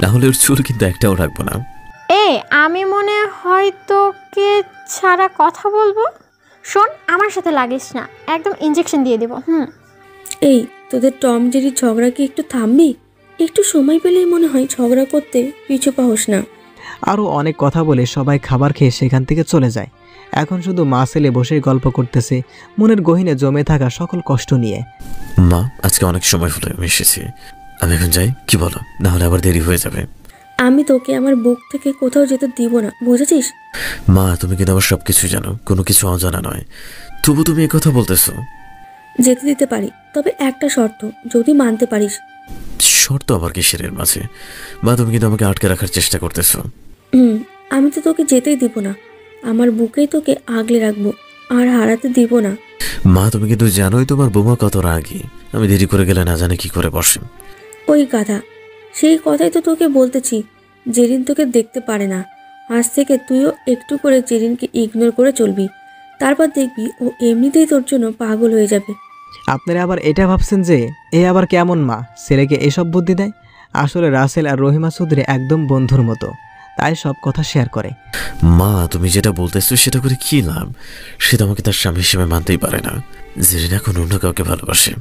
তাহলে ওর চুল কিন্তু একটাও রাখবো না। আমি মনে হয় তোকে ছাড়া কথা বলবো। শোন, আমার সাথে লাগিস না, একদম ইনজেকশন দিয়ে দেব। এই তোদের টম জেরি ঝগড়া কি একটু থামবি? একটু সময় পেলেই মনে হয় ঝগড়া করতে পিছু পাহস না। আরও অনেক কথা বলে সবাই খাবার খেয়ে সেখান থেকে চলে যায়। এখন শুধু মা ছেলে বসেই গল্প করতেছে, মনের গহীনে জমে থাকা সকল কষ্ট নিয়ে। মা, আজকে অনেক সময় হলো আমি এসেছি, আমি এখন যাই, কি বলো? না হলে আবার দেরি হয়ে যাবে। আমি তোকে আমার বুক থেকে কোথাও যেতে দিব না, বুঝেছিস? মা, তুমি কিন্তু আবার সবকিছুই জানো, কোনো কিছু অজানা নয়, তবু তুমি এই কথা বলতেছো। যেতে দিতে পারি, তবে একটা শর্ত, যদি মানতে পারিস। শর্ত আবার কিসের এর মাঝে? মা, তুমি কিন্তু আমাকে আটকে রাখার চেষ্টা করতেছো। আমি তো তোকে যেতেই দিব না, আমার বুকেই তোকে আগলে রাখবো, আর হারাতে দিব না। মা, তুমি কিন্তু জানোই তোমার বৌমা কত রাগী, আমি দেরি করে গেলে না জানে কি করে বসে। ওই গাধা, সেই কথাই তো তোকে বলতেছি। জেরিন তোকে দেখতে পারে না, আজ থেকে তুইও একটু করে জেরিনকে ইগনোর করে চলবি, তারপর দেখবি ও এমনিতেই তোর জন্য পাগল হয়ে যাবে। আপনারা আবার এটা ভাবছেন যে এ আবার কেমন মা, ছেলেকে এসব বুদ্ধি দেয়? আসলে রাসেল আর রহিমা চৌধুরী একদম বন্ধুর মতো, তাই সব কথা শেয়ার করে। মা, তুমি যেটা বলতেছো সেটা করে কি লাভ? সে তো আমাকে তার স্বামী হিসেবে মানতেই পারে না, জেরিন এখন অন্য কাউকে ভালোবাসে।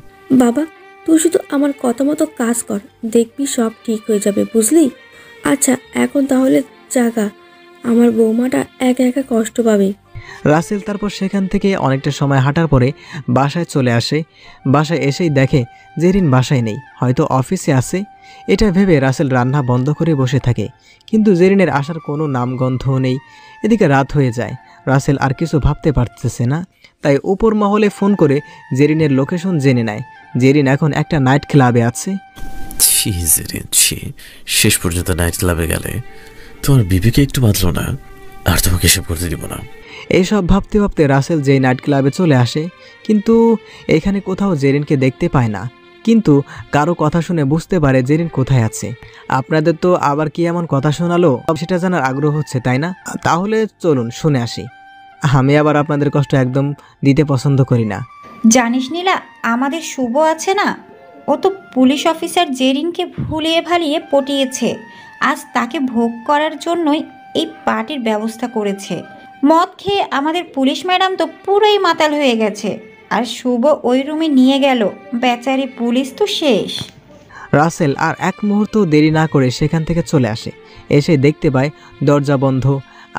বাবা, তুই শুধু আমার কথা মতো কাজ কর, দেখবি সব ঠিক হয়ে যাবে, বুঝলি? আচ্ছা, এখন তাহলে জাগা, আমার বৌমাটা একা একা কষ্ট পাবে। রাসেল তারপর সেখান থেকে অনেকটা সময় হাঁটার পরে বাসায় চলে আসে। বাসায় এসেই দেখে জেরিন বাসায় নেই, হয়তো অফিসে আছে। এটা ভেবে রাসেল রান্না বন্ধ করে বসে থাকে, কিন্তু জেরিনের আসার কোনো নামগন্ধও নেই। এদিকে রাত হয়ে যায়, রাসেল আর কিছু ভাবতে পারতেছে না, তাই উপর মহলে ফোন করে জেরিনের লোকেশন জেনে নেয়। জেরিন এখন একটা নাইট ক্লাবে আছে। ছি জেরিন, ছি, শেষ পর্যন্ত নাইট ক্লাবে গেলে তোমার বিবিকে একটু বাঁধলো না, আর তোমাকে এসব করতে দিব না। এইসব ভাবতে ভাবতে রাসেল যেই নাইট ক্লাবে চলে আসে, কিন্তু এখানে কোথাও জেরিনকে দেখতে পায় না। কিন্তু কারো কথা শুনে বুঝতে পারে জেরিন কোথায় আছে। আপনাদের তো আবার কি এমন কথা শোনালো সেটা জানার আগ্রহ হচ্ছে, তাই না? তাহলে চলুন শুনে আসি। আমি আবার আপনাদের কষ্ট একদম দিতে পছন্দ করি না। জানিস নীলা, আমাদের শুভ আছে না, ও তো পুলিশ অফিসার জেরিনকে ভুলিয়ে ভালিয়ে পটিয়েছে। আজ তাকে ভোগ করার জন্যই এই পার্টির ব্যবস্থা করেছে। মদ খেয়ে আমাদের পুলিশ ম্যাডাম তো পুরোই মাতাল হয়ে গেছে, আর শুভ ওই রুমে নিয়ে গেল, বেচারি পুলিশ তো শেষ। রাসেল আর এক মুহূর্ত দেরি না করে সেখান থেকে চলে আসে। এসে দেখতে পায় দরজা বন্ধ,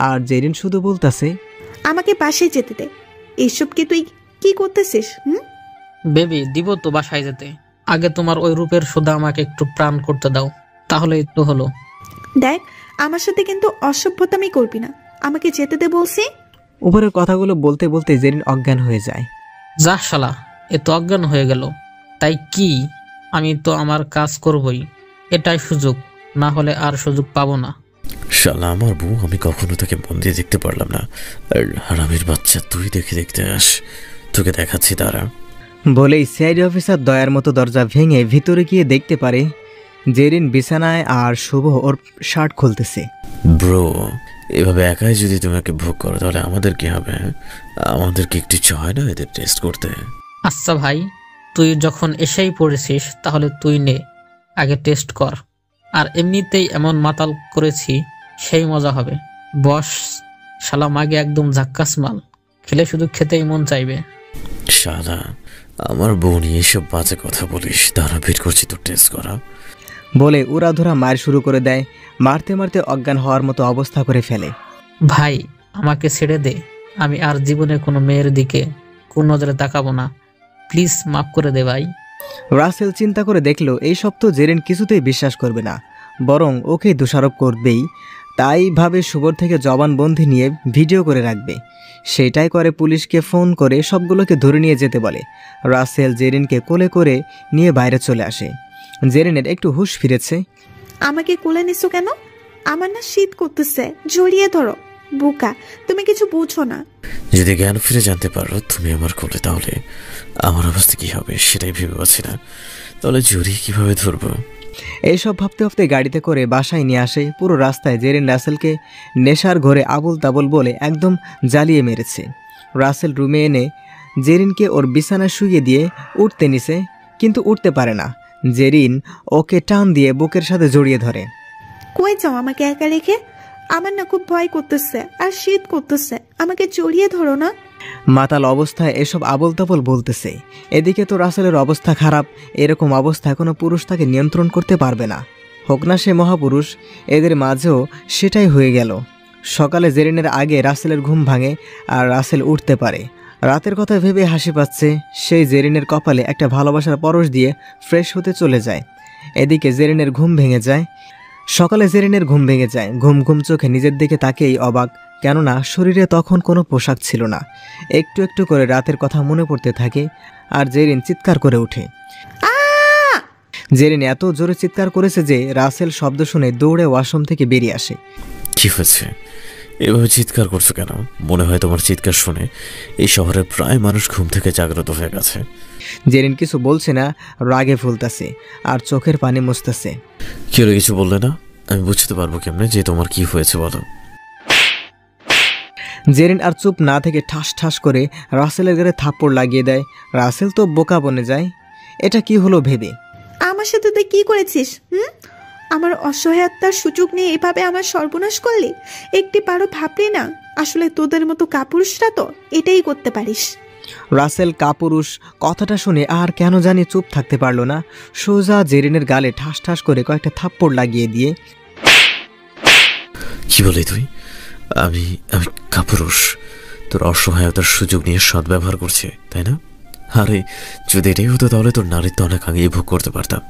আর জেরিন শুধু বলতেছে, আমাকে বাসায় যেতে দে। এসব কি তুই কি করতেছিস? বেবি, দিব তো বাসায় যেতে, আগে তোমার ওই রূপের সুধা আমাকে একটু প্রাণ করতে দাও, তাহলেই তো হলো। দেখ, আমার সাথে কিন্তু অসভ্যতামি করবি না, আমাকে যেতে দে বলছি। উপরের কথাগুলো বলতে বলতে জেরিন অজ্ঞান হয়ে যায়। যা শালা, এ তো অজ্ঞান হয়ে গেল, তাই কি? আমি তো আমার কাজ করবই, এটাই সুযোগ, না হলে আর সুযোগ পাবো না। শালা আমার বউ, আমি কখনো তাকে মন দিয়ে দেখতে পারলাম না, আর হারামির বাচ্চা তুই দেখে দেখতে আস, তোকে দেখাচ্ছি তারা। বলেই সিআইডি অফিসার দয়ার মতো দরজা ভেঙে ভিতরে গিয়ে দেখতে পারে জেরিন বিছানায়, আর শুভ ওর শার্ট খুলতেছে। ব্রো, এভাবে একাই যদি তোমাকে ভোগ করো তাহলে আমাদের কি হবে? আমাদের কি একটু ইচ্ছা হয় না এদের টেস্ট করতে? আচ্ছা ভাই, তুই যখন এসেই পড়েছিস তাহলে তুই নে, আগে টেস্ট কর, আর এমনিতেই এমন মাতাল করেছি সেই মজা হবে। বস, শালা মাগে একদম ঝাক্কাস মাল, খেলে শুধু খেতেই মন চাইবে। শালা, আমার বউ নিয়ে এসব বাজে কথা বলিস, তারা ভিড় করছি তো টেস্ট করা। বলে উড়াধুরা মার শুরু করে দেয়, মারতে মারতে অজ্ঞান হওয়ার মতো অবস্থা করে ফেলে। ভাই, আমাকে ছেড়ে দে, আমি আর জীবনে কোনো মেয়ের দিকে কোন নজরে তাকাবো না, প্লিজ মাফ করে দে ভাই। রাসেল চিন্তা করে দেখলো এই সব তো জেরিন কিছুতেই বিশ্বাস করবে না, বরং ওকে দোষারোপ করবেই। তাই ভাবে শুভর থেকে জবানবন্দি নিয়ে ভিডিও করে রাখবে। সেটাই করে, পুলিশকে ফোন করে সবগুলোকে ধরে নিয়ে যেতে বলে। রাসেল জেরিনকে কোলে করে নিয়ে বাইরে চলে আসে। জেরিনের একটু হুঁশ ফিরেছে। আমাকে কোলে নিছো কেন? আমার না শীত করতেছে, জড়িয়ে ধরো। বোকা, তুমি কিছু বুঝো না। যদি জ্ঞান ফিরে জানতে পারো তুমি আমার কোলে, তাহলে আমার অবস্থা কি হবে সেটাই ভেবে পাচ্ছি না, তাহলে জড়িয়ে কিভাবে ধরবো? এইসব ভাবতে ভাবতে গাড়িতে করে বাসায় নিয়ে আসে। পুরো রাস্তায় জেরিন রাসেলকে নেশার ঘরে আবুল তাবুল বলে একদম জ্বালিয়ে মেরেছে। রাসেল রুমে এনে জেরিনকে ওর বিছানায় শুইয়ে দিয়ে উঠতে নিছে, কিন্তু উঠতে পারে না। জেরিন ওকে টান দিয়ে বুকের সাথে জড়িয়ে ধরে। কই যাও আমাকে একা রেখে? আমার না খুব ভয় করতেছে আর শীত করতেছে, আমাকে জড়িয়ে ধরো না। মাতাল অবস্থায় এসব আবল তাবল বলতেছে। এদিকে তো রাসেলের অবস্থা খারাপ। এরকম অবস্থায় কোনো পুরুষ তাকে নিয়ন্ত্রণ করতে পারবে না, হোক না সে মহাপুরুষ। এদের মাঝেও সেটাই হয়ে গেল। সকালে জেরিনের আগে রাসেলের ঘুম ভাঙে আর রাসেল উঠতে পারে। রাতের কথা ভেবে হাসি পাচ্ছে। সেই জেরিনের কপালে একটা ভালোবাসার পরশ দিয়ে ফ্রেশ হতে চলে যায়। এদিকে জেরিনের ঘুম ভেঙে যায়। সকালে জেরিনের ঘুম ভেঙে যায়। ঘুম ঘুম চোখে নিজের দিকে তাকেই অবাক, কেননা শরীরে তখন কোনো পোশাক ছিল না। একটু একটু করে রাতের কথা মনে পড়তে থাকে আর জেরিন চিৎকার করে ওঠে। জেরিন এত জোরে চিৎকার করেছে যে রাসেল শব্দ শুনে দৌড়ে ওয়াশরুম থেকে বেরিয়ে আসে। কি হয়েছে? এভাবে চিৎকার করছো কেন? মনে হয় তোমার চিৎকার শুনে এই শহরে প্রায় মানুষ ঘুম থেকে জাগ্রত হয়ে গেছে। জেরিন কিছু বলছে না, রাগে ফুলতাছে আর চোখের পানি মুছতেছে। কি হলো, কিছু বললে না? আমি বুঝতে পারবো কেমনে যে তোমার কি হয়েছে, বলো। জেরিন আর চুপ না থেকে ঠাস ঠাস করে রাসেলের গায়ে থাপ্পড় লাগিয়ে দেয়। রাসেল তো বোকা বনে যায়। এটা কি হলো ভেবে। আমার সাথে তুই কি করেছিস? আমার অসহায়তার সুযোগ নিয়ে এভাবে আমার সর্বনাশ করলি? একটি পারো ভাবলি না? আসলে তোদের মতো কাপুরুষরা তো এটাই করতে পারিস। রাসেল কাপুরুষ কথাটা শুনে আর কেন জানি চুপ থাকতে পারল না। সোজা জেরিনের গালে ঠাস ঠাস করে কয়েকটা থাপ্পড় লাগিয়ে দিয়ে, কি বলি তুই? আমি আমি কাপুরুষ? তোর অসহায়তার সুযোগ নিয়ে সদ্ব্যবহার করছে, তাই না? আরে যদি এটাই হতো তাহলে তোর নারীত্ব অনেক আগে ভোগ করতে পারতাম।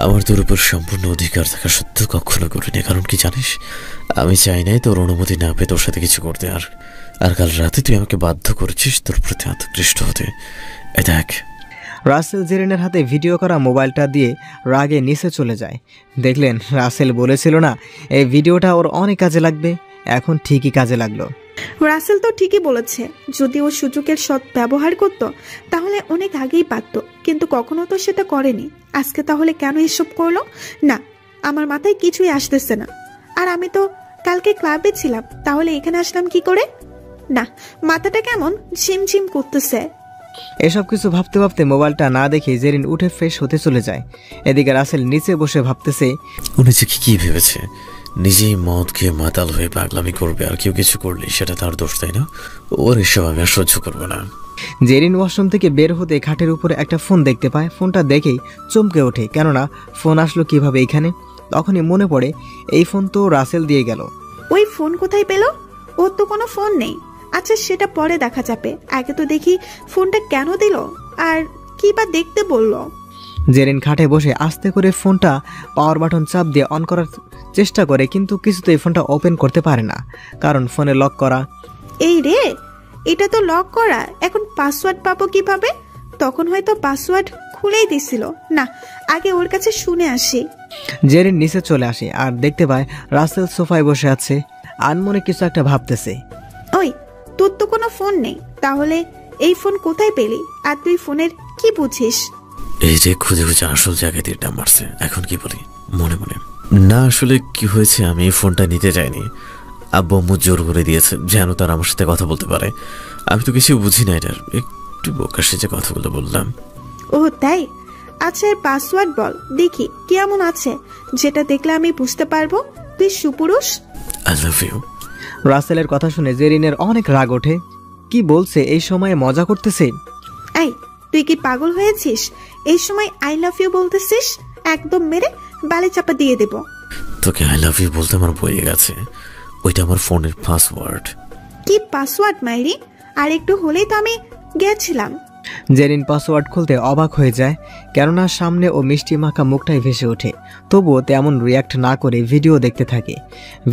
আমার তোর উপর সম্পূর্ণ অধিকার থাকা সত্ত্বেও কখনো করিনি। কারণ কি জানিস, আমি চাই নাই তোর অনুমতি না পেয়ে তোর সাথে কিছু করতে। আর কাল রাতে তুই আমাকে বাধ্য করেছিস তোর প্রতি আকৃষ্ট হতে। এ দেখ। রাসেল জেরিনের হাতে ভিডিও করা মোবাইলটা দিয়ে রাগে নিচে চলে যায়। দেখলেন, রাসেল বলেছিল না এই ভিডিওটা ওর অনেক কাজে লাগবে। এখন ঠিকই কাজে লাগলো। রাসেল তো ঠিকই বলেছে, যদি ও সুযোগের সৎ ব্যবহার করত তাহলে অনেক আগেই পারত, কিন্তু কখনো তো সেটা করেনি। আজকে তাহলে কেন এসব করলো? না, আমার মাথায় কিছুই আসতেছে না। আর আমি তো কালকে ক্লাবে ছিলাম, তাহলে এখানে আসলাম কি করে? না, মাথাটা কেমন ঝিমঝিম করতেছে। এসব কিছু ভাবতে ভাবতে মোবাইলটা না দেখে জেরিন উঠে ফ্রেশ হতে চলে যায়। এদিকে রাসেল নিচে বসে ভাবতেছে, উনি যে কি ভেবেছে, নিজেই মদ খেয়ে মাতাল হয়ে পাগলামি করবে আর কেউ কিছু করলে সেটা তার দোষ, তাই না? ওর এসব আমি আর সহ্য করবো না। জেরিন ওয়াশরুম থেকে বের হতে খাটের উপরে একটা ফোন দেখতে পায়। ফোনটা দেখেই চমকে ওঠে, কেননা ফোন আসলো কিভাবে এখানে। তখনই মনে পড়ে এই ফোন তো রাসেল দিয়ে গেল। ওই ফোন কোথায় পেল? ওর তো কোনো ফোন নেই। আচ্ছা, সেটা পরে দেখা যাবে, আগে তো দেখি ফোনটা কেন দিল আর কি বা দেখতে বললো। জেরিন খাটে বসে আস্তে করে ফোনটা পাওয়ার বাটন চাপ দিয়ে অন করার চেষ্টা করে, কিন্তু কিছুতেই ফোনটা ওপেন করতে পারে না, কারণ ফোনে লক করা। এই রে, এটা তো লক করা, এখন পাসওয়ার্ড পাবো কিভাবে? তখন হয়তো পাসওয়ার্ড খুলেই দিছিল। না, আগে ওর কাছে শুনে আসি। জেরিন নিচে চলে আসে আর দেখতে পায় রাসেল সোফায় বসে আছে, আনমনে কিছু একটা ভাবতেছে। ওই, তোর তো কোনো ফোন নেই, তাহলে এই ফোন কোথায় পেলি? আর তুই ফোনের কি বুঝিস? এই যে খুঁজে খুঁজে আসল জায়গায় তীরটা মারছে। এখন কি বলি মনে মনে? না, আসলে কি হয়েছে, আমি এই ফোনটা নিতে চাইনি। আব্বু আম্মু জোর করে দিয়েছে যেন তার আমার সাথে কথা বলতে পারে। আমি তো কিছু বুঝি না এটার, একটু বোকা সেজে কথাগুলো বললাম। ও তাই? আচ্ছা, এর পাসওয়ার্ড বল দেখি কেমন আছে, যেটা দেখলে আমি বুঝতে পারবো তুই সুপুরুষ। I love you. রাসেলের কথা শুনে জেরিনের অনেক রাগ ওঠে। কি বলছে, এই সময়ে মজা করতেছে? এই, তুই কি পাগল হয়েছিস? এই সময় আই লাভ ইউ বলতেছিস? একদম মেরে বালে চাপা দিয়ে দেব। তোকে আই লাভ ইউ বলতে আমার বইয়ে গেছে। ওইটা আমার ফোনের পাসওয়ার্ড। কি পাসওয়ার্ড মাইরি? আর একটু হলেই তো আমি গেছিলাম। জেরিন পাসওয়ার্ড খুলতে অবাক হয়ে যায়, কেননা সামনে ও মিষ্টি মাখা মুখটাই ভেসে ওঠে। তবুও তেমন রিয়াক্ট না করে ভিডিও দেখতে থাকে।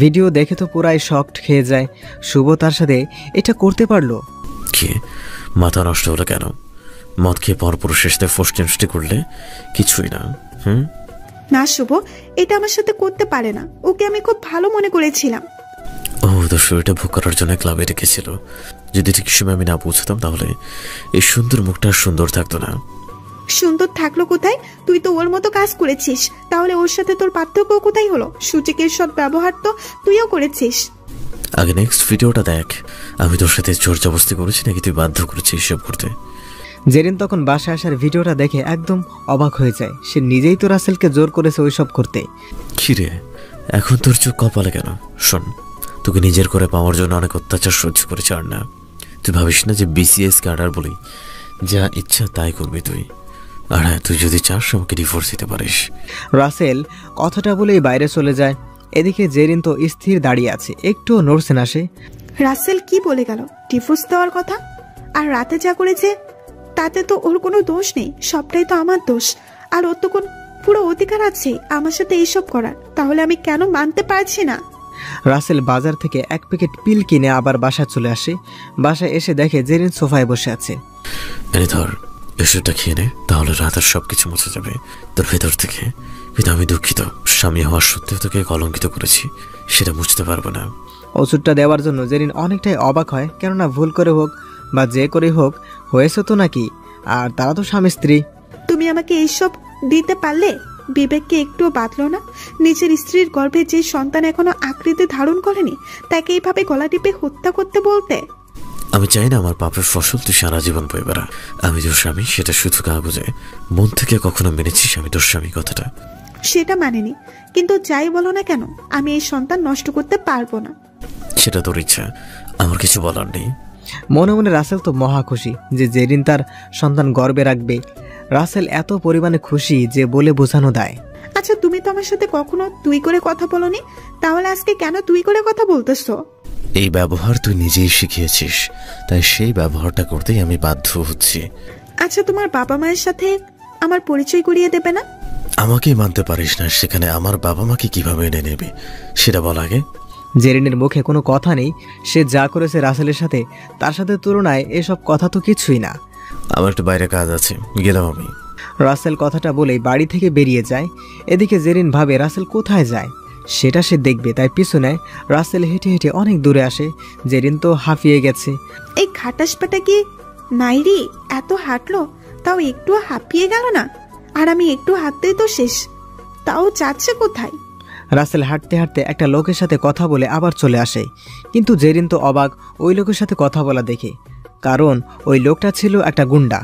ভিডিও দেখে তো পুরাই শকড খেয়ে যায়। শুভ তার সাথে এটা করতে পারলো? কি মাথা নষ্ট হলো কেন? মদ খেয়ে পরপুরুষের সাথে ফষ্টি করলে কিছুই না। না শুভ, এটা আমার সাথে করতে পারে না। ওকে আমি খুব ভালো মনে করেছিলাম। ও তো শরীরটা ভোগ করার জন্য ক্লাবে রেখেছিল। যদি ঠিক সময় আমি না পৌঁছতাম তাহলে এই সুন্দর মুখটা সুন্দর থাকতো না। সুন্দর থাকলো কোথায়? তুই তো ওর মতো কাজ করেছিস, তাহলে ওর সাথে তোর পার্থক্য কোথায় হলো? সূচিকের সৎ ব্যবহার তো তুইও করেছিস। আগে নেক্সট ভিডিওটা দেখ। আমি তোর সাথে জোর জবরদস্তি করেছি নাকি তুই বাধ্য করেছিস এসব করতে? জেরিন তখন বাসায় আসার ভিডিওটা দেখে একদম অবাক হয়ে যায়। সে নিজেই তো রাসেলকে জোর করেছে ওইসব করতে। কিরে, এখন তোর চোখ কপালে কেন? শোন, তোকে নিজের করে পাওয়ার জন্য অনেক অত্যাচার সহ্য করেছে আর না। তুই ভাবিস না যে বিসিএস ক্যাডার বলি যা ইচ্ছা তাই করবি তুই। আর হ্যাঁ, তুই যদি চাস আমাকে ডিভোর্স দিতে পারিস। রাসেল কথাটা বলেই বাইরে চলে যায়। এদিকে জেরিন তো স্থির দাঁড়িয়ে আছে, একটুও নড়ছে না সে। রাসেল কি বলে গেল? ডিভোর্স দেওয়ার কথা? আর রাতে যা করেছে তাতে তো ওর কোনো দোষ নেই, সবটাই তো আমার দোষ। আর ওর তো পুরো অধিকার আছে আমার সাথে এইসব করার। তাহলে আমি কেন মানতে পারছি না? রাসেল বাজার থেকে এক প্যাকেট পিল কিনে আবার বাসায় চলে আসে। বাসায় এসে দেখে জেরিন সোফায় বসে আছে। এনে ধর, ওষুধটা খেয়ে নে, তাহলে রাতের সবকিছু মুছে যাবে তোর ভেতর থেকে। কিন্তু আমি দুঃখিত, স্বামী হওয়ার সত্ত্বেও তোকে কলঙ্কিত করেছি, সেটা বুঝতে পারবো না। ওষুধটা দেওয়ার জন্য জেরিন অনেকটাই অবাক হয়, কেননা ভুল করে হোক বা যে করে হোক হয়েছে তো নাকি, আর তারা তো স্বামী স্ত্রী। তুমি আমাকে এইসব দিতে পারলে? বিবেককে একটুও বাঁধলো না? নিজের স্ত্রীর গর্ভে যে সন্তান এখনো আকৃতি ধারণ করেনি তাকে এইভাবে গলা টিপে হত্যা করতে বলতে? আমি চাই না আমার পাপের ফসল তুই সারা জীবন বয়ে বেড়া। আমি তোর স্বামী, সেটা শুধু কাগজে। মন থেকে কখনো মেনেছিস আমি তোর স্বামী কথাটা? সেটা মানেনি, কিন্তু যাই বলো না কেন আমি এই সন্তান নষ্ট করতে পারবো না। সেটা তোর ইচ্ছা, আমার কিছু বলার নেই। মনে মনে রাসেল তো মহা খুশি যে জেরিন তার সন্তান গর্বে রাখবে। রাসেল এত পরিমাণে খুশি যে বলে বোঝানো দায়। আচ্ছা, তুমি তো আমার সাথে কখনো তুই করে কথা বলোনি, তাহলে আজকে কেন তুই করে কথা বলতেছো? এই ব্যবহার তুই নিজেই শিখিয়েছিস, তাই সেই ব্যবহারটা করতেই আমি বাধ্য হচ্ছি। আচ্ছা, তোমার বাবা মায়ের সাথে আমার পরিচয় করিয়ে দেবে না? আমাকেই মানতে পারিস না, সেখানে আমার বাবা মাকে কিভাবে এনে নেবে সেটা বল আগে। জেরিনের মুখে কোনো কথা নেই। সে যা করেছে রাসেলের সাথে, তার সাথে তুলনায় এসব কথা তো কিছুই না। আমার একটু বাইরে কাজ আছে, গেলাম আমি। রাসেল কথাটা বলেই বাড়ি থেকে বেরিয়ে যায়। এদিকে জেরিন ভাবে রাসেল কোথায় যায় সেটা সে দেখবে, তাই পিছু নেয়। রাসেল হেঁটে হেঁটে অনেক দূরে আসে। জেরিন তো হাঁপিয়ে গেছে। এই খাটাসপাটা কি নাইরি এত হাঁটলো তাও একটু হাঁপিয়ে গেল না? আর আমি একটু হাঁটতেই তো শেষ, তাও যাচ্ছে কোথায়? রাসেল হাঁটতে হাঁটতে একটা লোকের সাথে কথা বলে আবার চলে আসে। কিন্তু জেরিন তো অবাক ওই লোকের সাথে কথা বলা দেখে, কারণ ওই লোকটা ছিল একটা গুন্ডা।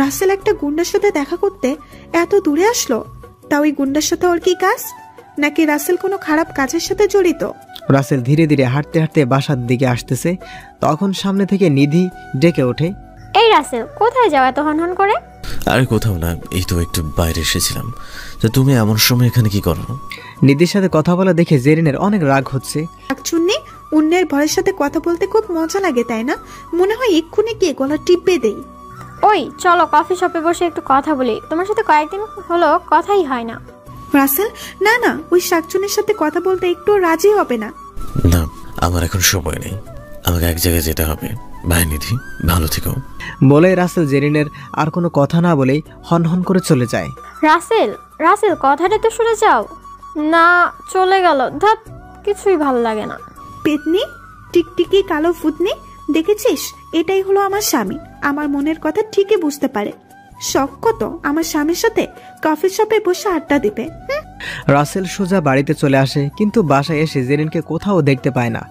রাসেল একটা গুন্ডার সাথে দেখা করতে এত দূরে আসলো, তা ওই গুন্ডার সাথে ওর কি কাজ? নাকি রাসেল কোনো খারাপ কাজের সাথে জড়িত? রাসেল ধীরে ধীরে হাঁটতে হাঁটতে বাসার দিকে আসতেছে। তখন সামনে থেকে নিধি ডেকে ওঠে, এই রাসেল, কোথায় যাও এত হনহন করে? আরে কোথাও না, এই তো একটু বাইরে এসেছিলাম। তো তুমি এমন সময় এখানে কি করো? নিধির সাথে কথা বলা দেখে জেরিনের অনেক রাগ হচ্ছে। চুন্নি, অন্যের ভয়ের সাথে কথা বলতে খুব মজা লাগে তাই না? মনে হয় এক্ষুনি গিয়ে গলা টিপে দেই। ওই চলো কফি শপে বসে একটু কথা বলি, তোমার সাথে কয়েকদিন হলো কথাই হয় না। রাসেল, না না, ওই শাকচুনির সাথে কথা বলতে একটু রাজি হবে না? না, আমার এখন সময় নেই, আমাকে এক জায়গায় যেতে হবে। বাই নিধি, ভালো থেকো। বলে রাসেল জেরিনের আর কোনো কথা না বলেই হনহন করে চলে যায়। রাসেল, রাসেল কথাটা তো শুনে যাও না। চলে গেল, ধাপ, কিছুই ভালো লাগে না। পেতনি, টিকটিকি কালো ফুতনি, দেখেছিস? এটাই হলো আমার স্বামী। আমার মনের কথা ঠিকই বুঝতে পারে। শখ কত আমার স্বামীর সাথে কফি শপে বসে আড্ডা দিবে। রাসেল সোজা বাড়িতে চলে আসে, কিন্তু বাসায় এসে জেরিনকে কোথাও দেখতে পায় না।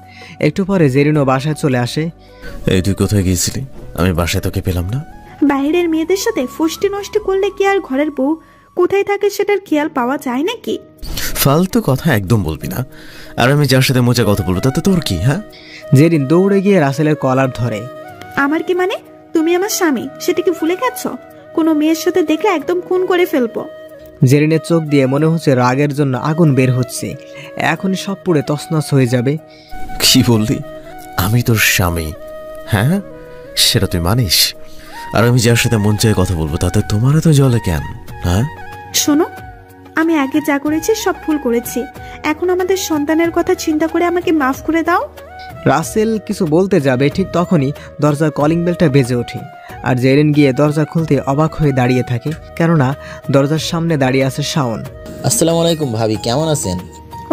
একটু পরে জেরিনও বাসায় চলে আসে। এই তুই কোথায় গিয়েছিলি? আমি বাসায় তোকে পেলাম না। বাইরের মেয়েদের সাথে ফষ্টি নষ্টি করলে কি আর ঘরের বউ কোথায় থাকে সেটার খেয়াল পাওয়া যায় নাকি? ফালতু কথা একদম বলবি না। আর আমি যার সাথে মজা কথা বলবো তাতে তোর কি? হ্যাঁ? জেরিন দৌড়ে গিয়ে রাসেলের কলার ধরে। আমার কি মানে? তুমি আমার স্বামী, সেটা কি ভুলে গেছো? কোনো মেয়ের সাথে দেখে একদম খুন করে ফেলবো। জেরিনের চোখ দিয়ে মনে হচ্ছে রাগের জন্য আগুন বের হচ্ছে, এখনই সব পুড়ে তছনছ হয়ে যাবে। কি বললি? আমি তোর স্বামী? হ্যাঁ, সেটা তুই মানিস? আর আমি যার সাথে মন চায় কথা বলবো তাতে তোমার তো জলে কেন? হ্যাঁ শোনো, আমি আগে যা করেছি সব ভুল করেছি। এখন আমাদের সন্তানের কথা চিন্তা করে আমাকে মাফ করে দাও। রাসেল কিছু বলতে যাবে, ঠিক তখনই দরজার কলিং বেলটা বেজে ওঠে। আর জেরিন গিয়ে দরজা খুলতে অবাক হয়ে দাঁড়িয়ে থাকে, কেননা দরজার সামনে দাঁড়িয়ে আছে শাওন। আসসালামু আলাইকুম ভাবি, কেমন আছেন?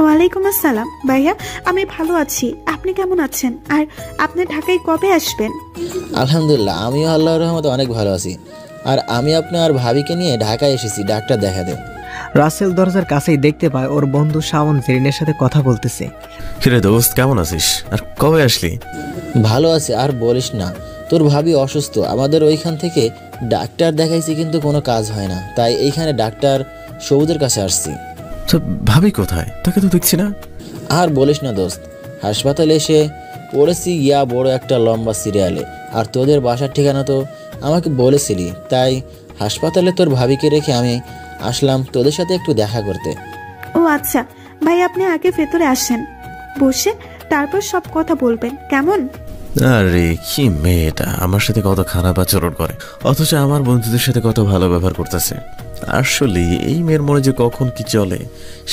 ওয়ালাইকুম আসসালাম ভাইয়া, আমি ভালো আছি। আপনি কেমন আছেন? আর আপনি ঢাকায় কবে আসবেন? আলহামদুলিল্লাহ, আমিও আল্লাহর রহমতে অনেক ভালো আছি। আর আমি আপনার ভাবিকে নিয়ে ঢাকায় এসেছি ডাক্তার দেখাতে। রাসেল দরজার কাছেই দেখতে পায় ওর বন্ধু শাওন জেরিনের সাথে কথা বলতেছে। কিরে দোস্ত, কেমন আছিস? আর কবে আসলি? ভালো আছে, আর বলিস না, তোর ভাবি অসুস্থ। আমাদের ওইখান থেকে ডাক্তার দেখাইছি কিন্তু কোনো কাজ হয় না, তাই এইখানে ডাক্তার সবুজের কাছে আসছি। তো ভাবি কোথায়? তাকে তো দেখছি না। আর বলিস না দোস্ত, হাসপাতালে এসে পড়েছি ইয়া বড় একটা লম্বা সিরিয়ালে। আর তোদের বাসার ঠিকানা তো আমাকে বলেছিলি, তাই হাসপাতালে তোর ভাবিকে রেখে আমি আসলাম তোদের সাথে একটু দেখা করতে। ও আচ্ছা ভাই, আপনি আগে ভেতরে আসেন, বসে তারপর সব কথা বলবেন, কেমন? আরে কি মেয়েটা আমার সাথে কত খারাপ আচরণ করে, অথচ আমার বন্ধুদের সাথে কত ভালো ব্যবহার করতেছে। আসলে এই মেয়ের মনে যে কখন কি চলে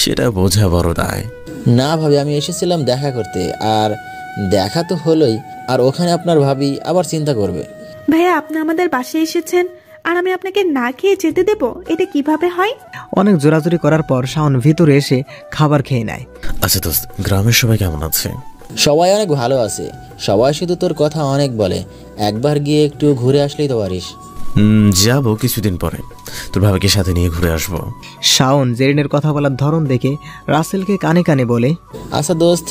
সেটা বোঝা বড় দায়। না ভাবি, আমি এসেছিলাম দেখা করতে, আর দেখা তো হলোই, আর ওখানে আপনার ভাবি আবার চিন্তা করবে। ভাইয়া, আপনি আমাদের বাসায় এসেছেন আর আমি আপনাকে না খেয়ে যেতে দেব? এটা কিভাবে হয়? অনেক জোরাজুরি করার পর শাওন ভিতরে এসে খাবার খেয়ে নেয়। আচ্ছা দোস্ত, গ্রামের সবাই কেমন আছে? সবাই অনেক ভালো আছে, সবাই শুধু তোর কথা অনেক বলে, একবার গিয়ে একটু ঘুরে আসলেই তো পারিস। যাবো কিছুদিন পরে, তোর ভাবিকে সাথে নিয়ে ঘুরে আসবো। শাওন জেরিনের কথা বলার ধরন দেখে রাসেলকে কানে কানে বলে, আচ্ছা দোস্ত,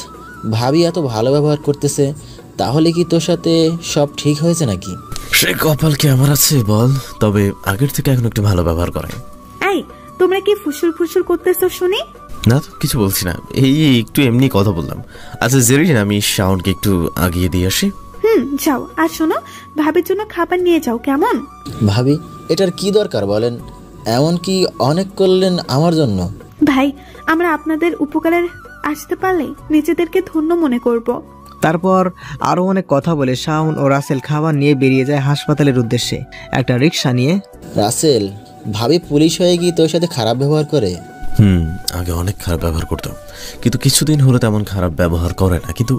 ভাবি এত ভালো ব্যবহার করতেছে, তাহলে কি তোর সাথে সব ঠিক হয়েছে নাকি? সে কপাল কি আমার আছে বল, তবে আগের থেকে এখন একটু ভালো ব্যবহার করে। এই, তোমরা কি ফুসুর ফুসুর করতেছো শুনি? না তো, কিছু বলছি না, এই একটু এমনি কথা বললাম। আচ্ছা জেরিন, আমি শাওনকে একটু আগিয়ে দিয়ে আসি। যাও, আর শোনো, ভাবির জন্য খাবার নিয়ে যাও, কেমন? ভাবি, এটার কি দরকার বলেন? এমন কি অনেক করলেন আমার জন্য। ভাই, আমরা আপনাদের উপকারে আসতে পারলে নিজেদেরকে ধন্য মনে করব। তারপর আরও অনেক কথা বলে শাওন ও রাসেল খাবার নিয়ে বেরিয়ে যায় হাসপাতালের উদ্দেশ্যে একটা রিক্সা নিয়ে। রাসেল, ভাবি পুলিশ হয়ে গিয়ে তোর সাথে খারাপ ব্যবহার করে? আগে অনেক খারাপ ব্যবহার করতো, কিন্তু কিছুদিন হলো তেমন খারাপ ব্যবহার করে না। কিন্তু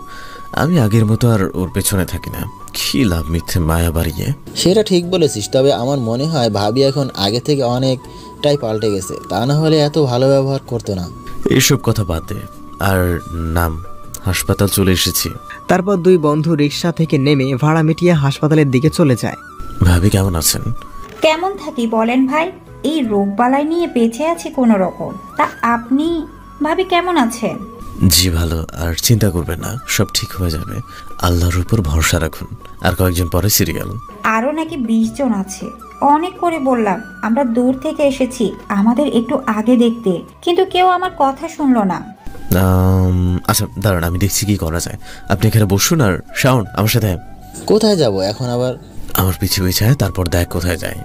আমি আগের মতো আর ওর পেছনে থাকি না। কি লাভ মিথ্যে মায়া বাড়িয়ে। সেটা ঠিক বলেছিস, তবে আমার মনে হয় ভাবি এখন আগে থেকে অনেকটাই পাল্টে গেছে, তা না হলে এত ভালো ব্যবহার করতো না। এইসব কথা বাদ দে, আর নাম, হাসপাতাল চলে এসেছি। তারপর দুই বন্ধু রিক্সা থেকে নেমে ভাড়া মিটিয়ে হাসপাতালের দিকে চলে যায়। ভাবি কেমন আছেন? কেমন থাকি বলেন ভাই, এই রোগবালাই নিয়ে বেঁচে আছি কোনো রকম। তা আপনি ভাবি কেমন আছেন? জি ভালো, আর চিন্তা করবেন না, সব ঠিক হয়ে যাবে। আল্লাহর উপর ভরসা রাখুন। আর কয়েকজন পরে সিরিয়াল। আরও নাকি 20 জন আছে। অনেক করে বললাম আমরা দূর থেকে এসেছি, আমাদের একটু আগে দেখতে, কিন্তু কেউ আমার কথা শুনলো না। আচ্ছা দাঁড়ান, আমি দেখছি কি করা যায়। আপনি এখানে বসুন, আর শাওন আমার সাথে। কোথায় যাব এখন আবার? আমার পিছু পিছায়, তারপর দেখ কোথায় যায়।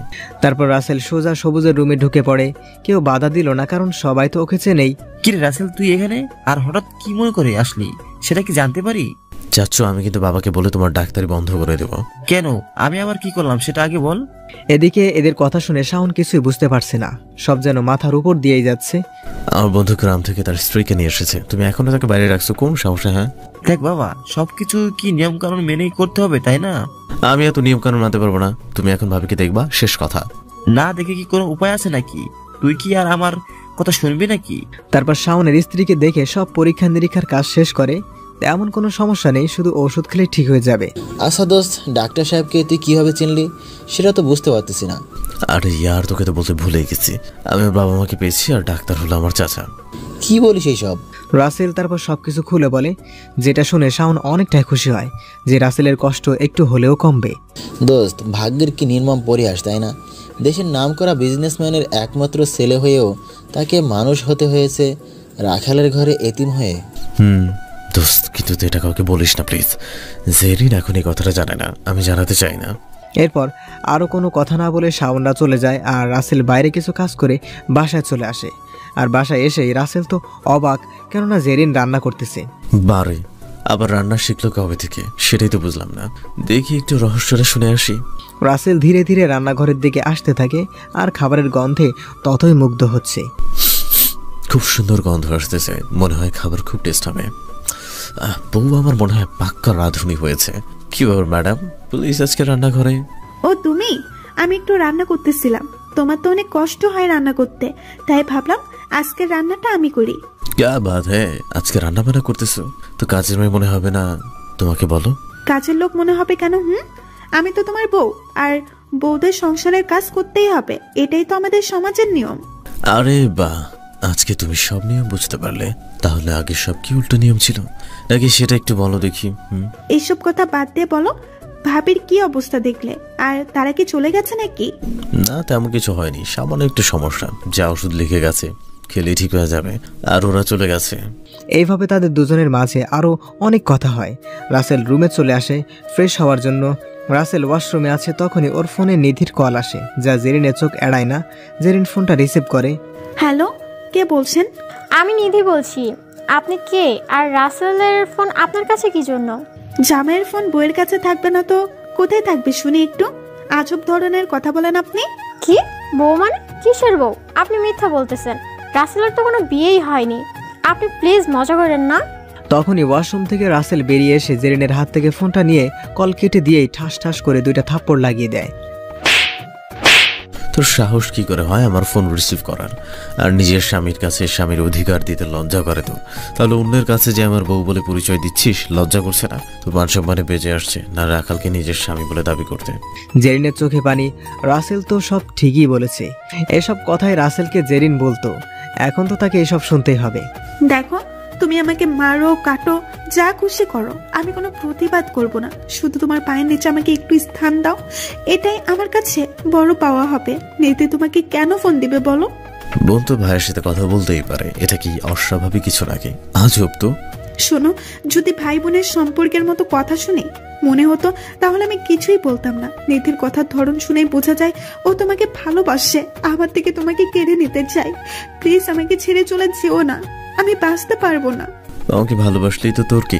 তারপর রাসেল সোজা সবুজের রুমে ঢুকে পড়ে। কেউ বাধা দিল না, কারণ সবাই তো ওকে চেনেই। কিরে রাসেল, তুই এখানে আর হঠাৎ কি মনে করে আসলি সেটা কি জানতে পারি? চাচ্ছ আমি কিন্তু বাবাকে বলে তোমার ডাক্তারি বন্ধ করে দেব। কেন? আমি আবার কি করলাম সেটা আগে বল। এদিকে এদের কথা শুনে শাওন কিছুই বুঝতে পারছে না, সব যেন মাথার উপর দিয়েই যাচ্ছে। আমার বন্ধু গ্রাম থেকে তার স্ত্রীকে নিয়ে এসেছে, তুমি এখনো তাকে বাইরে রাখছো, কোন সমস্যা? হ্যাঁ দেখ বাবা, সবকিছু কি নিয়ম কানুন মেনেই করতে হবে, তাই না? আমি এত নিয়ম কানুন মানতে পারবো না। তুমি এখন ভাবিকে দেখবা, শেষ কথা। না দেখে কি কোনো উপায় আছে নাকি? তুই কি আর আমার কথা শুনবি নাকি? তারপর শাওনের স্ত্রীকে দেখে সব পরীক্ষা নিরীক্ষার কাজ শেষ করে। এমন কোনো সমস্যা নেই, শুধু ওষুধ খেলে ঠিক হয়ে যাবে। আচ্ছা দোস্ত, ডাক্তার সাহেবকে তুই কিভাবে চিনলি সেটা তো বুঝতে পারতেছি না। আরে ইয়ার, তোকে তো বলতে ভুলে গেছি, আমি ওর বাবা মাকে পেয়েছি, আর ডাক্তার হলো আমার চাচা। কি বলিস এইসব? রাসেল তারপর সবকিছু খুলে বলে, যেটা শুনে শাওন অনেকটাই খুশি হয় যে রাসেলের কষ্ট একটু হলেও কমবে। দোস্ত, ভাগ্যের কি নির্মম পরিহাস, তাই না? দেশের নামকরা বিজনেসম্যানের একমাত্র ছেলে হয়েও তাকে মানুষ হতে হয়েছে রাখালের ঘরে এতিম হয়ে। দোস্ত, কিন্তু তুই এটা কাউকে বলিস না প্লিজ। জেরিন এখন এই কথাটা জানে না, আমি জানাতে চাই না। এরপর আরও কোনো কথা না বলে শাওনরা চলে যায়, আর রাসেল বাইরে কিছু কাজ করে বাসায় চলে আসে। আর বাসায় এসেই রাসেল তো অবাক, কেননা জেরিন রান্না করতেছে। বারে আবার রান্না শিখলো কবে থেকে সেটাই তো বুঝলাম না। দেখি একটু রহস্যটা শুনে আসি। রাসেল ধীরে ধীরে রান্নাঘরের দিকে আসতে থাকে, আর খাবারের গন্ধে ততই মুগ্ধ হচ্ছে। খুব সুন্দর গন্ধ আসতেছে, মনে হয় খাবার খুব টেস্ট হবে। বউ আমার মনে হয় পাক্কা রাঁধুনি হয়েছে। কি ব্যাপার ম্যাডাম, প্লিজ আজকে রান্নাঘরে। ও তুমি? আমি একটু রান্না করতেছিলাম, তোমার তো অনেক কষ্ট হয় রান্না করতে, তাই ভাবলাম আজকের রান্নাটা আমি করি। ক্যা বাত হ্যাঁ, আজকে রান্না বান্না করতেছো তো কাজের মেয়ে মনে হবে না তোমাকে? বলো। কাজের লোক মনে হবে কেন? আমি তো তোমার বউ, আর বউদের সংসারের কাজ করতেই হবে, এটাই তো আমাদের সমাজের নিয়ম। আরে বাহ, আজকে তুমি সব নিয়ম বুঝতে পারলে। তাহলে আগে সব কি উল্টো নিয়ম ছিল নাকি সেটা একটু বলো দেখি। এইসব কথা বাদ দিয়ে বলো, ভাবির কি অবস্থা দেখলে? আর তারা কি চলে গেছে নাকি? না, তেমন কিছু হয়নি, সামান্য একটু সমস্যা, যা ওষুধ লিখে গেছে খেলে ঠিক হয়ে যাবে, আর ওরা চলে গেছে। এইভাবে তাদের দুজনের মাঝে আরও অনেক কথা হয়। রাসেল রুমে চলে আসে ফ্রেশ হওয়ার জন্য। রাসেল ওয়াশরুমে আছে, তখনই ওর ফোনে নিধির কল আসে, যা জেরিনের চোখ এড়ায় না। জেরিন ফোনটা রিসিভ করে। হ্যালো, কে বলছেন? আমি নিধি বলছি। আপনি কে? আর রাসেলের ফোন আপনার কাছে কি জন্য? জামাইয়ের ফোন বইয়ের কাছে থাকবে না তো কোথায় থাকবে শুনি একটু? আজব ধরনের কথা বলেন আপনি। কি বউ মানে? কিসের বউ? আপনি মিথ্যা বলতেছেন। রাসেলের তো কোনো বিয়েই হয়নি। আপনি প্লিজ মজা করেন না। তখনই ওয়াশরুম থেকে রাসেল বেরিয়ে এসে জেরিনের হাত থেকে ফোনটা নিয়ে কল কেটে দিয়েই ঠাস ঠাস করে 2টা থাপ্পড় লাগিয়ে দেয়। তোর সাহস কি করে হয় আমার ফোন রিসিভ করার? আর নিজের স্বামীর কাছে স্বামীর অধিকার দিতে লজ্জা করে তোর? তাহলে অন্যের কাছে যে আমার বউ বলে পরিচয় দিচ্ছিস, লজ্জা করছে না? তোর মান সম্মানে বেঁচে আসছে না রাখালকে নিজের স্বামী বলে দাবি করতে? জেরিনের চোখে পানি। রাসেল তো সব ঠিকই বলেছে। এসব কথাই রাসেলকে জেরিন বলতো, এখন তো তাকে এসব শুনতেই হবে। দেখো, তুমি আমাকে মারো, কাটো, যা খুশি করো, আমি কোনো প্রতিবাদ করব না। শুধু তোমার পায়ের নিচে আমাকে একটু স্থান দাও, এটাই আমার কাছে বড় পাওয়া হবে। নিতে তোমাকে কেন ফোন দিবে বলো? বোন তো ভাইয়ের সাথে কথা বলতেই পারে, এটা কি অস্বাভাবিক কিছু নাকি? আজব তো। শোনো, যদি ভাই বোনের সম্পর্কের মতো কথা শুনে মনে হতো তাহলে আমি কিছুই বলতাম না। নিধির কথার ধরন শুনেই বোঝা যায় ও তোমাকে ভালোবাসে, আবার থেকে তোমাকে কেড়ে নিতে চাই। প্লিজ আমাকে ছেড়ে চলে যেও না, আমি বাঁচতে পারবো না। আমাকে ভালোবাসলেই তো তোর কি?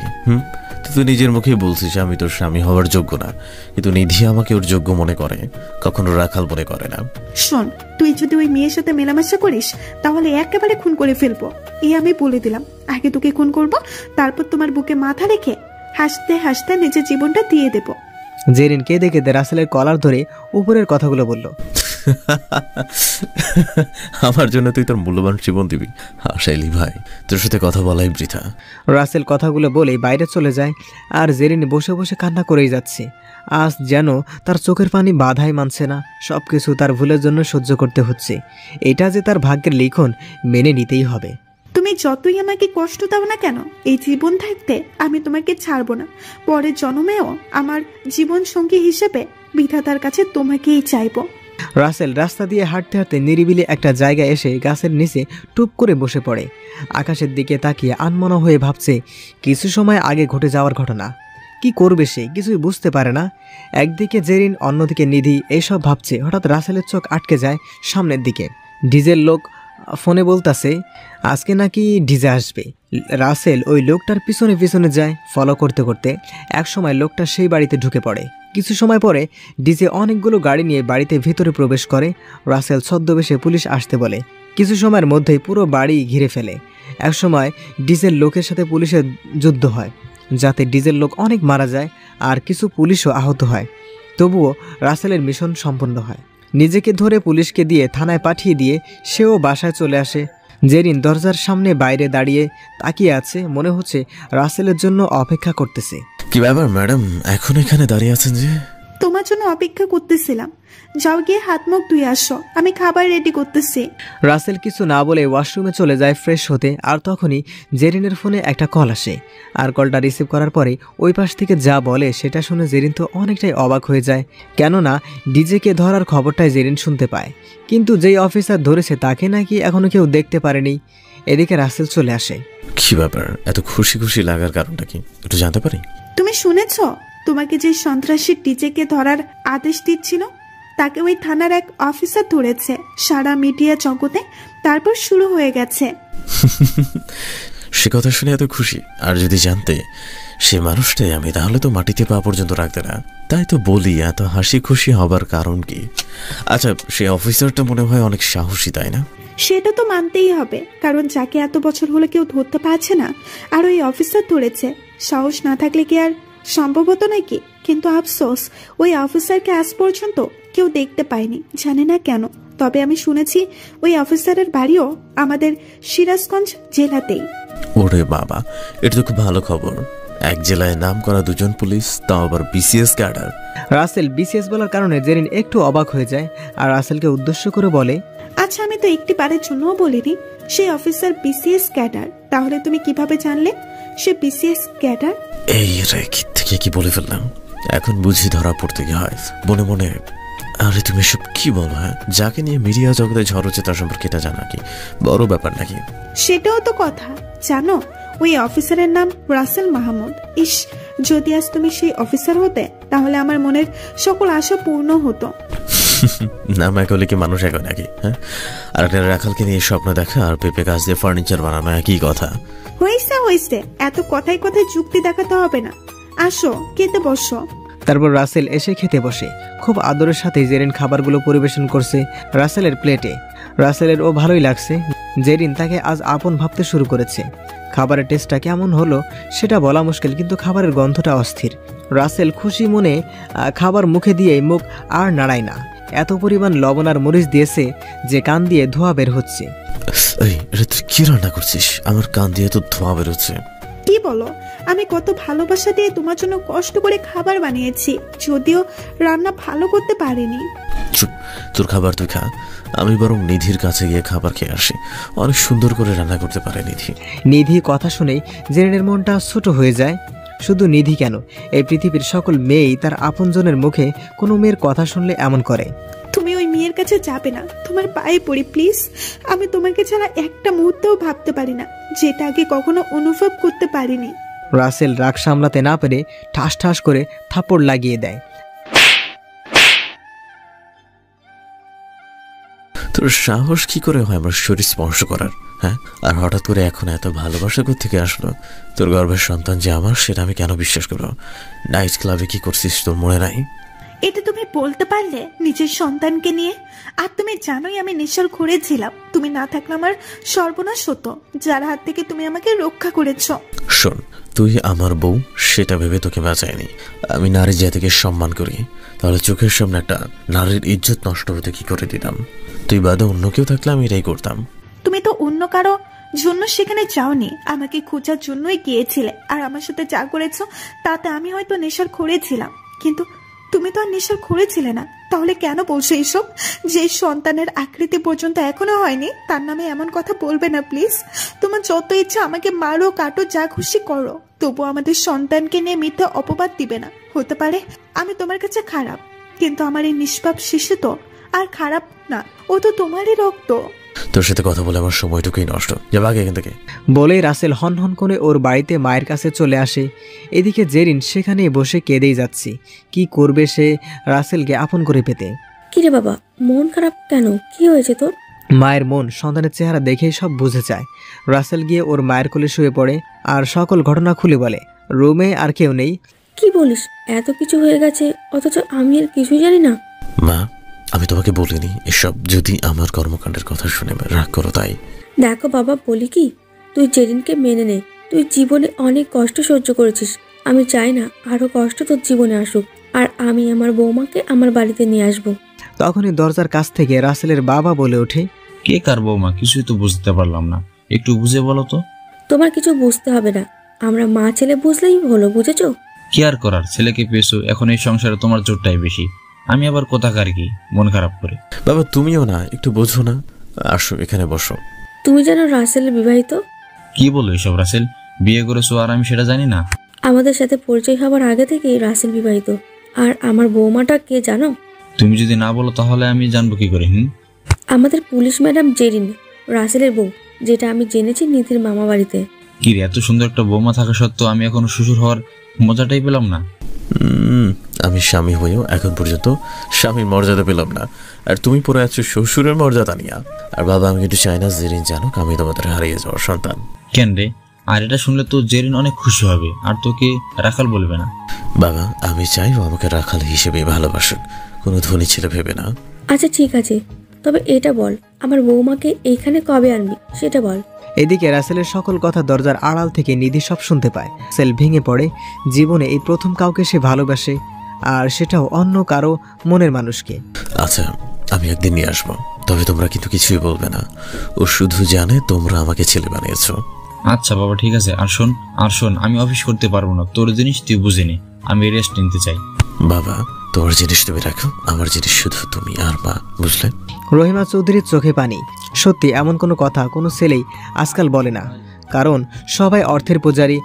তুই তো নিজের মুখেই বলছিস আমি তোর স্বামী হওয়ার যোগ্য না, কিন্তু নিধি আমাকে ওর যোগ্য মনে করে, কখনো রাখাল মনে করে না। শোন, তুই যদি ওই মেয়ের সাথে মেলামেশা করিস তাহলে একেবারে খুন করে ফেলবো, এই আমি বলে দিলাম। আগে তোকে খুন করব, তারপর তোমার বুকে মাথা রেখে হাসতে হাসতে নিজের জীবনটা দিয়ে দেব। জেরিন কেঁদে কেঁদে রাসেলের কলার ধরে উপরের কথাগুলো বলল। আমার জন্য তুই তোর মূল্যবান জীবন দিবি? হাসাইলি ভাই, তোর সাথে কথা বলাই বৃথা। রাসেল কথাগুলো বলেই বাইরে চলে যায়, আর জেরিন বসে বসে কান্না করেই যাচ্ছে। আজ যেন তার চোখের পানি বাধাই মানছে না, সবকিছু তার ভুলের জন্য সহ্য করতে হচ্ছে। এটা যে তার ভাগ্যের লিখন, মেনে নিতেই হবে। তুমি যতই আমাকে কষ্ট দাও না কেন, এই জীবন থাকতে আমি তোমাকে ছাড়বো না। পরের জন্মেও আমার জীবন সঙ্গী হিসেবে বিধাতার কাছে তোমাকেই চাইবো। রাসেল রাস্তা দিয়ে হাঁটতে হাঁটতে নিরিবিলি একটা জায়গায় এসে গাছের নিচে টুপ করে বসে পড়ে। আকাশের দিকে তাকিয়ে আনমনা হয়ে ভাবছে কিছু সময় আগে ঘটে যাওয়ার ঘটনা। কি করবে সে কিছুই বুঝতে পারে না। একদিকে জেরিন, অন্যদিকে নিধি এইসব ভাবছে। হঠাৎ রাসেলের চোখ আটকে যায় সামনের দিকে। ডিজের লোক ফোনে বলতাছে আজকে নাকি ডিজে আসবে। রাসেল ওই লোকটার পিছনে পিছনে যায় ফলো করতে করতে। এক সময় লোকটা সেই বাড়িতে ঢুকে পড়ে। কিছু সময় পরে ডিজে অনেকগুলো গাড়ি নিয়ে বাড়িতে ভিতরে প্রবেশ করে। রাসেল ছদ্মবেশে পুলিশ আসতে বলে। কিছু সময়ের মধ্যেই পুরো বাড়ি ঘিরে ফেলে। এক সময় ডিজের লোকের সাথে পুলিশের যুদ্ধ হয়, যাতে ডিজের লোক অনেক মারা যায় আর কিছু পুলিশও আহত হয়। তবুও রাসেলের মিশন সম্পন্ন হয়। নিজেকে ধরে পুলিশকে দিয়ে থানায় পাঠিয়ে দিয়ে সেও বাসায় চলে আসে। জেরিন দরজার সামনে বাইরে দাঁড়িয়ে তাকিয়ে আছে, মনে হচ্ছে রাসেলের জন্য অপেক্ষা করতেছে। কি ব্যাপার ম্যাডাম, এখন এখানে দাঁড়িয়ে আছেন যে? তোমার জন্য অপেক্ষা করতেছিলাম। যাও গিয়ে হাত মুখ ধুয়ে আসো, আমি খাবার রেডি করতেছি। রাসেল কিছু না বলে ওয়াশরুমে চলে যায় ফ্রেশ হতে। আর তখনই জেরিনের ফোনে একটা কল আসে। আর কলটা রিসিভ করার পরে ওই পাশ থেকে যা বলে সেটা শুনে জেরিন তো অনেকটাই অবাক হয়ে যায়, কেননা ডিজেকে ধরার খবরটাই জেরিন শুনতে পায়। কিন্তু যেই অফিসার ধরেছে তাকে নাকি এখনো কেউ দেখতে পারেনি। এদিকে রাসেল চলে আসে। কি ব্যাপার, এত খুশি খুশি লাগার কারণটা কি একটু জানতে পারি? তুমি শুনেছ তোমাকে যে সন্ত্রাসী ডিজেকে ধরার আদেশ দিচ্ছিল তাকে ওই থানার এক অফিসার ধরেছে সারা মিডিয়া জগতে। তারপর শুরু হয়ে গেছে। সে কথা শুনে এত খুশি, আর যদি জানতে সে মানুষটাই আমি তাহলে তো মাটিতে পা পর্যন্ত রাখতে না। তাই তো বলি এত হাসি খুশি হবার কারণ কি? আচ্ছা, সে অফিসারটা মনে হয় অনেক সাহসী, তাই না? সেটা তো মানতেই হবে, কারণ যাকে এত বছর হলে কেউ ধরতে পারছে না আর ওই অফিসার ধরেছে। সাহস না থাকলে কি আর সম্ভব হতো নাকি? কিন্তু আফসোস ওই অফিসারকে আজ পর্যন্ত কেউ দেখতে পায়নি, জানে না কেন। তবে আমি শুনেছি ওই অফিসারের বাড়িও আমাদের সিরাজগঞ্জ জেলাতেই। ওরে বাবা, এটা তো খুব ভালো খবর। এক জেলায় নাম করা দুজন পুলিশ, তাও আবার বিসিএস ক্যাডার। রাসেল বিসিএস বলার কারণে জেরিন একটু অবাক হয়ে যায় আর রাসেলকে উদ্দেশ্য করে বলে, আচ্ছা, আমি তো একটি বারের জন্যও বলিনি সেই অফিসার বিসিএস ক্যাডার। তাহলে তুমি কিভাবে জানলে সে বিসিএস ক্যাডার? এই রে, থেকে কি বলে ফেললাম? এখন বুঝি ধরা পড়তে গিয়ে হয় মনে মনে। আরে তুমি সব কি বলো? হ্যাঁ, যাকে নিয়ে মিডিয়া জগতে ঝড় হচ্ছে তার সম্পর্কে এটা জানা কি বড় ব্যাপার নাকি? সেটাও তো কথা। জানো ওই অফিসারের নাম রাসেল মাহমুদ। ইস, যদি আজ তুমি সেই অফিসার হতে তাহলে আমার মনের সকল আশা পূর্ণ হতো। নাম এক হলে কি মানুষ এক হয় নাকি? হ্যাঁ, আর একটা রাখালকে নিয়ে স্বপ্ন দেখা আর পেঁপে গাছ দিয়ে ফার্নিচার বানানো একই কথা। হয়েছে, এত কথায় কথায় যুক্তি দেখাতে হবে না। আসো খেতে বসো। তারপর রাসেল এসে খেতে বসে। খুব আদরের সাথে জেরিন খাবারগুলো পরিবেশন করছে রাসেলের প্লেটে। রাসেলের ও ভালোই লাগছে। জেরিন তাকে আজ আপন ভাবতে শুরু করেছে। খাবারের টেস্টটা কেমন হলো সেটা বলা মুশকিল, কিন্তু খাবারের গন্ধটা অস্থির। রাসেল খুশি মনে খাবার মুখে দিয়ে মুখ আর নাড়ায় না। এত পরিমাণ লবণ আর মরিচ দিয়েছে যে কান দিয়ে ধোঁয়া বের হচ্ছে। এই এটা তুই কি রান্না করছিস? আমার কান দিয়ে তো ধোঁয়া বেরোচ্ছে। কি বলো? আমি কত ভালোবাসা দিয়ে তোমার জন্য কষ্ট করে খাবার বানিয়েছি, যদিও রান্না ভালো করতে পারিনি। চুপ, তোর খাবার তুই খা। আমি বরং নিধির কাছে গিয়ে খাবার খেয়ে আসি। অনেক সুন্দর করে রান্না করতে পারে নিধি। নিধি কথা শুনেই জেরিনের মনটা ছোট হয়ে যায়। শুধু নিধি কেন, এই পৃথিবীর সকল মেয়েই তার আপনজনের মুখে কোনো মেয়ের কথা শুনলে এমন করে। তুমি ওই মেয়ের কাছে যাবে না, তোমার পায়ে পড়ি প্লিজ। আমি তোমাকে ছাড়া একটা মুহূর্তও ভাবতে পারি না, যেটা আগে কখনো অনুভব করতে পারিনি। রাসেল রাগ সামলাতে না পেরে ঠাস ঠাস করে থাপড় লাগিয়ে দেয়। তোর সাহস কি করে হয় আমার শরীর স্পর্শ করার? হ্যাঁ, আর হঠাৎ করে এখন এত ভালোবাসা থেকে আসলো? তোর গর্ভের সন্তান যে আমার, সেটা আমি কেন বিশ্বাস করবো? নাইট ক্লাবে কি করছিস তোর মনে নাই? এটা তুমি বলতে পারলে নিজের সন্তানকে নিয়ে? আর তুমি জানোই আমি নেশার ঘুরেছিলাম। তুমি না থাকলে আমার সর্বনাশ হতো, যার হাত থেকে তুমি আমাকে রক্ষা করেছ। শোন, তুই আমার বউ সেটা ভেবে তোকে বাঁচায়নি। আমি নারী জাতিকে সম্মান করি, তাহলে চোখের সামনে একটা নারীর ইজ্জত নষ্ট হতে কি করে দিতাম? তুই বাদে অন্য কেউ থাকলে আমি এটাই করতাম। তুমি তো অন্য কারো জন্য সেখানে যাওনি, আমাকে খোঁজার জন্যই গিয়েছিলে। আর আমার সাথে যা করেছ তাতে আমি হয়তো নেশার ঘুরেছিলাম, কিন্তু তুমি তো আর নেশার ঘুরেছিলে না। তাহলে কেন বলছো এইসব? যে সন্তানের আকৃতি পর্যন্ত এখনো হয়নি তার নামে এমন কথা বলবে না প্লিজ। তোমার যত ইচ্ছা আমাকে মারো, কাটো, যা খুশি করো, তবু আমাদের সন্তানকে নিয়ে মিথ্যা অপবাদ দিবে না। হতে পারে আমি তোমার কাছে খারাপ, কিন্তু আমার এই নিষ্পাপ শিশু তো আর খারাপ না, ও তো তোমারই রক্ত। তোর সাথে কথা বলে আমার সময়টুকুই নষ্ট। যাবা আগে এখান থেকে। বলেই রাসেল হনহন করে ওর বাড়িতে মায়ের কাছে চলে আসে। এদিকে জেরিন সেখানেই বসে কেঁদেই যাচ্ছে। কি করবে সে রাসেলকে আপন করে পেতে? কিরে বাবা, মন খারাপ কেন? কি হয়েছে তোর? মায়ের মন সন্তানের চেহারা দেখেই সব বুঝে যায়। রাসেল গিয়ে ওর মায়ের কোলে শুয়ে পড়ে আর সকল ঘটনা খুলে বলে। রুমে আর কেউ নেই। কি বলিস? এত কিছু হয়ে গেছে অথচ আমি আর কিছুই জানি না? মা, আমি তোমাকে বলিনি এসব, যদি আমার কর্মকাণ্ডের কথা শুনে রাগ করো তাই। দেখো বাবা, বলি কি, তুই জেরিনকে মেনে নে। তুই জীবনে অনেক কষ্ট সহ্য করেছিস। আমি চাই না আরো কষ্ট তোর জীবনে আসুক। আর আমি আমার বৌমাকে আমার বাড়িতে নিয়ে আসবো। তখনই দরজার কাছ থেকে রাসেলের বাবা বলে ওঠে, কে কার বৌমা? কিছুই তো বুঝতে পারলাম না, একটু বুঝে বলো তো। তোমার কিছু বুঝতে হবে না, আমরা মা ছেলে বুঝলেই হলো, বুঝেছো? কি আর করার, ছেলেকে পেয়েছো, এখন এই সংসারে তোমার জোরটাই বেশি। আমি আবার কোথাকার কি মন খারাপ করে? বাবা তুমিও না একটু বোঝো না? আসো এখানে বসো। তুমি জানো রাসেল বিবাহিত? কি বলো এসব? রাসেল বিয়ে করেছো আর আমি সেটা জানি না? আমাদের সাথে পরিচয় হবার আগে থেকেই রাসেল বিবাহিত। আর আমার বৌমাটা কে জানো? তুমি যদি না বলো তাহলে আমি জানবো কি করে? আমাদের পুলিশ ম্যাডাম জেরিন, রাসেলের বউ, যেটা আমি জেনেছি নিধির মামা বাড়িতে। কি রে, এত সুন্দর একটা বৌমা থাকা সত্ত্বেও আমি এখনো শ্বশুর হওয়ার মজাটাই পেলাম না। আমি স্বামী হয়েও এখন পর্যন্ত স্বামীর মর্যাদা পেলাম না, আর তুমি পরে আছো শ্বশুরের মর্যাদা নিয়ে। আর বাবা, আমি কিন্তু চাই না জেরিন জানুক আমি তোমাদের হারিয়ে যাওয়ার সন্তান। কেন রে? আর এটা শুনলে তো জেরিন অনেক খুশি হবে, আর তোকে রাখাল বলবে না। বাবা, আমি চাই ও আমাকে রাখাল হিসেবে ভালোবাসুক, কোনো ধনী ছেলে ভেবে না। আচ্ছা ঠিক আছে, তবে এটা বল, আমার বৌমাকে এইখানে কবে আনবি সেটা বল। এদিকে রাসেলের সকল কথা দরজার আড়াল থেকে নিধি সব শুনতে পায়। রাসেল ভেঙে পড়ে। জীবনে এই প্রথম কাউকে সে ভালোবাসে, আর সেটাও অন্য কারো মনের মানুষকে। আচ্ছা, আমি একদিন নিয়ে আসবো, তবে তোমরা কিন্তু কিছুই বলবে না। ও শুধু জানে তোমরা আমাকে ছেলে বানিয়েছো। আচ্ছা বাবা, ঠিক আছে। আর শোন, আমি অফিস করতে পারবো না, তোর জিনিস তুই বুঝে নে, আমি রেস্ট নিতে চাই। বাবা, তোর জিনিস তুমি রাখো, আমার জিনিস শুধু তুমি আর মা, বুঝলে? রহিমা চৌধুরীর চোখে পানি। সত্যি এমন কোনো কথা কোনো ছেলেই আজকাল বলে না, কারণ সবাই অর্থের পূজারী,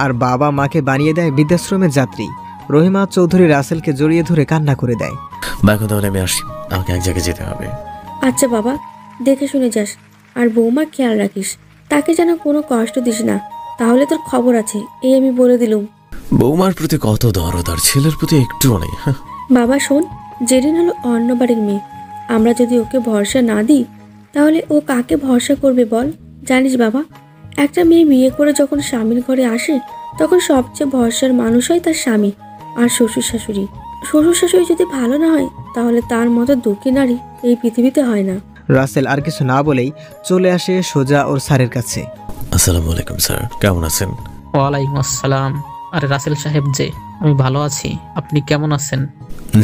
আর বাবা মাকে বানিয়ে দেয় বৃদ্ধাশ্রমের যাত্রী। রহিমা চৌধুরী রাসেলকে জড়িয়ে ধরে কান্না করে দেয়। বা এখন তাহলে আমি আসি, আমাকে এক জায়গায় যেতে হবে। আচ্ছা বাবা, দেখে শুনে যাস, আর বৌমার খেয়াল রাখিস, তাকে যেন কোনো কষ্ট দিস না, তাহলে তোর খবর আছে, এই আমি বলে দিলুম। বৌমার প্রতি কত দরদ, আর ছেলের প্রতি একটুও নেই। বাবা শোন, জেরিন হলো অন্য বাড়ির মেয়ে, আমরা যদি ওকে ভরসা না দিই তাহলে ও কাকে ভরসা করবে বল? জানিস বাবা, একটা মেয়ে বিয়ে করে যখন স্বামীর ঘরে আসে তখন সবচেয়ে ভরসার মানুষ হয় তার স্বামী আর শ্বশুর শাশুড়ি। শ্বশুর শাশুড়ি যদি ভালো না হয় তাহলে তার মতো দুঃখী নারী এই পৃথিবীতে হয় না। রাসেল আর কিছু না বলেই চলে আসে সোজা ওর স্যারের কাছে। আসসালামু আলাইকুম স্যার, কেমন আছেন? ওয়ালাইকুম আসসালাম। আরে রাসেল সাহেব যে, আমি ভালো আছি, আপনি কেমন আছেন?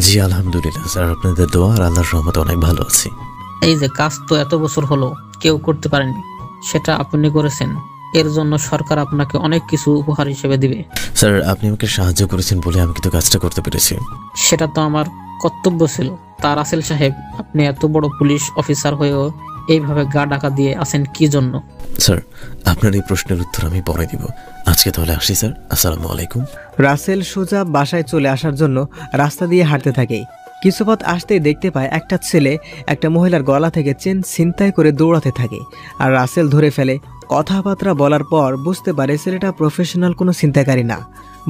জি আলহামদুলিল্লাহ স্যার, আপনাদের দোয়া আর আল্লাহর রহমতে অনেক ভালো আছি। এই যে কাজ তো এত বছর হলো কেউ করতে পারেনি, সেটা আপনি করেছেন, এর জন্য সরকার আপনাকে অনেক কিছু উপহার হিসেবে দিবে। স্যার আপনি আমাকে সাহায্য করেছেন বলে আমি কিন্তু কাজটা করতে পেরেছি। সেটা তো আমার কর্তব্য ছিল। তা রাসেল সাহেব, আপনি এত বড় পুলিশ অফিসার হয়েও এইভাবে গা ঢাকা দিয়ে আছেন কি জন্য? স্যার আপনার এই প্রশ্নের উত্তর আমি পরে দিব, আজকে তাহলে আসি স্যার, আসসালামু আলাইকুম। রাসেল সোজা বাসায় চলে আসার জন্য রাস্তা দিয়ে হাঁটতে থাকে। কিছু পথ আসতেই দেখতে পায় একটা ছেলে একটা মহিলার গলা থেকে চেন ছিনতাই করে দৌড়াতে থাকে, আর রাসেল ধরে ফেলে। কথাবার্তা বলার পর বুঝতে পারে ছেলেটা প্রফেশনাল কোনো ছিনতাইকারী না,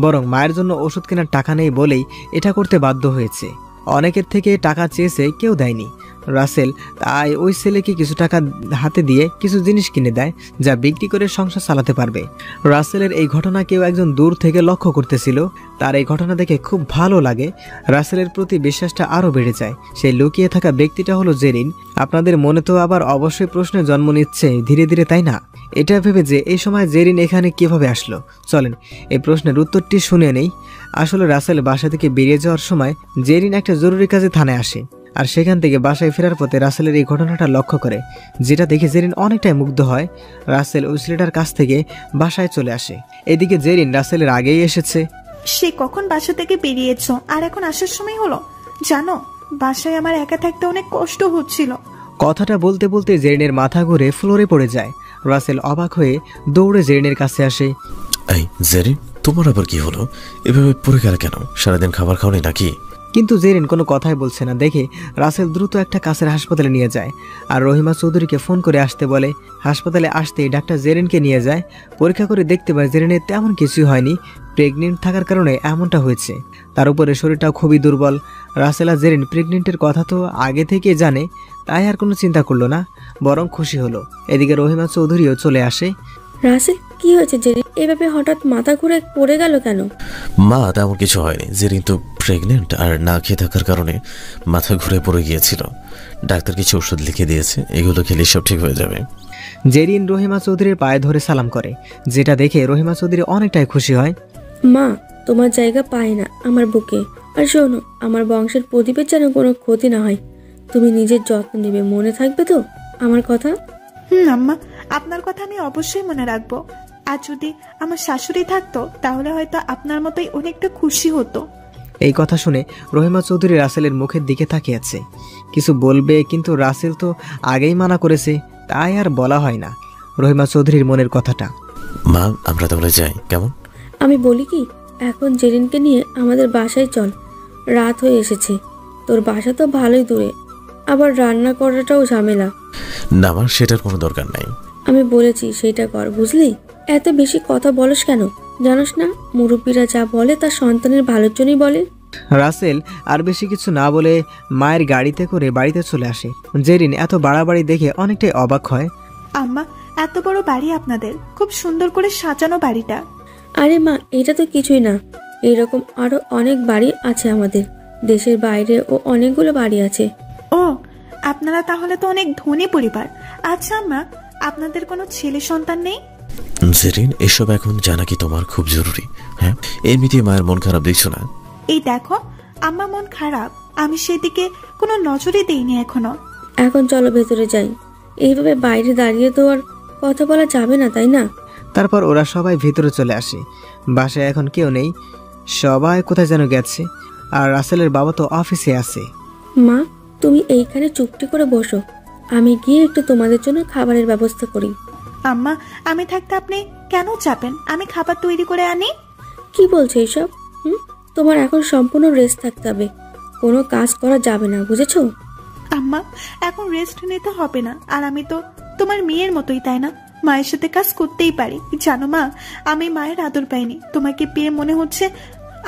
বরং মায়ের জন্য ওষুধ কেনার টাকা নেই বলেই এটা করতে বাধ্য হয়েছে। অনেকের থেকে টাকা চেয়েছে, কেউ দেয়নি। রাসেল তাই ওই ছেলেকে কিছু টাকা হাতে দিয়ে কিছু জিনিস কিনে দেয়, যা বিক্রি করে সংসার চালাতে পারবে। রাসেলের এই ঘটনা কেউ একজন দূর থেকে লক্ষ্য করতেছিল। তার এই ঘটনা দেখে খুব ভালো লাগে, রাসেলের প্রতি বিশ্বাসটা আরও বেড়ে যায়। সেই লুকিয়ে থাকা ব্যক্তিটা হলো জেরিন। আপনাদের মনে তো আবার অবশ্যই প্রশ্নের জন্ম নিচ্ছে ধীরে ধীরে, তাই না? এটা ভেবে যে এই সময় জেরিন এখানে কিভাবে আসলো, চলেন এই প্রশ্নের উত্তরটি শুনে নেই। আসলে রাসেল বাসা থেকে বেরিয়ে যাওয়ার সময় জেরিন একটা জরুরি কাজে থানায় আসে, আর সেখান থেকে বাসায় ফেরার পথে রাসেলের এই ঘটনাটা লক্ষ্য করে, যেটা দেখে জেরিন অনেকটাই মুগ্ধ হয়। রাসেল ওই ছেলেটার কাছ থেকে বাসায় চলে আসে। এদিকে জেরিন রাসেলের আগেই এসেছে। সে কখন বাসা থেকে বেরিয়েছো আর এখন আসার সময় হলো? জানো, বাসায় আমার একা থাকতে অনেক কষ্ট হচ্ছিল। কথাটা বলতে বলতে জেরিনের মাথা ঘুরে ফ্লোরে পড়ে যায়। রাসেল অবাক হয়ে দৌড়ে জেরিনের কাছে আসে। এই জেরিন, তোমার আবার কি হলো? এভাবে পড়ে গেল কেন? সারাদিন খাবার খাওনি নাকি? কিন্তু জেরিন কোনো কথাই বলছে না দেখে রাসেল দ্রুত একটা কাছের হাসপাতালে নিয়ে যায়, আর রহিমা চৌধুরীকে ফোন করে আসতে বলে। হাসপাতালে আসতেই ডাক্তার জেরিনকে নিয়ে যায়। পরীক্ষা করে দেখতে পায় জেরিনের তেমন কিছুই হয়নি, প্রেগনেন্ট থাকার কারণে এমনটা হয়েছে। তার উপরে শরীরটাও খুবই দুর্বল। রাসেল আর জেরিন প্রেগনেন্টের কথা তো আগে থেকে জানে, তাই আর কোনো চিন্তা করলো না, বরং খুশি হলো। এদিকে রহিমা চৌধুরীও চলে আসে। রাসেল কি হয়েছে জেরিন? এভাবে হঠাৎ মাথা ঘুরে পড়ে গেল কেন? মা তেমন কিছু হয়নি, জেরিন তো প্রেগনেন্ট আর না খেয়ে থাকার কারণে মাথা ঘুরে পড়ে গিয়েছিল। ডাক্তার কিছু ওষুধ লিখে দিয়েছে, এগুলো খেলে সব ঠিক হয়ে যাবে। জেরিন রহিমা চৌধুরীর পায়ে ধরে সালাম করে, যেটা দেখে রহিমা চৌধুরী অনেকটাই খুশি হয়। মা, তোমার জায়গা পায় না আমার বুকে। আর শোনো, আমার বংশের প্রদীপের যেন কোনো ক্ষতি না হয়, তুমি নিজের যত্ন নেবে, মনে থাকবে তো আমার কথা? আম্মা, আপনার কথা আমি অবশ্যই মনে রাখবো। আর যদি আমার শাশুড়ি থাকতো তাহলে হয়তো আপনার মতোই অনেকটা খুশি হতো। এই কথা শুনে রহিমা চৌধুরী রাসেলের মুখের দিকে তাকিয়ে আছে। কিছু বলবে, কিন্তু রাসেল তো আগেই মানা করেছে, তাই আর বলা হয় না রহিমা চৌধুরীর মনের কথাটা। মা আমরা তাহলে যাই, কেমন? আমি বলি কি, এখন জেরিনকে নিয়ে আমাদের বাসায় চল, রাত হয়ে এসেছে। তোর বাসা তো ভালোই দূরে, আবার রান্না করাটাও ঝামেলা। না মা, সেটার কোনো দরকার নাই। আমি বলেছি সেটা কর, বুঝলি? এত বেশি কথা বলস কেন? জানোস না মুরব্বীরা যা বলে তার সন্তানের ভালোর জন্যই বলে। রাসেল আর বেশি কিছু না বলে মায়ের গাড়িতে করে বাড়িতে চলে আসে। জেরিন এত বাড়াবাড়ি দেখে অনেকটাই অবাক হয়। আম্মা, এত বড় বাড়ি আপনাদের, খুব সুন্দর করে সাজানো বাড়িটা। আরে মা, এটা তো কিছুই না, এইরকম আরো অনেক বাড়ি আছে আমাদের, দেশের বাইরে ও অনেকগুলো বাড়ি আছে। ও, আপনারা তাহলে তো অনেক ধনী পরিবার। আচ্ছা আম্মা, আপনাদের কোনো ছেলে সন্তান নেই? জেরিন, এসব এখন জানা কি তোমার খুব জরুরি? হ্যাঁ, এমনিতে মায়ের মন খারাপ দেখছো না? এই দেখো, আম্মা মন খারাপ, আমি সেদিকে কোনো নজরই দেইনি এখনো। এখন চলো ভেতরে যাই, এইভাবে বাইরে দাঁড়িয়ে তো আর কথা বলা যাবে না, তাই না? তারপর ওরা সবাই ভেতরে চলে আসে। বাসায় এখন কেউ নেই, সবাই কোথায় যেন গেছে, আর রাসেলের বাবা তো অফিসে আছে। মা, তুমি এইখানে চুপটি করে বসো, আমি গিয়ে একটু তোমাদের জন্য খাবারের ব্যবস্থা করি। আম্মা, আমি থাকতে আপনি কেন চাপেন? আমি খাবার তৈরি করে আনি। কি বলছো এইসব? তোমার এখন সম্পূর্ণ রেস্ট থাকতে হবে, কোনো কাজ করা যাবে না, বুঝেছো? আম্মা, এখন রেস্ট নিতে হবে না। আর আমি তো তোমার মেয়ের মতোই, তাই না? মায়ের সাথে কাজ করতেই পারি। জানো মা, আমি মায়ের আদর পাইনি, তোমাকে পেয়ে মনে হচ্ছে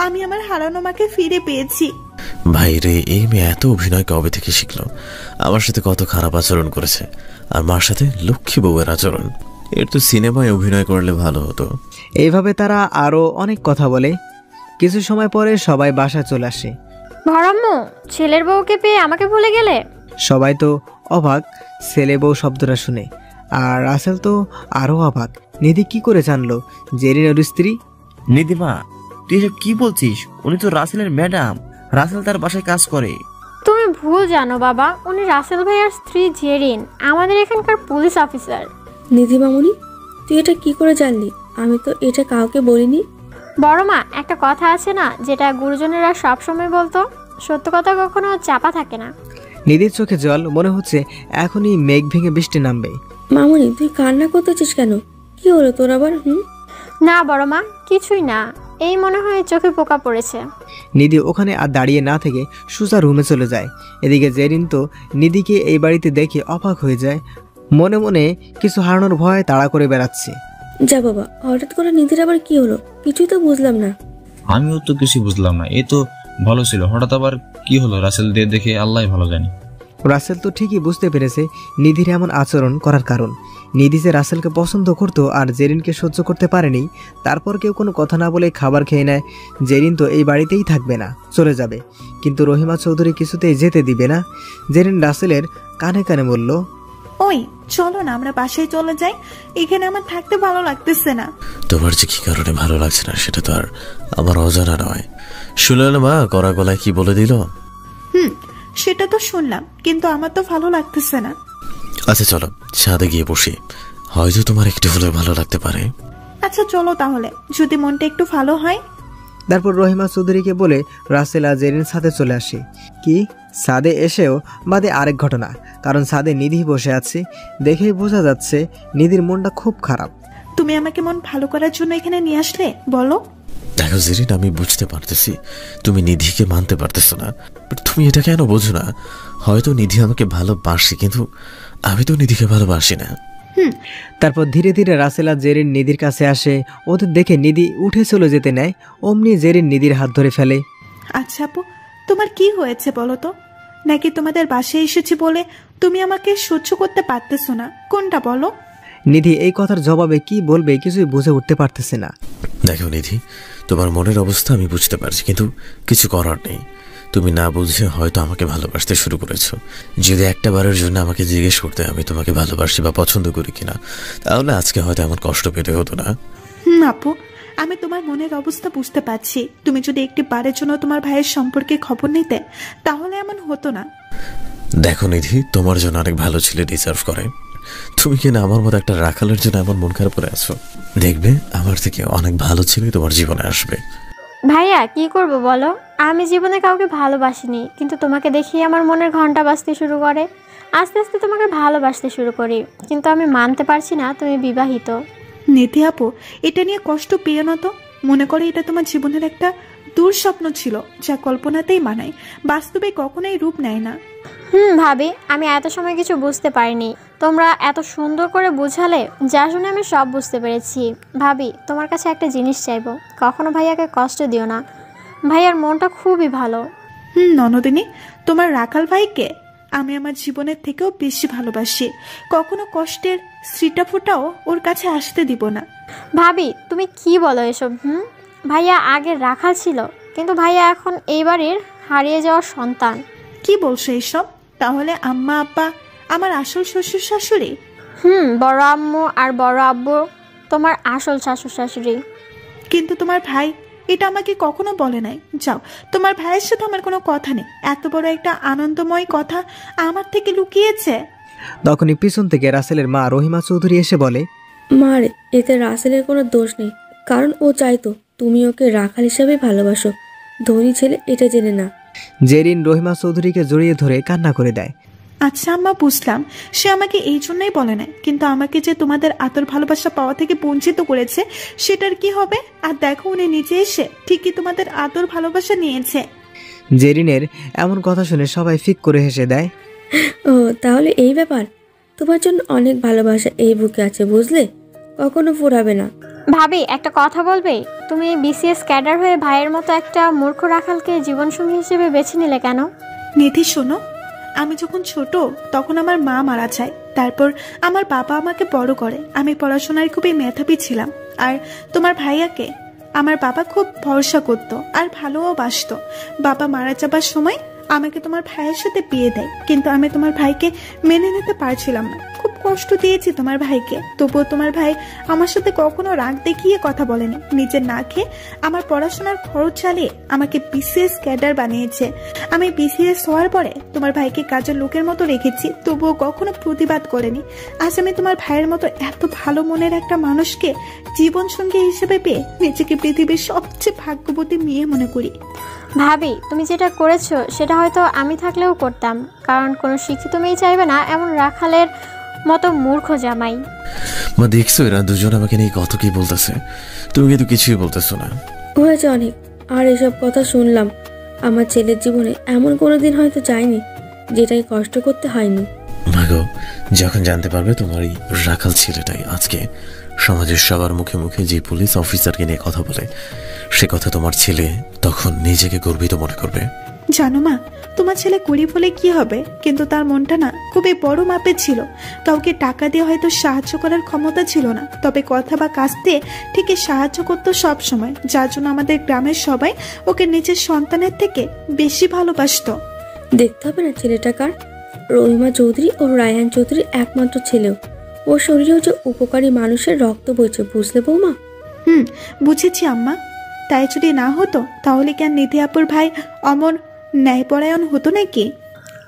আমি আমার হারানো মাকে ফিরে পেয়েছি। ভাই রে, এই মেয়ে এত অভিনয় কবে থেকে শিখলো? আমার সাথে কত খারাপ আচরণ করেছে, আর মার সাথে লক্ষ্মী বউয়ের আচরণ। এর তো সিনেমায় অভিনয় করলে ভালো হতো। এইভাবে তারা আরও অনেক কথা বলে। কিছু সময় পরে সবাই বাসায় চলে আসে। বড়াম্মু, ছেলের বউকে পেয়ে আমাকে ভুলে গেলে? সবাই তো অবাক ছেলে বউ শব্দটা শুনে, আর রাসেল তো আরও অবাক। নিধি কি করে জানলো জেরিন ওর স্ত্রী? নিধিমা, তুই এসব কি বলছিস? উনি তো রাসেলের ম্যাডাম, রাসেল তার বাসায় কাজ করে। তুমি ভুল জানো বাবা, উনি রাসেল ভাইয়ার স্ত্রী জেরিন, আমাদের এখানকার পুলিশ অফিসার। নিধি মামুনি, তুই এটা কি করে জানলি? আমি তো এটা কাউকে বলিনি। বড় মা, একটা কথা আছে না যেটা গুরুজনেরা সবসময় বলতো, সত্য কথা কখনো চাপা থাকে না। নিধির চোখে জল, মনে হচ্ছে এখনই মেঘ ভেঙে বৃষ্টি নামবে। মামুনি, তুই কান্না করতেছিস কেন? কি হলো তোর আবার? না বড় মা, কিছুই না, এই মনে হয় চোখে পোকা পড়েছে। নিধি ওখানে আর দাঁড়িয়ে না থেকে সুজা রুমে চলে যায়। এদিকে জেরিন তো নিধিকে এই বাড়িতে দেখে অবাক হয়ে যায়, মনে মনে কিছু হারানোর ভয় তাড়া করে বেড়াচ্ছে। যা বাবা, হঠাৎ করে নিধির আবার কি হলো? কিছুই তো বুঝলাম না। আমিও তো কিছু বুঝলাম না, এ তো ভালো ছিল, হঠাৎ আবার কি হলো? রাসেল দিয়ে দেখে আল্লাহ ভালো জানে। রাসেল তো ঠিকই বুঝতে পেরেছে নিধির এমন আচরণ করার কারণ। নিধি যে রাসেলকে পছন্দ করতো আর জেরিনকে সহ্য করতে পারেনি, তারপর কেউ কোনো কথা না বলে খাবার খেয়ে নেয়। জেরিন তো এই বাড়িতেই থাকবে না, চলে যাবে, কিন্তু রহিমা চৌধুরী কিছুতেই যেতে দিবে না। জেরিন রাসেলের কানে কানে বলল, ওই চলো না, আমরা বাসায় চলে যাই, এখানে আমার থাকতে ভালো লাগতেছে না। তোমার যে কি কারণে ভালো লাগছে না সেটা তো আর আমার অজানা নয়। শুনলেন মা কড়া গলায় কি বলে দিল? সেটা তো শুনলাম, কিন্তু আমার তো ভালো লাগতেছে না। আচ্ছা চলো ছাদে গিয়ে বসি, হয়তো তোমার একটু হলে ভালো লাগতে পারে। আচ্ছা চলো তাহলে, যদি মনটা একটু ভালো হয়। তারপর রহিমা চৌধুরীকে বলে রাসেল আর জেরিন সাথে চলে আসে। কি সাদে এসেও বাদে আরেক ঘটনা, কারণ সাদে নিধি বসে আছে, দেখেই বোঝা যাচ্ছে নিধির মনটা খুব খারাপ। তুমি আমাকে মন ভালো করার জন্য এখানে নিয়ে আসলে, বলো? দেখো জেরিন, আমি বুঝতে পারতেছি তুমি নিধিকে মানতে পারতেছো না, বাট তুমি এটা কেন বোঝো না? হয়তো নিধি আমাকে ভালোবাসে, কিন্তু আমি তো নিধিকে ভালোবাসি না। তারপর ধীরে ধীরে রাসেল আর জেরিন নিধির কাছে আসে। ওদের দেখে নিধি উঠে চলে যেতে নেয়, অমনি জেরিন নিধির হাত ধরে ফেলে। আচ্ছা আপু, তোমার কি হয়েছে বলো তো? নাকি তোমাদের বাসায় এসেছি বলে তুমি আমাকে সহ্য করতে পারতেছো না? কোনটা বলো? নিধি এই কথার জবাবে কি বলবে কিছুই বুঝে উঠতে পারতেছে না। দেখো নিধি, তোমার মনের অবস্থা আমি বুঝতে পারছি, কিন্তু কিছু করার নেই। তুমি না বুঝে হয়তো আমাকে ভালোবাসতে শুরু করেছো। যদি একটা বারের জন্য আমাকে জিজ্ঞেস করতে আমি তোমাকে ভালোবাসি বা পছন্দ করি কিনা, তাহলে আজকে হয়তো এমন কষ্ট পেতে হতো না। আপু, আমি তোমার মনের অবস্থা বুঝতে পারছি। তুমি যদি একটি বারের জন্য তোমার ভাইয়ের সম্পর্কে খবর নিতে, তাহলে এমন হতো না। দেখো নিধি, তোমার জন্য অনেক ভালো ছেলে ডিজার্ভ করে। তুমি কিনা আমার মতো একটা রাখালের জন্য এমন মন খারাপ করে আছো। দেখবে আমার থেকে অনেক ভালো ছেলে তোমার জীবনে আসবে। ভাইয়া কি করব বলো, আমি জীবনে কাউকে ভালোবাসিনি, কিন্তু তোমাকে দেখি আমার মনের ঘন্টা বাজতে শুরু করে। আস্তে আস্তে তোমাকে ভালোবাসতে শুরু করি, কিন্তু আমি মানতে পারছি না তুমি বিবাহিত। নিধি আপু, এটা নিয়ে কষ্ট পেও না তো। মনে করো এটা তোমার জীবনের একটা দুঃস্বপ্ন ছিল, যা কল্পনাতেই মানায়, বাস্তবে কখনোই রূপ নেয় না। ভাবি, আমি এত সময় কিছু বুঝতে পারিনি, তোমরা এত সুন্দর করে বুঝালে, যা শুনে আমি সব বুঝতে পেরেছি। ভাবি, তোমার কাছে একটা জিনিস চাইবো, কখনো ভাইয়াকে কষ্ট দিও না, ভাইয়ার মনটা খুবই ভালো। ননদিনী, তোমার রাখাল ভাইকে আমি আমার জীবনের থেকেও বেশি ভালোবাসি। কখনো কষ্টের স্ত্রীটা ফোটাও ওর কাছে আসতে দিব না। ভাবি, তুমি কি বলো এসব? ভাইয়া আগের রাখাল ছিল, কিন্তু ভাইয়া এখন এই বাড়ির হারিয়ে যাওয়ার সন্তান। কি বলছো এইসব? তাহলে আম্মা আব্বা আমার আসল শ্বশুর শাশুড়ি? বড় আম্মু আর বড় আব্বু তোমার আসল শাশুড় শাশুড়ি। কিন্তু তোমার ভাই এটা আমাকে কখনো বলে নাই। যাও, তোমার ভাইয়ের সাথে আমার কোনো কথা নেই। এত বড় একটা আনন্দময় কথা আমার থেকে লুকিয়েছে। তখনই পিছন থেকে রাসেলের মা রহিমা চৌধুরী এসে বলে, মারে, এতে রাসেলের কোনো দোষ নেই, কারণ ও চাইতো তুমি ওকে রাখাল হিসাবে ভালোবাসো। ধনী ছেলে এটা জেনে না। জেরিন রহিমা চৌধুরীকে জড়িয়ে ধরে কান্না করে দেয়। আচ্ছা আম্মা, বুঝলাম সে আমাকে এই জন্যই বলে না, কিন্তু আমাকে যে তোমাদের আদর ভালোবাসা পাওয়া থেকে বঞ্চিত করেছে সেটার কি হবে? আর দেখো উনি নিজে এসে ঠিকই তোমাদের আদর ভালোবাসা নিয়েছে। জেরিনের এমন কথা শুনে সবাই ফিক করে হেসে দেয়। ও তাহলে এই ব্যাপার, তোমার জন্য অনেক ভালোবাসা এই বুকে আছে বুঝলে, কখনো ফুরাবে না। ভাবি, একটা কথা বলবে? তুমি বিসিএস ক্যাডার হয়ে ভাইয়ের মতো একটা মূর্খ রাখালকে জীবনসঙ্গী হিসেবে বেছে নিলে কেন? নিধি শোনো, আমি যখন ছোট তখন আমার মা মারা যায়, তারপর আমার বাবা আমাকে বড় করে। আমি পড়াশোনায় খুবই মেধাবী ছিলাম, আর তোমার ভাইয়াকে আমার বাবা খুব ভরসা করতো আর ভালোও বাসতো। বাবা মারা যাবার সময় আমাকে তোমার ভাইয়ের সাথে বিয়ে দেয়, কিন্তু আমি তোমার ভাইকে মেনে নিতে পারছিলাম না। খুব কষ্ট দিয়েছি তোমার ভাইকে, তবুও তোমার ভাই আমার সাথে কখনো রাগ দেখিয়ে কথা বলেনি। নিজের না খেয়ে আমার পড়াশোনার খরচ চালিয়ে আমাকে বিসিএস ক্যাডার বানিয়েছে। আমি বিসিএস হওয়ার পরে তোমার ভাইকে কাজের লোকের মতো রেখেছি, তবুও কখনো প্রতিবাদ করেনি। আজ আমি তোমার ভাইয়ের মতো এত ভালো মনের একটা মানুষকে জীবনসঙ্গী হিসেবে পেয়ে নিজেকে পৃথিবীর সবচেয়ে ভাগ্যবতী মেয়ে মনে করি। ভাবি, তুমি যেটা করেছো সেটা হয়তো আমি থাকলেও করতাম, কারণ কোনো শিক্ষিত মেয়ে চাইবে না এমন রাখালের মতো মূর্খ জামাই। মা দেখছো এরা দুজন আমাকে নিয়ে কত কি বলতেছে, তুমি কিন্তু কিছুই বলতেছো না। হয়েছে অনেক, আর এসব কথা শুনলাম। আমার ছেলের জীবনে এমন কোনোদিন হয়তো যায়নি যেটাই কষ্ট করতে হয়নি। মাগো, যখন জানতে পারবে তোমার এই রাখাল ছেলেটাই আজকে সমাজের সবার মুখে মুখে যে পুলিশ অফিসারকে নিয়ে কথা বলে, সে কথা তোমার ছেলে তখন নিজেকে গর্বিত মনে করবে। জানো মা, তোমার ছেলে গরিব হলে কি হবে, কিন্তু তার মনটা না খুবই বড় মাপের ছিল। কাউকে টাকা দিয়ে হয়তো সাহায্য করার ক্ষমতা ছিল না, তবে কথা বা কাজ দিয়ে ঠিকই সাহায্য করতো সব সময়, যার জন্য আমাদের গ্রামের সবাই ওকে নিজের সন্তানের থেকে বেশি ভালোবাসতো। দেখতে হবে না ছেলেটাকার, রহিমা চৌধুরী ও রায়ান চৌধুরী একমাত্র ছেলেও, ওর শরীরেও যে উপকারী মানুষের রক্ত বইছে, বুঝলে বৌমা? বুঝেছি আম্মা। তাই যদি না হতো তাহলে কি আর নিধি আপুর ভাই অমর ন্যায়পরায়ণ হতো নাকি?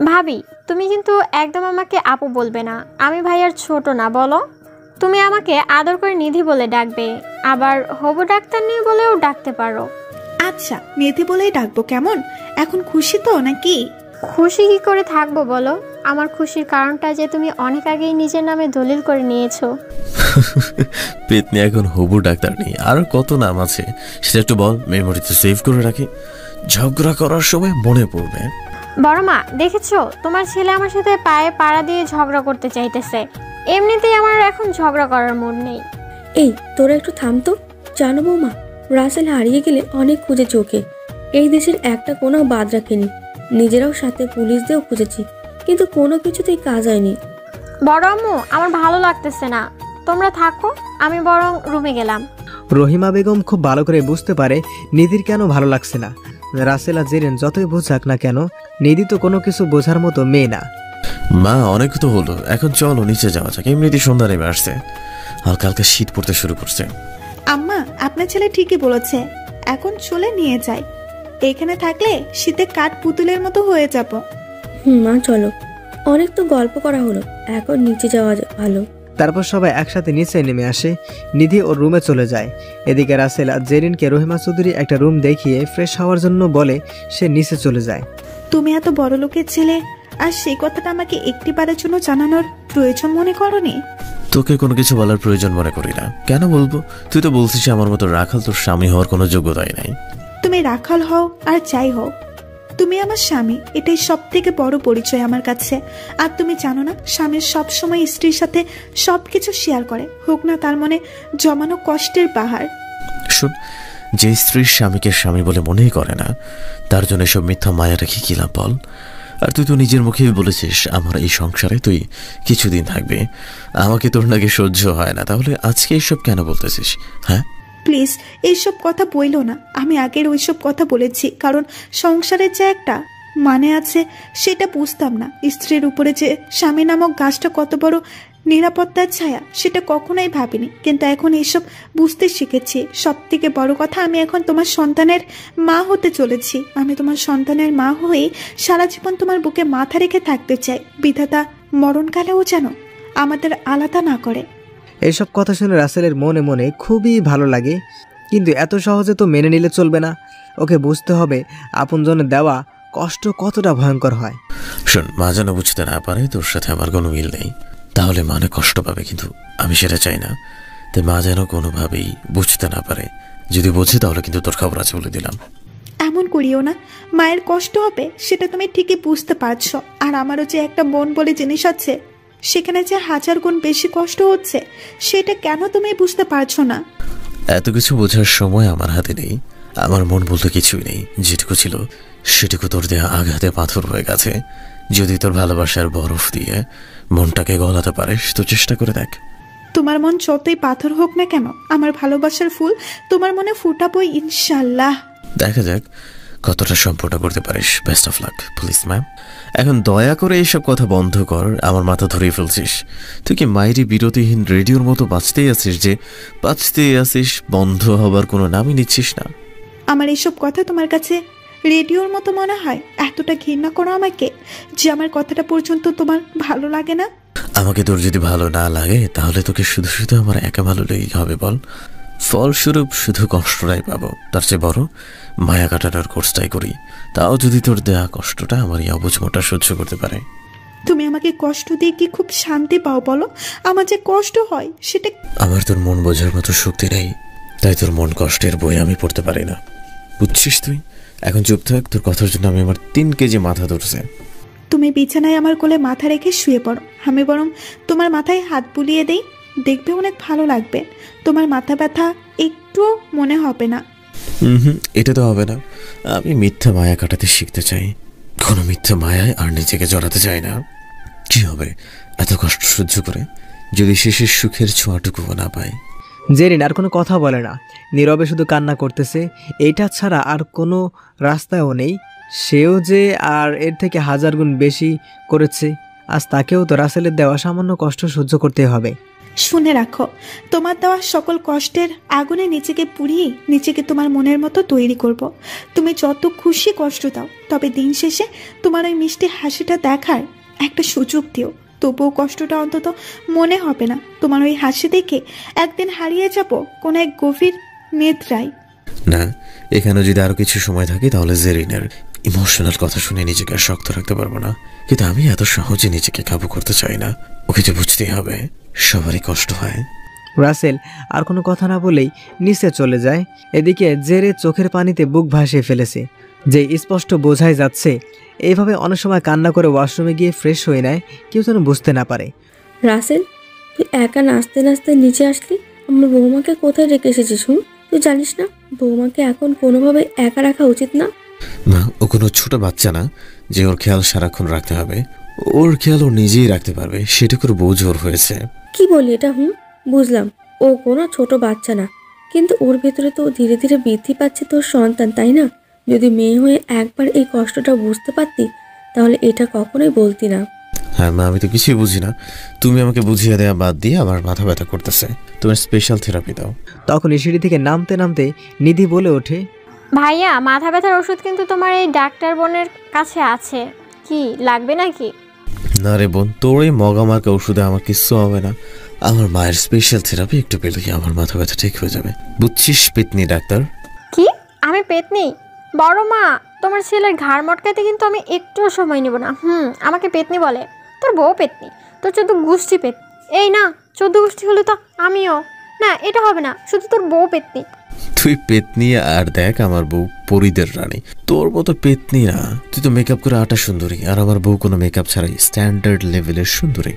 ভাবি, তুমি কিন্তু একদম আমাকে আপু বলবে না, আমি ভাইয়ার ছোট না বলো। তুমি আমাকে আদর করে নিধি বলে ডাকবে, আবার হবু ডাক্তার নিয়ে বলেও ডাকতে পারো। আচ্ছা, নিধি বলেই ডাকবো, কেমন? এখন খুশি তো নাকি? খুশি কি করে থাকবো বলো? আমার খুশির কারণটা যে তুমি অনেক আগেই নিজের নামে দলিল করে নিয়েছো। পেতনি এখন হবু ডাক্তার নেই, আর কত নাম আছে সেটা একটু বল, মেমোরিতে সেভ করে রাখি, ঝগড়া করার সময় মনে পড়বে। বড় মা, দেখেছো তোমার ছেলে আমার সাথে পায়ে পাড়া দিয়ে ঝগড়া করতে চাইতেছে। এমনিতেই আমার এখন ঝগড়া করার মুড নেই। এই তোরা একটু থামতো। জানো বৌমা, রাসেল হারিয়ে গেলে অনেক খুঁজেছি ওকে, এই দেশের একটা কোনো বাদ রাখেনি। নিজেরাও সাথে পুলিশ দিয়েও খুঁজেছি, কিন্তু কোনো কিছুতেই কাজ হয়নি। বড় আম্মু, আমার ভালো লাগতেছে না, তোমরা থাকো, আমি বরং রুমে গেলাম। রহিমা বেগম খুব ভালো করে বুঝতে পারে নিধির কেন ভালো লাগছে না। রাসেল আর জেরিন যতই বোঝাক না কেন, নিধি তো কোনো কিছু বোঝার মতো মেয়ে না। মা, অনেক তো হলো, এখন চলো নিচে যাওয়া যাক, এমনিতে সন্ধ্যা নেমে আসছে, হালকা হালকা শীত পড়তে শুরু করছে। আম্মা, আপনার ছেলে ঠিকই বলেছে, এখন চলে নিয়ে যাই। এখানে থাকলে শীতে কাঠ পুতুলের মতো হয়ে যাব। মা চলো, অনেক তো গল্প করা হলো, এখন নিচে যাওয়া ভালো। তারপর সবাই একসাথে নিচে নেমে আসে। নিধি ওর রুমে চলে যায়। এদিকে রাসেল আর জেরিনকে রহিমা চৌধুরী একটা রুম দেখিয়ে ফ্রেশ হওয়ার জন্য বলে সে নিচে চলে যায়। তুমি এত বড় লোকের ছেলে, আর সেই কথাটা আমাকে একটিবারের জন্য জানানোর প্রয়োজন মনে করনি? তোকে কোনো কিছু বলার প্রয়োজন মনে করি না। কেন বলবো? তুই তো বলছিস আমার মতো রাখাল তোর স্বামী হওয়ার কোনো যোগ্যতাই নাই। তুমি রাখাল হও আর যাই হও, তুমি আমার স্বামী, এটাই সব থেকে বড় পরিচয় আমার কাছে। আর তুমি জানো না, স্বামীর সব সময় স্ত্রীর সাথে সবকিছু শেয়ার করে, হোক না তার মনে জমানো কষ্টের পাহাড়। শুন, যে স্ত্রীর স্বামীকে স্বামী বলে মনেই করে না, তার জন্য সব মিথ্যা মায়া রেখে কি লাভ বল? আর তুই তো নিজের মুখেই বলেছিস আমার এই সংসারে তুই কিছুদিন থাকবে, আমাকে তোর নাকি সহ্য হয় না, তাহলে আজকে এইসব কেন বলতেছিস? হ্যাঁ প্লিজ এইসব কথা বইলো না। আমি আগের ওইসব কথা বলেছি কারণ সংসারের যে একটা মানে আছে সেটা বুঝতাম না। স্ত্রীর উপরে যে স্বামী নামক গাছটা কত বড় নিরাপত্তার ছায়া সেটা কখনোই ভাবিনি, কিন্তু এখন এইসব বুঝতে শিখেছি। সব থেকে বড় কথা, আমি এখন তোমার সন্তানের মা হতে চলেছি। আমি তোমার সন্তানের মা হয়ে সারা জীবন তোমার বুকে মাথা রেখে থাকতে চাই। বিধাতা মরণকালেও যেন আমাদের আলাদা না করে। এইসব কথা শুনে রাসেলের মনে মনে খুবই ভালো লাগে, কিন্তু এত সহজে তো মেনে নিলে চলবে না। ওকে বুঝতে হবে আপনজনের দেওয়া কষ্ট কতটা ভয়ঙ্কর হয়। শোন, মা যেন বুঝতে না পারে তোর সাথে আমার কোনো মিল নেই, তাহলে মানে কষ্ট পাবে, কিন্তু আমি সেটা চাই না। তাই মা যেন কোনোভাবেই বুঝতে না পারে, যদি বোঝে তাহলে কিন্তু তোর খবর আছে বলে দিলাম। এমন করিও না, মায়ের কষ্ট হবে সেটা তুমি ঠিকই বুঝতে পারছো, আর আমারও যে একটা মন বলে জিনিস আছে, সেখানে যে 1000 গুণ বেশি কষ্ট হচ্ছে সেটা কেন তুমি বুঝতে পারছো না? এত কিছু বোঝার সময় আমার হাতে নেই। আমার মন বলতে কিছুই নেই, যেটুকু ছিল সেটুকু তোর দেয়া আঘাতে পাথর হয়ে গেছে। যদি তোর ভালোবাসার বরফ দিয়ে মনটাকে গলাতে পারিস তো চেষ্টা করে দেখ। তোমার মন যতই পাথর হোক না কেন, আমার ভালোবাসার ফুল তোমার মনে ফুটাবই ইনশাল্লাহ। দেখা যাক কতটা সম্পূর্ণ করতে পারিস। Best of luck please ma'am. এখন দয়া করে এইসব কথা বন্ধ কর, আমার মাথা ধরিয়ে ফেলছিস। তুই কি মায়েরই বিরতিহীন রেডিওর মতো বাঁচতেই আছিস, যে বাঁচতেই আছিস, বন্ধ হবার কোনো নামই নিচ্ছিস না? আমার এসব কথা তোমার কাছে রেডিওর মতো মনে হয়? এতটা ঘৃণা করো আমাকে যে আমার কথাটা পর্যন্ত তোমার ভালো লাগে না? আমাকে তোর যদি ভালো না লাগে তাহলে তোকে শুধু শুধু আমার একা ভালো লেগে হবে বল? ফলস্বরূপ শুধু কষ্টটাই পাবো। তার চেয়ে বড় মায়া কাটানোর কোর্সটাই করি, তাও যদি তোর দেয়া কষ্টটা আমার এই অবুঝ মোটা সহ্য করতে পারে। তুমি আমাকে কষ্ট দিয়ে কি খুব শান্তি পাও বলো? আমার যে কষ্ট হয় সেটা... আমার তোর মন বোঝার মতো শক্তি নেই, তাই তোর মন কষ্টের বই আমি পড়তে পারি না, বুঝছিস? তুই এখন চুপ থাক, তোর কথার জন্য আমি আমার 3 কেজি মাথা ধরছে। তুমি বিছানায় আমার কোলে মাথা রেখে শুয়ে পড়ো, আমি বরং তোমার মাথায় হাত বুলিয়ে দেই, দেখবে অনেক ভালো লাগবে। তোমার মাথা ব্যথা একটুও মনে হবে না। এটা তো হবে না। আমি মিথ্যা মায়া কাটাতে শিখতে চাই, কোনো মিথ্যা মায়ায় আর নিজেকে জড়াতে চাই না। কি হবে এত কষ্ট সহ্য করে যদি শেষের সুখের ছোঁয়াটুকুও না পাই? জেরিন আর কোনো কথা বলে না, নীরবে শুধু কান্না করতেছে। এইটা ছাড়া আর কোনো রাস্তাও নেই। সেও যে আর এর থেকে 1000 গুণ বেশি করেছে, আজ তাকেও তো রাসেলের দেওয়া সামান্য কষ্ট সহ্য করতে হবে। শুনে রাখো, তোমার দেওয়া সকল কষ্টের আগুনে নিজেকে পুড়িয়ে নিজেকে তোমার মনের মতো তৈরি করব। তুমি যত খুশি কষ্ট দাও, তবে দিন শেষে তোমার ওই মিষ্টি হাসিটা দেখার একটা সুযোগ দিও। তবুও কষ্টটা অন্তত মনে হবে না। তোমার ওই হাসি দেখে একদিন হারিয়ে যাব কোনো এক গভীর নিদ্রায়। না, এখানে যদি আরো কিছু সময় থাকে তাহলে জেরিনের ইমোশনাল কথা শুনে নিজেকে শক্ত রাখতে পারবো না, কিন্তু আমি এত সহজে নিজেকে কাবু করতে চাই না। ওকে যে বুঝতেই হবে, সবারই কষ্ট হয়। রাসেল আর কোনো কথা না বলেই নিচে চলে যায়। এদিকে জেরে চোখের পানিতে বুক ভাসিয়ে ফেলেছে, যে স্পষ্ট বোঝাই যাচ্ছে এইভাবে অনেক সময় কান্না করে ওয়াশরুমে গিয়ে ফ্রেশ হয়ে নেয়, কেউ যেন বুঝতে না পারে। রাসেল, তুই একা নাচতে নাচতে নিচে আসলি, আমার বৌমাকে কোথায় রেখে এসেছিস? তুই জানিস না বৌমাকে এখন কোনোভাবে একা রাখা উচিত না? মা, ও কোনো ছোট বাচ্চা না যে ওর খেয়াল সারাক্ষণ রাখতে হবে। ওর খেয়াল ও নিজেই রাখতে পারবে, সেটুকুর বোঝ ওর হয়েছে। কি বলি এটা? বুঝলাম ও কোনো ছোট বাচ্চা না, কিন্তু ওর ভেতরে তো ধীরে ধীরে বৃদ্ধি পাচ্ছে তোর সন্তান, তাই না? যদি মেয়ে হয়ে একবার এই কষ্টটা বুঝতে পারতি তাহলে এটা কখনোই বলতি না। হ্যাঁ মা, আমি তো কিছুই বুঝি না। তুমি আমাকে বুঝিয়ে দেওয়া বাদ দিয়ে আমার মাথা ব্যথা করতেছে। তোমার স্পেশাল থেরাপি দাও। তখন সিঁড়ি থেকে নামতে নামতে নিধি বলে ওঠে, ভাইয়া মাথা ব্যথার ওষুধ কিন্তু তোমার এই ডাক্তার বোনের কাছে আছে, কি লাগবে নাকি? না রে বোন, তোর এই মগামার্কা ওষুধে আমার কিচ্ছু হবে না। আমার মায়ের স্পেশাল থেরাপি একটু পেলেই আমার মাথা ব্যথা ঠিক হয়ে যাবে, বুঝছিস পেতনি ডাক্তার? কি? আমি পেতনি? বড় মা, তোমার ছেলের ঘাড় মটকাতে কিন্তু আমি একটুও সময় নেব না। আমাকে পেতনি বলে? তোর বউ পেতনি, তোর 14 গোষ্ঠী পেতনি। এই না, 14 গোষ্ঠী হলে তো আমিও না, এটা হবে না, শুধু তোর বউ পেতনি। তুই পেতনি আর দেখ আমার বউ পরিদের রানী। তোর মতো পেতনি না, তুই তো মেকআপ করে আটা সুন্দরী, আর আমার বউ কোনো মেকআপ ছাড়াই স্ট্যান্ডার্ড লেভেলের সুন্দরী,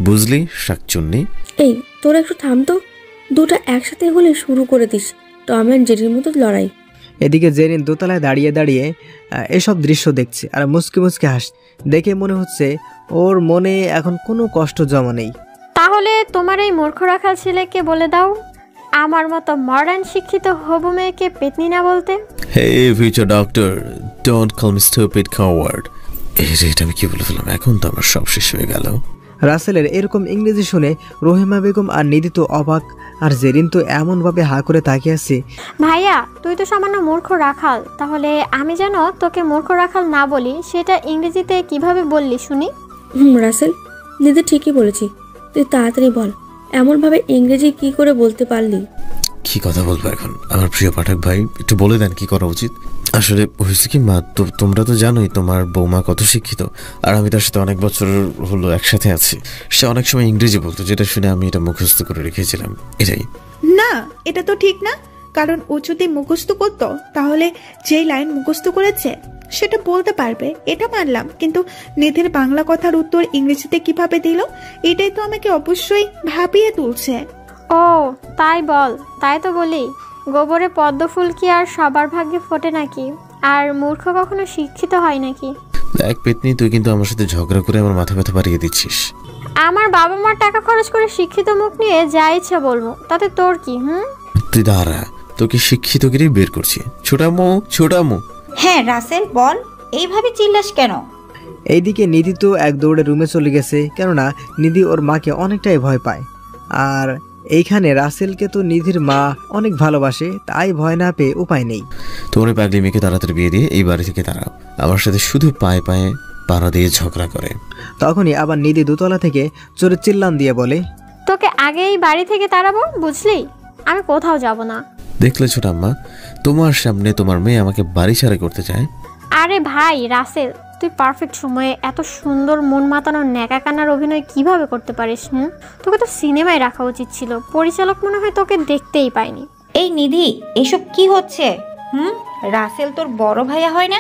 বুঝলি শাকচুন্নি? এই তোর একটু থাম তো, দুটো একসাথে হলে শুরু করে দিস টম অ্যান্ড জেরির মতো লড়াই। এদিকে জেরিন দোতলায় দাঁড়িয়ে দাঁড়িয়ে এসব দৃশ্য দেখছে আর মুচকি মুচকি হাসছে। দেখে মনে হচ্ছে ওর মনে এখন কোনো কষ্ট জমা নেই। তাহলে তোমার এই মূর্খ রাখাল ছেলেকে বলে দাও আমার মতো মডার্ন শিক্ষিত হবু মেয়েকে পেতনি না বলতে। Hey future doctor, don't call me stupid coward. এটা আমি কি বলে ফেললাম? এখন তো আমার সব শেষ হয়ে গেল। রাসেলের এরকম ইংরেজি শুনে রহিমা বেগম আর নিধি তো অবাক, আর জেরিন তো এমনভাবে হা করে তাকিয়ে আছে। ভাইয়া তুই তো সামান্য মূর্খ রাখাল, তাহলে আমি যেন তোকে মূর্খ রাখাল না বলি সেটা ইংরেজিতে কিভাবে বললি শুনি? রাসেল, নিধি ঠিকই বলেছি, তুই তাড়াতাড়ি বল এমনভাবে ইংরেজি কি করে বলতে পারলি? কি কথা বলবো এখন আমার প্রিয় পাঠক ভাই, একটু বলে দেন কি করা উচিত। আসলে হয়েছে কি মা, তোমরা তো জানোই তোমার বৌমা কত শিক্ষিত, আর আমি তার সাথে অনেক বছর হলো একসাথে আছি। সে অনেক সময় ইংরেজি বলতো, যেটা শুনে আমি এটা মুখস্থ করে রেখেছিলাম। এটাই না, এটা তো ঠিক না, কারণ ও যদি মুখস্থ করতো তাহলে যেই লাইন মুখস্থ করেছে সেটা বলতে পারবে, এটা মানলাম, কিন্তু নিধির বাংলা কথার উত্তর ইংরেজিতে কিভাবে দিল, এটাই তো আমাকে অবশ্যই ভাবিয়ে তুলছে। ও তাই বল, তাই তো বলি, গোবরে পদ্ম ফুল কি আর সবার ভাগ্যে ফোটে নাকি? আর মূর্খ কখনো শিক্ষিত হয় নাকি? দেখ পেতনি, তুই কিন্তু আমার সাথে ঝগড়া করে আমার মাথা ব্যথা বাড়িয়ে দিচ্ছিস। আমার বাবা মার টাকা খরচ করে শিক্ষিত মুখ নিয়ে যা ইচ্ছা বলবো, তাতে তোর কি? তুই দাঁড়া, তোকে শিক্ষিত করে বের করছি। ছোটামো। হ্যাঁ রাসেল বল, এইভাবে চিল্লাস কেন? এইদিকে নিধি তো এক দৌড়ে রুমে চলে গেছে, কেননা নিধি ওর মাকে অনেকটাই ভয় পায়। আর এইখানে রাসেলকে তো নিধির মা অনেক ভালোবাসে, তাই ভয় না পেয়ে উপায় নেই। তোমার পাগলি মেয়েকে তাড়াতাড়ি বিয়ে দিয়ে এই বাড়ি থেকে তাড়াও। আমার সাথে শুধু পায়ে পায়ে পাড়া দিয়ে ঝগড়া করে। তখনই আবার নিধি দোতলা থেকে চোরে চিল্লান দিয়ে বলে, তোকে আগে এই বাড়ি থেকে তাড়াবো, বুঝলি? আমি কোথাও যাব না। দেখলে ছোটাম্মা, তোমার সামনে তোমার মেয়ে আমাকে বাড়ি ছাড়া করতে চায়। আরে ভাই রাসেল, তুই পারফেক্ট সময়ে এত সুন্দর মন মাতানোর ন্যাকা কান্নার অভিনয় কিভাবে করতে পারিস? তোকে তো সিনেমায় রাখা উচিত ছিল, পরিচালক মনে হয় তোকে দেখতেই পায়নি। এই নিধি, এসব কি হচ্ছে? রাসেল তোর বড় ভাইয়া হয় না?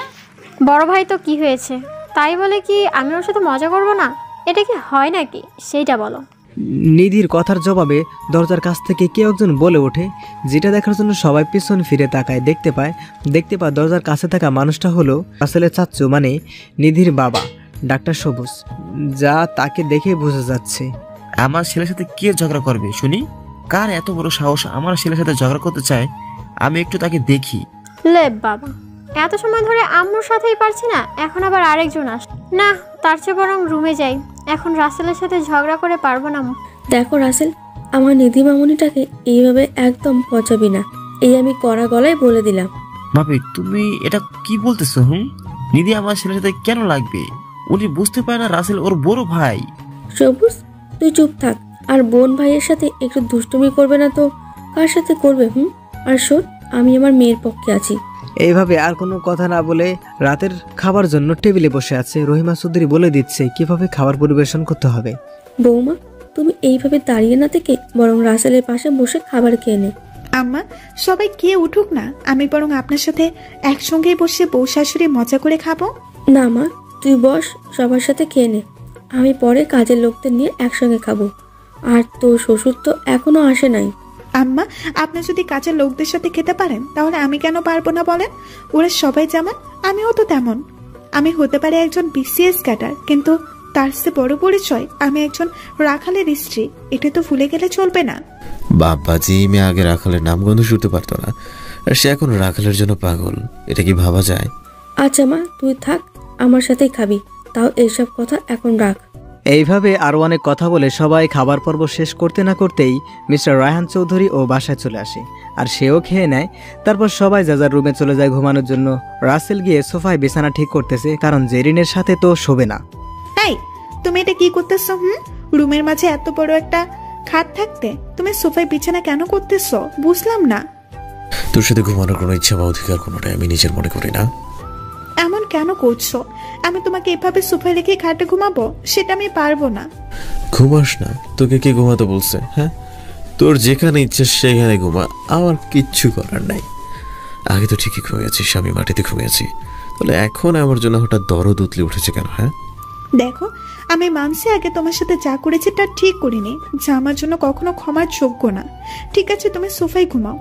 বড় ভাই তো কি হয়েছে, তাই বলে কি আমি ওর সাথে মজা করব না? এটা কি হয় নাকি, সেইটা বলো। নিধির কথার জবাবে দরজার কাছ থেকে কেউ একজন বলে ওঠে, যেটা দেখার জন্য সবাই পিছন ফিরে তাকায়। দেখতে পায় দরজার কাছে থাকা মানুষটা হলো রাসেলের চাচ্চু, মানে নিধির বাবা ডাক্তার সবুজ, যা তাকে দেখে বোঝা যাচ্ছে। আমার ছেলের সাথে কে ঝগড়া করবে শুনি? কার এত বড় সাহস আমার ছেলের সাথে ঝগড়া করতে চায়? আমি একটু তাকে দেখি। লে বাবা, এত সময় ধরে আম্মুর সাথেই পারছি না, এখন আবার আরেকজন আস না। তার চেয়ে বরং রুমে যাই, এখন রাসেলের সাথে ঝগড়া করে পারবো না। দেখো রাসেল, আমার নিধি মামুনিটাকে এইভাবে একদম পচাবি না, এই আমি কড়া গলায় বলে দিলাম। ভাবি তুমি এটা কি বলতেছো? নিধি আমার ছেলের সাথে কেন লাগবে? উনি বুঝতে পারে না রাসেল ওর বড় ভাই। সবুজ, তুই চুপ থাক, আর বোন ভাইয়ের সাথে একটু দুষ্টুমি করবে না তো কার সাথে করবে? আর শোন, আমি আমার মেয়ের পক্ষে আছি। এইভাবে আর কোনো কথা না বলে রাতের খাবার জন্য টেবিলে বসে আছে। রহিমা চৌধুরী বলে দিচ্ছে কিভাবে খাবার পরিবেশন করতে হবে। বৌমা, তুমি এইভাবে দাঁড়িয়ে না থেকে বরং রাসেলের পাশে বসে খাবার খেয়ে নে। আম্মা, সবাই খেয়ে উঠুক না, আমি বরং আপনার সাথে একসঙ্গেই বসে বউ শাশুড়ি মজা করে খাবো। না মা, তুই বস, সবার সাথে খেয়ে নে, আমি পরে কাজের লোকদের নিয়ে একসঙ্গে খাবো। আর তোর শ্বশুর তো এখনো আসে নাই। আম্মা, আপনি যদি কাজের লোকদের সাথে খেতে পারেন তাহলে আমি কেন পারবো না বলেন? ওরা সবাই যেমন আমিও তো তেমন। আমি হতে পারি একজন বিসিএস ক্যাডার, কিন্তু তার চেয়ে বড় পরিচয় আমি একজন রাখালের স্ত্রী, এটা তো ভুলে গেলে চলবে না। বাবাজি মেয়ে আগে রাখালের নামগন্ধ শুনতে পারতো না, আর সে এখন রাখালের জন্য পাগল। এটা কি ভাবা যায়? আচ্ছা মা, তুই থাক, আমার সাথেই খাবি, তাও এইসব কথা এখন রাখ। এইভাবে আরও অনেক কথা বলে সবাই খাবার পর্ব শেষ করতে না করতেই মিস্টার রায়হান চৌধুরী ও বাসায় চলে আসে, আর সেও খেয়ে নেয়। তারপর সবাই যা যার রুমে চলে যায় ঘুমানোর জন্য। রাসেল গিয়ে সোফায় বিছানা ঠিক করতেছে, কারণ জেরিনের সাথে তো শোবে না। তাই তুমি এটা কি করতেছো? রুমের মাঝে এত বড় একটা খাট থাকতে তুমি সোফায় বিছানা কেন করতেছো? বুঝলাম না। তোর সাথে ঘুমানোর কোনো ইচ্ছা বা অধিকার কোনোটাই আমি নিজের মনে করি না। এমন কেন করছো? আমি তোমাকে এভাবে সোফায় রেখে খাটে ঘুমাবো? সেটা আমি পারবো না। ঘুমাস না? তোকে কে ঘুমাতে বলছে? হ্যাঁ, তোর যেখানে ইচ্ছে সেখানে ঘুমা, আমার কিচ্ছু করার নাই। আগে তো ঠিকই ঘুমিয়েছিস, আমি মাটিতে ঘুমিয়েছি, তাহলে এখন আমার জন্য হঠাৎ দরদ উতলে উঠেছে কেন? হ্যাঁ দেখো, আমি মানছি আগে তোমার সাথে যা করেছি তা ঠিক করিনি, যা আমার জন্য কখনো ক্ষমার যোগ্য না। ঠিক আছে, তুমি সোফায় ঘুমাও,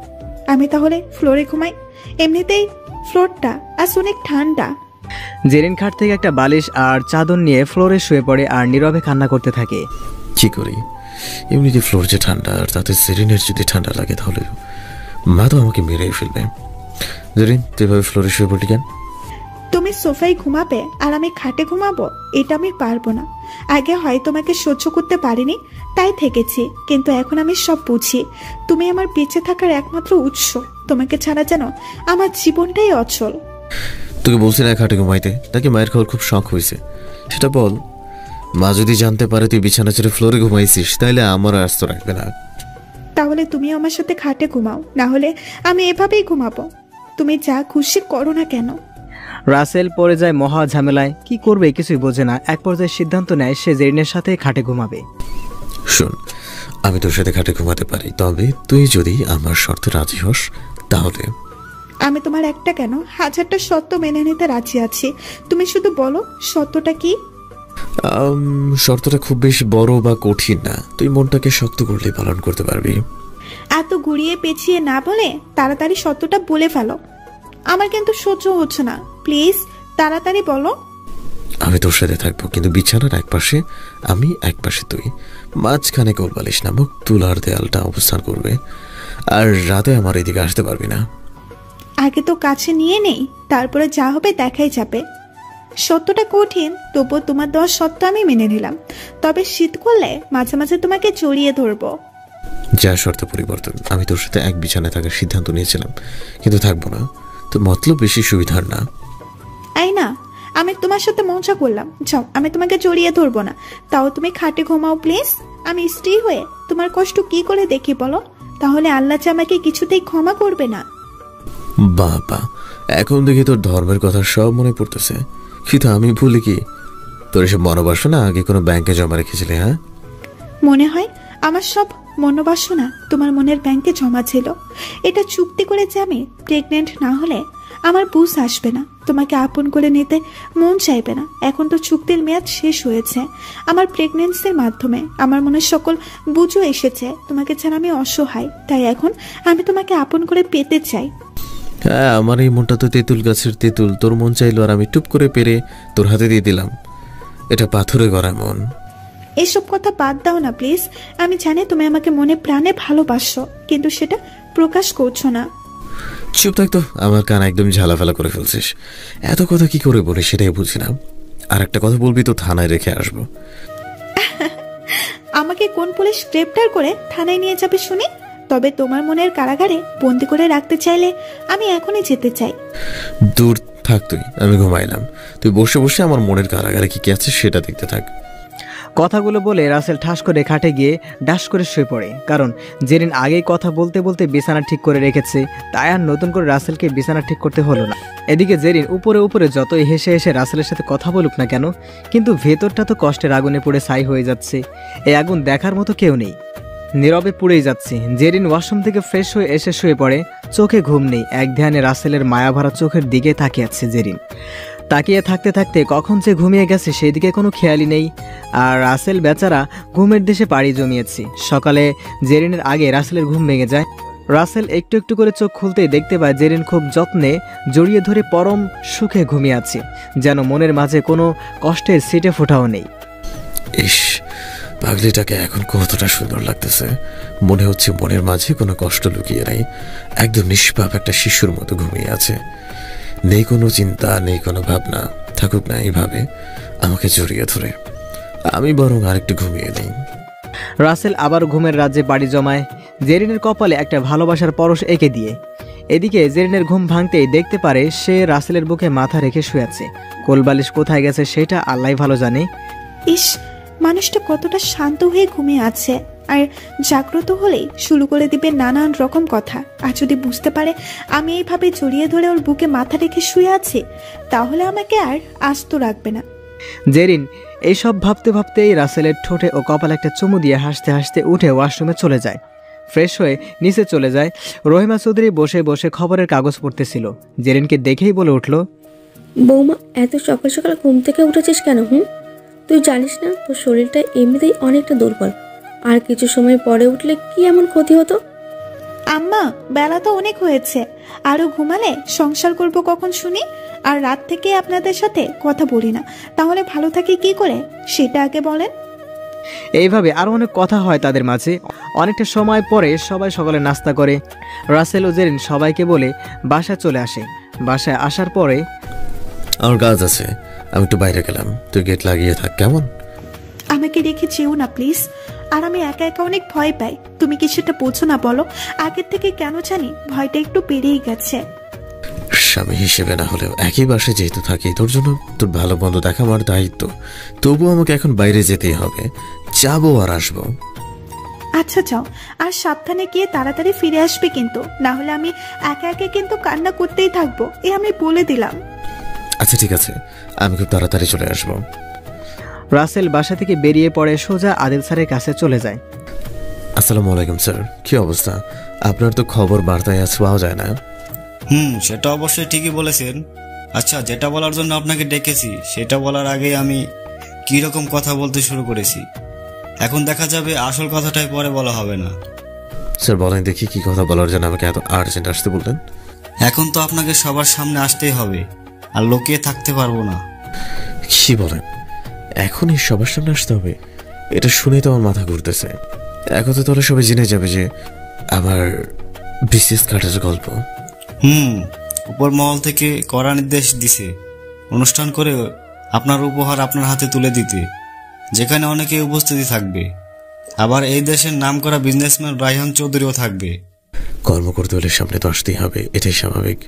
আমি তাহলে ফ্লোরে ঘুমাই। এমনিতেই ফ্লোরটা আজ অনেক ঠান্ডা। জেরিন খাট থেকে একটা বালিশ আর চাদর নিয়ে ফ্লোরে শুয়ে পড়ে আর নীরবে কান্না করতে থাকে। কি করি, এমনিতে ফ্লোর যে ঠান্ডা, আর তাতে জেরিনের যদি ঠান্ডা লাগে তাহলে মা তো আমাকে মেরেই ফেলবে। জেরিন, তুই এভাবে ফ্লোরে শুয়ে পড়লি কেন? তুমি সোফায় ঘুমাবে আর আমি খাটে ঘুমাবো, এটা আমি পারবো না। আগে হয় তোমাকে সহ্য করতে পারিনি তাই থেকেছি, কিন্তু এখন আমি সব বুঝি। তুমি আমার বেঁচে থাকার একমাত্র উৎস, তোমাকে ছাড়া যেন আমার জীবনটাই অচল। তোকে বলছি না খাটে ঘুমাইতে, নাকি মায়ের খাওয়ার খুব শখ হয়েছে? সেটা বল। মা যদি জানতে পারে তুই বিছানা ছেড়ে ফ্লোরে ঘুমাইছিস তাহলে আমার আর আস্ত রাখবে না। তাহলে তুমিও আমার সাথে খাটে ঘুমাও, না হলে আমি এভাবেই ঘুমাবো। তুমি যা খুশি করো না কেন। রাসেল পড়ে যায় মহা ঝামেলায়, কি করবে কিছুই বোঝে না। এক পর্যায়ে সিদ্ধান্ত নেয় সে জেরিনের সাথে খাটে ঘুমাবে। শোন, আমি তোর সাথে খাটে ঘুমাতে পারি, তবে তুই যদি আমার শর্তে রাজি হস তাহলে। আমি তোমার একটা কেন 1000টা শর্ত মেনে নিতে রাজি আছি, তুমি শুধু বলো শর্তটা কি। শর্তটা খুব বেশি বড় বা কঠিন না, তুই মনটাকে শক্ত করলে পালন করতে পারবি। এত ঘুরিয়ে পেঁচিয়ে না বলে তাড়াতাড়ি শর্তটা বলে ফেলো, আমার কিন্তু সহ্য হচ্ছে না। প্লিজ তাড়াতাড়ি বলো। আমি তোর সাথে থাকবো, কিন্তু বিছানার এক পাশে আমি, এক পাশে তুই, মাঝখানে কোলবালিশ নামক তুলার দেয়ালটা অবস্থান করবে, আর রাতে আমার এদিকে আসতে পারবি না। আগে তো কাছে নিয়ে নেই, তারপরে যা হবে দেখাই যাবে। সত্যটা কঠিন, তবুও তোমার দেওয়া সত্য আমি মেনে নিলাম, তবে শীত করলে মাঝে মাঝে তোমাকে জড়িয়ে ধরবো। যা শর্ত পরিবর্তন, আমি তোর সাথে এক বিছানায় থাকার সিদ্ধান্ত নিয়েছিলাম, কিন্তু থাকবো না। তো মতলব বেশি সুবিধার না। এই না, আমি তোমার সাথে মজা করলাম, যাও, আমি তোমাকে জড়িয়ে ধরবো না, তাও তুমি খাটে ঘুমাও প্লিজ। আমি স্ত্রী হয়ে তোমার কষ্ট কি করে দেখি বলো, তাহলে আল্লাহ যে আমাকে কিছুতেই ক্ষমা করবে না। বাবা, এখন দেখি তোর ধর্মের কথা সব মনে পড়তেছে, কিন্তু আমি ভুলি কি তোর এসব মনোবাসনা আগে কোনো ব্যাংকে জমা রেখেছিলে? হ্যাঁ, মনে হয় আমার সব মনোবাসনা তোমার মনের ব্যাংকে জমা ছিল। এটা চুক্তি করে যে আমি প্রেগনেন্ট না হলে আমার বুঝ আসবে না, তোমাকে আপন করে নিতে মন চাইবে না। এখন তো চুক্তির মেয়াদ শেষ হয়েছে, আমার প্রেগনেন্সির মাধ্যমে আমার মনে সকল বুঝও এসেছে তোমাকে ছাড়া আমি অসহায়, তাই এখন আমি তোমাকে আপন করে পেতে চাই। হ্যাঁ, আমার এই মনটা তো তেঁতুল গাছের তেঁতুল, তোর মন চাইলো আর আমি টুপ করে পেরে তোর হাতে দিয়ে দিলাম। এটা পাথরে গড়া মন। এসব কথা বাদ দাও না প্লিজ, আমি জানি তুমি আমাকে মনে প্রাণে ভালোবাসো, কিন্তু সেটা প্রকাশ করছো না। চুপ থাক তো, আমার কান একদম ঝালাফালা করে ফেলছিস। এত কথা কি করে বলি সেটাই বুঝি না। আর একটা কথা বলবি তো থানায় রেখে আসবো। আমাকে কোন পুলিশ গ্রেপ্তার করে থানায় নিয়ে যাবে শুনি? তবে তোমার মনের কারাগারে বন্দি করে রাখতে চাইলে আমি এখনই যেতে চাই। দূর থাক তুই, আমি ঘুমাইলাম। তুই বসে বসে আমার মনের কারাগারে কি কি আছে সেটা দেখতে থাক। কথাগুলো বলে রাসেল ঠাস করে খাটে গিয়ে ডাস করে শুয়ে পড়ে, কারণ জেরিন আগেই কথা বলতে বলতে বিছানা ঠিক করে রেখেছে, তাই আর নতুন করে রাসেলকে বিছানা ঠিক করতে হলো না। এদিকে জেরিন উপরে উপরে যতই হেসে হেসে রাসেলের সাথে কথা বলুক না কেন, কিন্তু ভেতরটা তো কষ্টের আগুনে পড়ে ছাই হয়ে যাচ্ছে। এই আগুন দেখার মতো কেউ নেই, নীরবে পুড়েই যাচ্ছে। জেরিন ওয়াশরুম থেকে ফ্রেশ হয়ে এসে শুয়ে পড়ে, চোখে ঘুম নেই। এক ধ্যানে রাসেলের মায়াভরা চোখের দিকে তাকিয়ে আছে জেরিন। তাকিয়ে থাকতে থাকতে কখন যে ঘুমিয়ে গেছে সেই দিকে কোনো খেয়ালই নেই। আর রাসেল বেচারা ঘুমের দেশে পাড়ি জমিয়েছে। সকালে জেরিনের আগে রাসেলের ঘুম ভেঙে যায়। রাসেল একটু একটু করে চোখ খুলতেই দেখতে পায় জেরিন খুব যত্নে জড়িয়ে ধরে পরম সুখে ঘুমিয়ে আছে, যেন মনের মাঝে কোনো কষ্টের সিটে ফোটাও নেই। ইস, পাগলিটাকে এখন কতটা সুন্দর লাগতেছে। মনে হচ্ছে মনের মাঝে কোনো কষ্ট লুকিয়ে নেই, একদম নিষ্পাপ একটা শিশুর মতো ঘুমিয়ে আছে। নেই কোনো চিন্তা, নেই কোনো ভাবনা। থাকুক না এইভাবে আমাকে জড়িয়ে ধরে, আমি বরং আরেকটু ঘুমিয়ে নেই। রাসেল আবার ঘুমের রাজ্যে বাড়ি জমায়, জেরিনের কপালে একটা ভালোবাসার পরশ এঁকে দিয়ে। এদিকে জেরিনের ঘুম ভাঙতেই দেখতে পারে সে রাসেলের বুকে মাথা রেখে শুয়ে আছে। কোলবালিশ কোথায় গেছে সেটা আল্লাহ ভালো জানে। ইস, মানুষটা কতটা শান্ত হয়ে ঘুমিয়ে আছে, আর জাগ্রত হলেই শুরু করে দিবে নানান রকম কথা। আর যদি বুঝতে পারে আমি এইভাবে জড়িয়ে ধরে ওর বুকে মাথা রেখে শুয়ে আছি, তাহলে আমাকে আর আস্ত রাখবে না। জেরিন এইসব ভাবতে ভাবতেই রাসেলের ঠোঁটে ও কপালে একটা চুমু দিয়ে হাসতে হাসতে উঠে ওয়াশরুমে চলে যায়। ফ্রেশ হয়ে নিচে চলে যায়। রহিমা চৌধুরী বসে বসে খবরের কাগজ পড়তেছিল। জেরিনকে দেখেই বলে উঠল, বৌমা, এত সকাল সকাল ঘুম থেকে উঠেছিস কেন? তুই জানিস না তোর শরীরটা এমনিতেই অনেকটা দুর্বল, আর কিছু সময় পরে উঠলে কি এমন ক্ষতি হতো? আম্মা, বেলা তো অনেক হয়েছে, আরো ঘুমালে সংসার করব কখন শুনি? আর রাত থেকে আপনাদের সাথে কথা বলি না, তাহলে ভালো থাকি কি করে সেটা আগে বলেন। এইভাবে আরও অনেক কথা হয় তাদের মাঝে। অনেকটা সময় পরে সবাই সকালে নাস্তা করে। রাসেল ও জেরিন সবাইকে বলে বাসায় চলে আসে। বাসায় আসার পরে, আমার কাজ আছে, আমি একটু বাইরে গেলাম, তুই গেট লাগিয়ে থাক, কেমন? আমাকে রেখে যেও না প্লিজ, আর আমি একা একা অনেক ভয় পাই। তুমি কি সেটা বোঝো না বলো? আগের থেকে কেন জানি ভয়টা একটু বেড়েই গেছে। স্বামী হিসেবে না হলেও একই বাসে যেহেতু থাকি, তোর জন্য তোর ভালো মন্দ দেখা আমার দায়িত্ব। তবুও আমাকে এখন বাইরে যেতেই হবে, যাবো আর আসবো। আচ্ছা যাও, আর সাবধানে গিয়ে তাড়াতাড়ি ফিরে আসবে কিন্তু, না হলে আমি একে একে কিন্তু কান্না করতেই থাকবো, আমি বলে দিলাম। আচ্ছা ঠিক আছে, আমি খুব তাড়াতাড়ি চলে আসবো। রাসেল বাসা থেকে বেরিয়ে পড়ে সোজা আদিল স্যারের কাছে চলে যায়। আসসালামু আলাইকুম স্যার, কি অবস্থা? আপনার তো খবর বার্তায় আজ পাওয়া যায় না। সেটা অবশ্যই ঠিকই বলেছেন। আচ্ছা, যেটা বলার জন্য আপনাকে ডেকেছি সেটা বলার আগেই আমি কি রকম কথা বলতে শুরু করেছি। এখন দেখা যাবে আসল কথাটাই পরে বলা হবে না। স্যার বলেন দেখি, কি কথা বলার জন্য আমাকে এত আর্জেন্ট আসতে বললেন? এখন তো আপনাকে সবার সামনে আসতেই হবে, আর লুকিয়ে থাকতে পারবো না। কি বলেন? এখনই সবার সামনে আসতে হবে? এটা শুনেই তো আমার মাথা ঘুরতেছে। এখন তো তাহলে সবাই জেনে যাবে যে আমার বিসিএস কাটার গল্প। উপর মহল থেকে কড়া নির্দেশ দিছে অনুষ্ঠান করে আপনার উপহার আপনার হাতে তুলে দিতে, যেখানে অনেকে উপস্থিতি থাকবে। আবার এই দেশের নামকরা বিজনেসম্যান রায়হান চৌধুরীও থাকবে। কর্ম করতে হলে সামনে তো আসতেই হবে, এটাই স্বাভাবিক।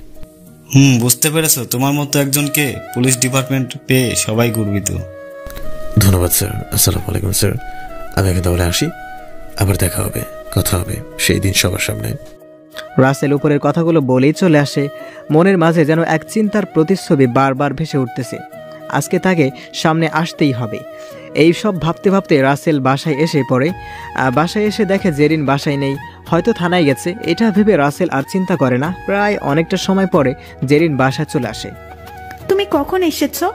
বুঝতে পেরেছো? তোমার মতো একজনকে পুলিশ ডিপার্টমেন্ট পেয়ে সবাই গর্বিত। ধন্যবাদ স্যার। আসসালামু আলাইকুম স্যার, আমি এখন তাহলে আসি, আবার দেখা হবে, কথা হবে সেই দিন সবার সামনে। রাসেল উপরের কথাগুলো বলেই চলে আসে। মনের মাঝে যেন এক চিন্তার প্রতিচ্ছবি বারবার ভেসে উঠতেছে। আজকে তাকে সামনে আসতেই হবে। এই সব ভাবতে ভাবতে রাসেল বাসায় এসে পড়ে। বাসায় এসে দেখে জেরিন বাসায় নেই, হয়তো থানায় গেছে। এটা ভেবে রাসেল আর চিন্তা করে না। প্রায় অনেকটা সময় পরে জেরিন বাসায় চলে আসে। তুমি কখন এসেছো?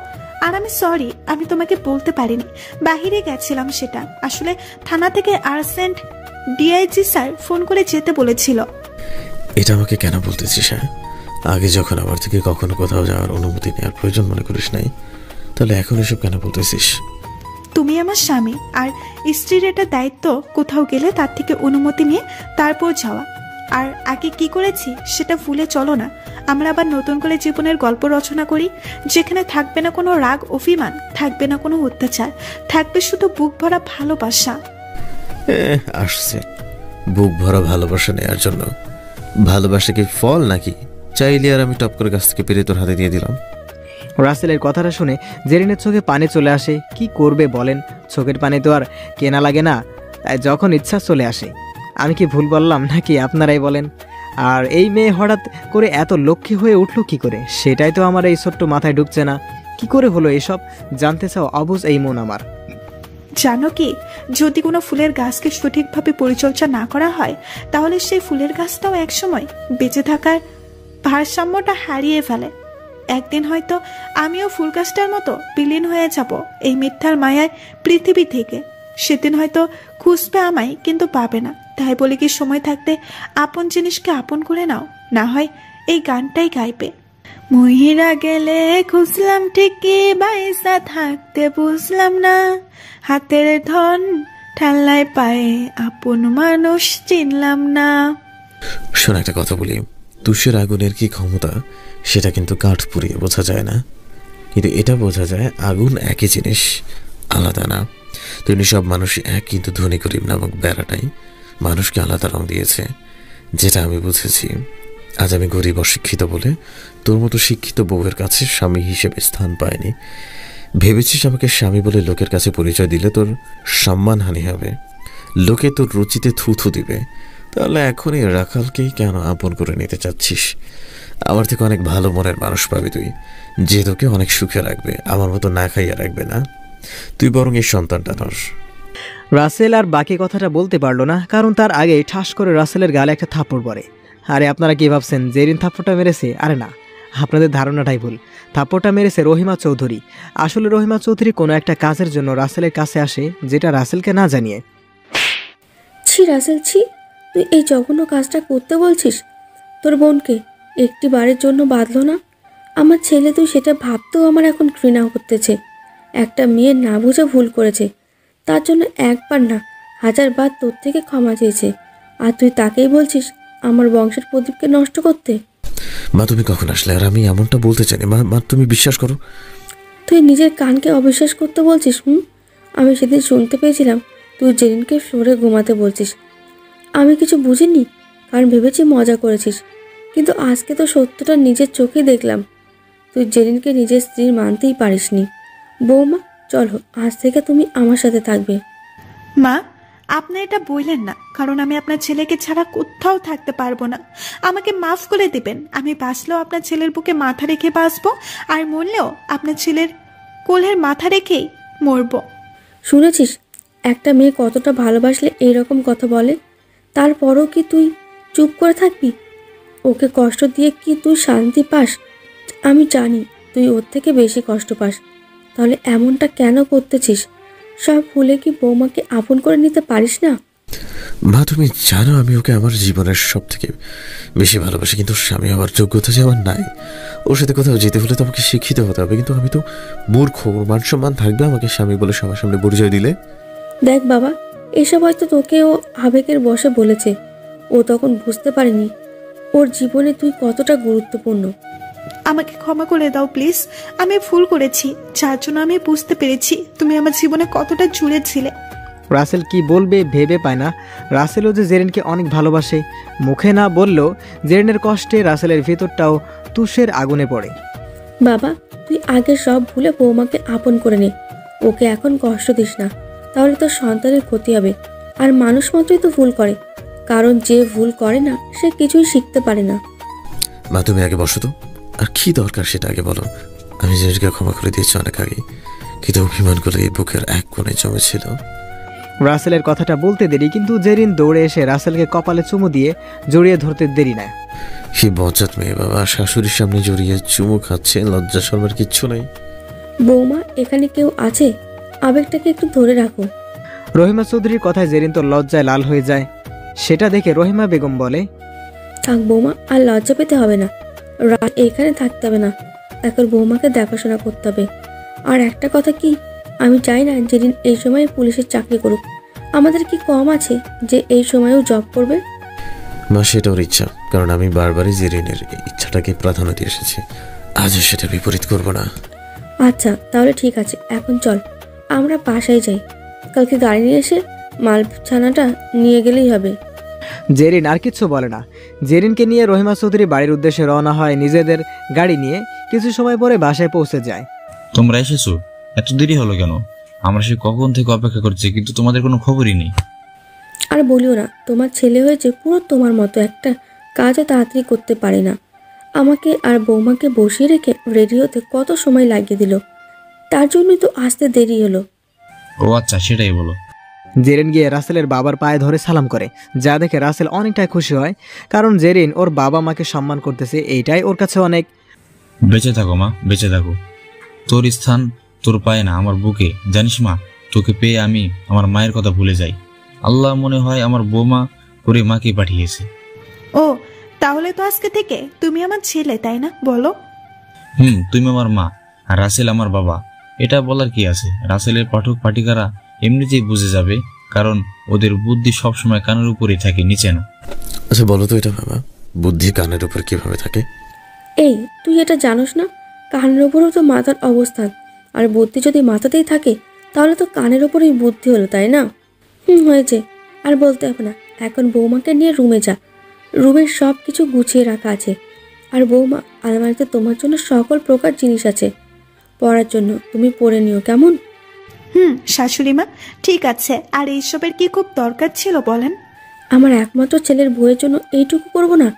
আর আমি সরি, আমি তোমাকে বলতে পারিনি, বাহিরে গেছিলাম। সেটা আসলে থানা থেকে আর্জেন্ট ডিআইজি স্যার ফোন করে যেতে বলেছিল। এটা আমাকে কেন বলতেছিস? হ্যাঁ, আগে যখন আমার থেকে কখনো কোথাও যাওয়ার অনুমতি নেওয়ার প্রয়োজন মনে করিস নাই, তাহলে এখন এসব কেন বলতেছিস? তুমি আমার স্বামী, আর স্ত্রীর এটা দায়িত্ব কোথাও গেলে তার থেকে অনুমতি নিয়ে তারপর যাওয়া। আর আগে কি করেছি সেটা ভুলে চলো না। আমরা আবার নতুন করে জীবনের গল্প রচনা করি, যেখানে থাকবে না কোনো রাগ অভিমান, থাকবে না কোনো অত্যাচার, থাকবে শুধু বুক ভরা ভালোবাসা। আসছে বুক ভরা ভালোবাসা নেওয়ার জন্য। ভালোবাসা কি ফল নাকি? চাইলে আর আমি টপ করে গাছ থেকে পেরে তোর হাতে দিয়ে দিলাম। রাসেলের কথাটা শুনে জেরিনের চোখে পানি চলে আসে। কি করবে বলেন? চোখের পানি তো আর কেনা লাগে না, তাই যখন ইচ্ছা চলে আসে। আমি কি ভুল বললাম নাকি আপনারাই বলেন? আর এই মেয়ে হঠাৎ করে এত লক্ষ্মী হয়ে উঠলো কি করে, সেটাই তো আমার এই ছোট্ট মাথায় ঢুকছে না। কি করে হলো এসব? জানতে চাও অবুঝ এই মন আমার। জানো কি, যদি কোনো ফুলের গাছকে সঠিকভাবে পরিচর্যা না করা হয়, তাহলে সেই ফুলের গাছটাও একসময় বেঁচে থাকার ভারসাম্যটা হারিয়ে ফেলে। একদিন হয়তো আমিও ফুল গাছটার মতো বিলীন হয়ে যাব এই মিথ্যার মায়ায় পৃথিবী থেকে। সেদিন হয়তো খুঁজবে আমায়, কিন্তু পাবে না। তাই বলে কি সময় থাকতে আপন জিনিসকে আপন করে নাও, না হয় এই গানটাই গাইবে। মহিরা গেলে খুঁজলাম ঠিকই, বাইসা থাকতে বুঝলাম না, হাতের ধন ঠাল্লায় পায়ে আপন মানুষ চিনলাম না। শোন, একটা কথা বলি, তুষের আগুনের কি ক্ষমতা সেটা কিন্তু কাঠ পুড়িয়ে বোঝা যায় না, কিন্তু এটা বোঝা যায় আগুন একই জিনিস, আলাদা না। তেমনি সব মানুষ এক, কিন্তু ধনী গরিব নামক বেড়াটাই মানুষকে আলাদা রং দিয়েছে, যেটা আমি বুঝেছি। আজ আমি গরিব অশিক্ষিত বলে তোর মতো শিক্ষিত বউয়ের কাছে স্বামী হিসেবে স্থান পায়নি। ভেবেছিস আমাকে স্বামী বলে লোকের কাছে পরিচয় দিলে তোর সম্মানহানি হবে, লোকে তোর রুচিতে থুথু দিবে। তাহলে এখনই রাখালকেই কেন আপন করে নিতে চাচ্ছিস? আমার থেকে অনেক ভালো মনের মানুষ পাবি তুই, যে তোকে অনেক সুখে রাখবে, আমার মতো না খাইয়া রাখবে না। তুই বরং এই সন্তানটা নস। রাসেল আর বাকি কথাটা বলতে পারলো না, কারণ তার আগে ঠাস করে রাসেলের গালে একটা থাপ্পড় পড়ে। আরে আপনারা কি ভাবছেন জেরিন থাপ্পড়টা মেরেছে? আরে না, আপনাদের ধারণাটাই ভুল। থাপ্পড়টা মেরেছে রহিমা চৌধুরী। আসলে রহিমা চৌধুরী কোনো একটা কাজের জন্য রাসেলের কাছে আসে, যেটা রাসেলকে না জানিয়ে। ছি রাসেল, ছি, তুই এই জঘন্য কাজটা করতে বলছিস? তোর বোনকে একটি বারের জন্য বাঁধলো না আমার ছেলে, তুই সেটা ভাবতেও আমার এখন ঘৃণা করতেছে। একটা মেয়ে না বুঝে ভুল করেছে, তার জন্য একবার না 1000 বার তোর থেকে ক্ষমা চেয়েছে, আর তুই তাকেই বলছিস আমার বংশের প্রদীপকে নষ্ট করতে? মা তুমি কখন আসলে? আর আমি এমনটা বলতে চাই না মা, তুমি বিশ্বাস করো। তুই নিজের কানকে অবিশ্বাস করতে বলছিস? আমি সেদিন শুনতে পেয়েছিলাম তুই জেরিনকে ফ্লোরে ঘুমাতে বলছিস। আমি কিছু বুঝিনি, কারণ ভেবেছি মজা করেছিস, কিন্তু আজকে তো সত্যটা নিজের চোখেই দেখলাম। তুই জেরিনকে নিজের স্ত্রীর মানতেই পারিসনি। বৌমা চলো, আজ থেকে তুমি আমার সাথে থাকবে। মা, আপনি এটা বললেন না, কারণ আমি আপনার ছেলেকে ছাড়া কোথাও থাকতে পারবো না। আমাকে মাফ করে দিবেন। আমি বাঁচলেও আপনার ছেলের বুকে মাথা রেখে বাঁচবো, আর মরলেও আপনার ছেলের কোলের মাথা রেখেই মরবো। শুনেছিস একটা মেয়ে কতটা ভালোবাসলে এইরকম কথা বলে? তারপরও কি তুই চুপ করে থাকবি? ওকে কষ্ট দিয়ে কি তুই শান্তি পাস? আমি জানি তুই ওর থেকে বেশি কষ্ট পাস, তাহলে এমনটা কেন করতেছিস? সব ভুলে কি বৌমাকে আপন করে নিতে পারিস না? মা, তুমি জানো আমি ওকে আমার জীবনের সব থেকে বেশি ভালোবাসি, কিন্তু স্বামী হওয়ার যোগ্যতা যে আমার নাই। ওর সাথে কোথাও যেতে হলে তো আমাকে শিক্ষিত হতে হবে, কিন্তু আমি তো মূর্খ। ওর মান সম্মান থাকবে আমাকে স্বামী বলে সবার সামনে পরিচয় দিলে? দেখ বাবা, এসব হয়তো তোকে ও আবেগের বশে বলেছে। ও তখন বুঝতে পারেনি ওর জীবনে তুই কতটা গুরুত্বপূর্ণ। আমাকে ক্ষমা করে দাও প্লিজ। আমি ভুল করেছি, যার জন্য আমি বুঝতে পেরেছি তুমি আমার জীবনে কতটা জুড়ে ছিলে। রাসেল কি বলবে ভেবে পায় না। রাসেলও যে জেরিনকে অনেক ভালোবাসে, মুখে না বললেও জেরিনের কষ্টে রাসেলের ভেতরটাও তুষের আগুনে পড়ে। বাবা, তুই আগে সব ভুলে বৌমাকে আপন করে নে। ওকে এখন কষ্ট দিস না, তাহলে তোর সন্তানের ক্ষতি হবে। আর মানুষ মাত্রই তো ভুল করে, কারণ যে ভুল করে না সে কিছুই শিখতে পারে না। মা, তুমি আগে বসো তো। আর কি দরকার সেটা আগে বলো। আমি জেরিনকে ক্ষমা করে দিয়েছি অনেক আগে, কিন্তু অভিমানগুলো এই বুকের এক কোণে জমেছিল। রাসেলের কথাটা বলতে দেরি, কিন্তু জেরিন দৌড়ে এসে রাসেলকে কপালে চুমু দিয়ে জড়িয়ে ধরতে দেরি না। কি বজ্জাত মেয়ে বাবা, শাশুড়ির সামনে জড়িয়ে চুমু খাচ্ছে, লজ্জা শর্মার কিচ্ছু নাই। বৌমা, এখানে কেউ আছে? আবেগটাকে একটু ধরে রাখো। রহিমা চৌধুরীর কথায় জেরিন তো লজ্জায় লাল হয়ে যায়। সেটা দেখে রহিমা বেগম বলে, থাক বৌমা, আর লজ্জা পেতে হবে না। রাত এখানে থাকতে হবে না, এখন বৌমাকে দেখাশোনা করতে হবে। আর একটা কথা কি, আমি চাই না জেরিন এই সময় পুলিশের চাকরি করুক। আমাদের কি কম আছে যে এই সময়েও জব করবে? মা, সেটা ওর ইচ্ছা, কারণ আমি বারবারই জেরিনের ইচ্ছাটাকে প্রাধান্য দিয়ে এসেছি। আজও সেটা বিপরীত করব না। আচ্ছা তাহলে ঠিক আছে, এখন চল আমরা বাসায় যাই। কালকে গাড়ি নিয়ে এসে মালছানাটা নিয়ে গেলেই হবে। জেরিন আর কিচ্ছু বলে না। জেরিনকে নিয়ে রহিমা চৌধুরী বাড়ির উদ্দেশ্যে রওনা হয় নিজেদের গাড়ি নিয়ে। কিছু সময় পরে বাসায় পৌঁছে যায়। তোমরা এসেছো? এত দেরি হলো কেন? আমরা সে কখন থেকে অপেক্ষা করছি, কিন্তু তোমাদের কোনো খবরই নেই। আর বলিও না, তোমার ছেলে হয়েছে পুরো তোমার মতো, একটা কাজও তাড়াতাড়ি করতে পারে না। আমাকে আর বৌমাকে বসিয়ে রেখে রেডি হতে কত সময় লাগিয়ে দিল, তার জন্যই তো আসতে দেরি হলো। ও আচ্ছা, সেটাই বলো। জেরিন গিয়ে রাসেলের বাবার পায়ে ধরে সালাম করে, যা দেখে রাসেল অনেকটাই খুশি হয়, কারণ জেরিন ওর বাবা মাকে সম্মান করতেছে, এইটাই ওর কাছে অনেক। বেঁচে থাকো মা, বেঁচে থাকো। তোর স্থান তোর পায়ে না, আমার বুকে। জানিস মা, তোকে পেয়ে আমি আমার মায়ের কথা ভুলে যাই। আল্লাহ মনে হয় আমার বৌমা করে মাকে পাঠিয়েছে। ও, তাহলে তো আজকে থেকে তুমি আমার ছেলে, তাই না? বলো। তুমি আমার মা আর রাসেল আমার বাবা। এটা বলার কি আছে? রাসেলের পাঠক পাঠিকারা এমনিতেই বুঝে যাবে, কারণ ওদের বুদ্ধি সবসময় কানের উপরেই থাকে, নিচে না। আচ্ছা বলো তো এটা বাবা, বুদ্ধি কানের উপর কিভাবে থাকে? এই, তুই এটা জানোস না? কানের উপরেও তো মাথার অবস্থান, আর বুদ্ধি যদি মাথাতেই থাকে তাহলে তো কানের উপরেই বুদ্ধি হলো, তাই না? হয়েছে, আর বলতে হবে না। এখন বৌমাকে নিয়ে রুমে যা, রুমের সব কিছু গুছিয়ে রাখা আছে। আর বৌমা, আলমারিতে তোমার জন্য সকল প্রকার জিনিস আছে পড়ার জন্য, তুমি পড়ে নিও, কেমন? শাশুড়ি মা, ঠিক আছে। আর এইসবের কি খুব দরকার ছিল বলেন? আমার একমাত্র ছেলের বউয়ের জন্য এইটুকু করবো না?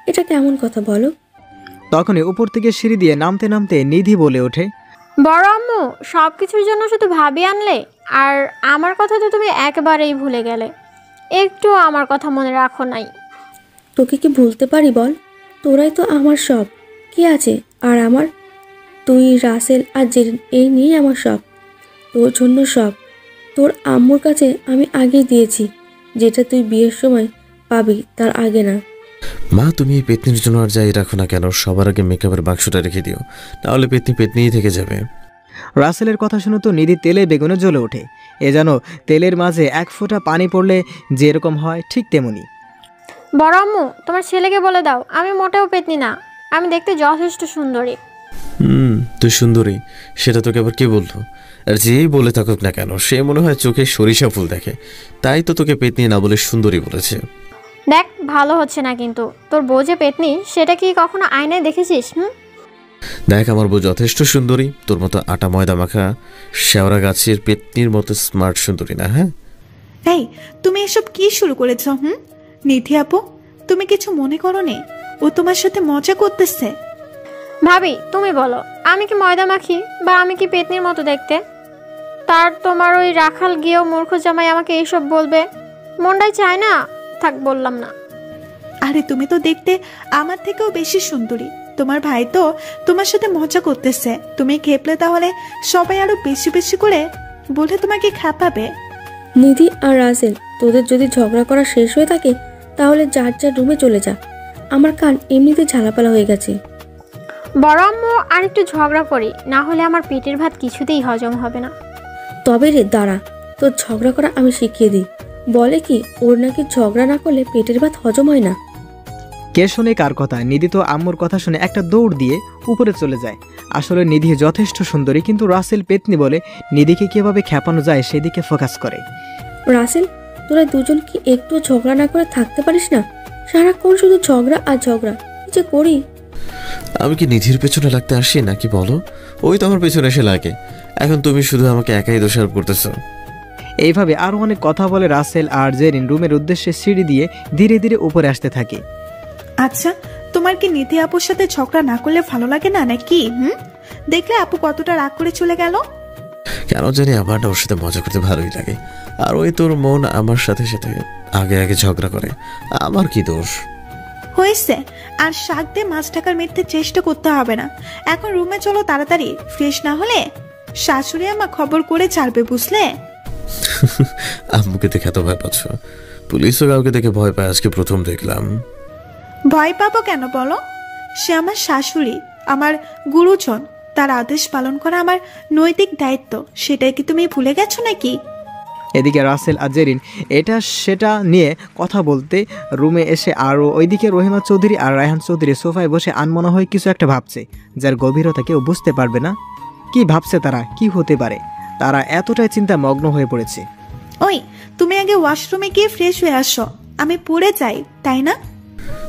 এটা কেমন কথা বলো? তখনই উপর থেকে সিঁড়ি দিয়ে নামতে নামতে নিধি বলে ওঠে, বড় আম্মু, সব কিছুর জন্য শুধু ভাবি আনলে, আর আমার কথা তো তুমি একেবারেই ভুলে গেলে। একটু আমার কথা মনে রাখো নাই। তোকে কি ভুলতে পারি বল? তোরাই তো আমার সব। কি আছে আর আমার? তুই, রাসেল আর জেরিন, এই নিয়ে আমার সব। তোর জন্য সব। তোর আম্মুর কাছে আমি আগেই দিয়েছি, যেটা তুই বিয়ের সময় পাবি, তার আগে না। মা, তুমি এই পেতনির জন্য আর যাই রাখো না কেন, সবার আগে মেকআপের বাক্সটা রেখে দিও, তাহলে পেতনি পেতনিই থেকে যাবে। রাসেলের কথা শুনে তো নিধি তেলে বেগুনে জ্বলে ওঠে। এ যেন তেলের মাঝে এক ফোঁটা পানি পড়লে যেরকম হয় ঠিক তেমনি। বড় আম্মু, তোমার ছেলেকে বলে দাও আমি মোটেও পেতনি না, আমি দেখতে যথেষ্ট সুন্দরী। তুই সুন্দরী, সেটা তোকে আবার কে বললো? আর যেই বলে থাকুক না কেন, সে মনে হয় চোখে সরিষা ফুল দেখে, তাই তো তোকে পেতনি না বলে সুন্দরী বলেছে। দেখ, ভালো হচ্ছে না কিন্তু। তোর বউ যে পেতনি, সেটা কি কখনো আয়নায় দেখেছিস? দেখ, আমার বউ যথেষ্ট সুন্দরী, তোর মতো আটা ময়দা মাখা শেওড়া গাছের পেতনির মতো স্মার্ট সুন্দরী না। হ্যাঁ, এই তুমি এসব কি শুরু করেছো? নিধি আপু, তুমি কিছু মনে করো নি? ও তোমার সাথে মজা করতেছে। ভাবি তুমি বলো, আমি কি ময়দা মাখি বা আমি কি পেতনির মতো দেখতে? তার তোমার ওই রাখাল গিয়েও মূর্খ জামাই আমাকে এইসব বলবে? মনটাই চায় না, থাক বললাম না। আরে তুমি তো দেখতে আমার থেকেও বেশি সুন্দরী। তোমার ভাই তো তোমার সাথে মজা করতেছে, তুমি খেপলে তাহলে সবাই আরো বেশি বেশি করে বলে তোমাকে খাপাবে। নিধি আর রাসেল, তোদের যদি ঝগড়া করা শেষ হয়ে থাকে তাহলে যার যার রুমে চলে যা। আমার কান এমনিতে ঝালাপালা হয়ে গেছে। বড় আম্মু আর একটু ঝগড়া করি, না হলে আমার পেটের ভাত কিছুতেই হজম হবে না। তবে রে দাঁড়া, তোর ঝগড়া করা আমি শিখিয়ে দিই। বলে কি ওর নাকি ঝগড়া না করলে পেটের ভাত হজম হয় না। কে শোনে কার কথা? নিধি তো আম্মুর কথা শুনে একটা দৌড় দিয়ে উপরে চলে যায়। আসলে নিধি যথেষ্ট সুন্দরী, কিন্তু রাসেল পেতনি বলে নিধিকে কিভাবে খেপানো যায় সেদিকে ফোকাস করে। রাসেল, তোরা দুজন কি একটু ঝগড়া না করে থাকতে পারিস না? সারাক্ষণ শুধু ঝগড়া আর ঝগড়া, কি যে করি। আমি কি নিধির পেছনে লাগতে আসি নাকি বলো? ওই তো আমার পেছনে এসে লাগে। এখন তুমি শুধু আমাকে একাই দোষারোপ করতেছো। এইভাবে আরো অনেক কথা বলে রাসেল আর জেরিন রুমের উদ্দেশ্যে সিঁড়ি দিয়ে ধীরে ধীরে উপরে আসতে থাকে। আচ্ছা, তোমার কি নিধি আপুর সাথে ঝগড়া না করলে ভালো লাগে না নাকি? দেখলে আপু কতটা রাগ করে চলে গেল। কেন জানি আমার ওর সাথে মজা করতে ভালোই লাগে। আর ওই তোর মন আমার সাথে সাথে আগে আগে ঝগড়া করে, আমার কি দোষ? হয়েছে, আর শাক দিয়ে মাছ ঢাকার মিথ্যে চেষ্টা করতে হবে না। এখন রুমে চলো তাড়াতাড়ি, ফ্রেশ না হলে শাশুড়ি আমা খবর করে ছাড়বে, বুঝলে? আম্মুকে দেখে এত ভয় পাচ্ছ? পুলিশও কাউকে দেখে ভয় পায় আজকে প্রথম দেখলাম। ভয় পাবো কেন বলো? সে আমার শাশুড়ি, আমার গুরুজন। তার আদেশ পালন করা আমার নৈতিক দায়িত্ব। সেটাই কি তুমি ভুলে গেছো নাকি? এদিকে রাসেল আর জেরিন এটা সেটা নিয়ে কথা বলতে রুমে এসে আরও ওইদিকে রহিমা চৌধুরী আর রায়হান চৌধুরী সোফায় বসে আনমনা হয়ে কিছু একটা ভাবছে, যার গভীরতা কেউ বুঝতে পারবে না। কি ভাবছে তারা, কি হতে পারে? তারা এতটাই চিন্তা মগ্ন হয়ে পড়েছে। ওই তুমি আগে ওয়াশরুমে গিয়ে ফ্রেশ হয়ে আসো, আমি পড়ে যাই, তাই না?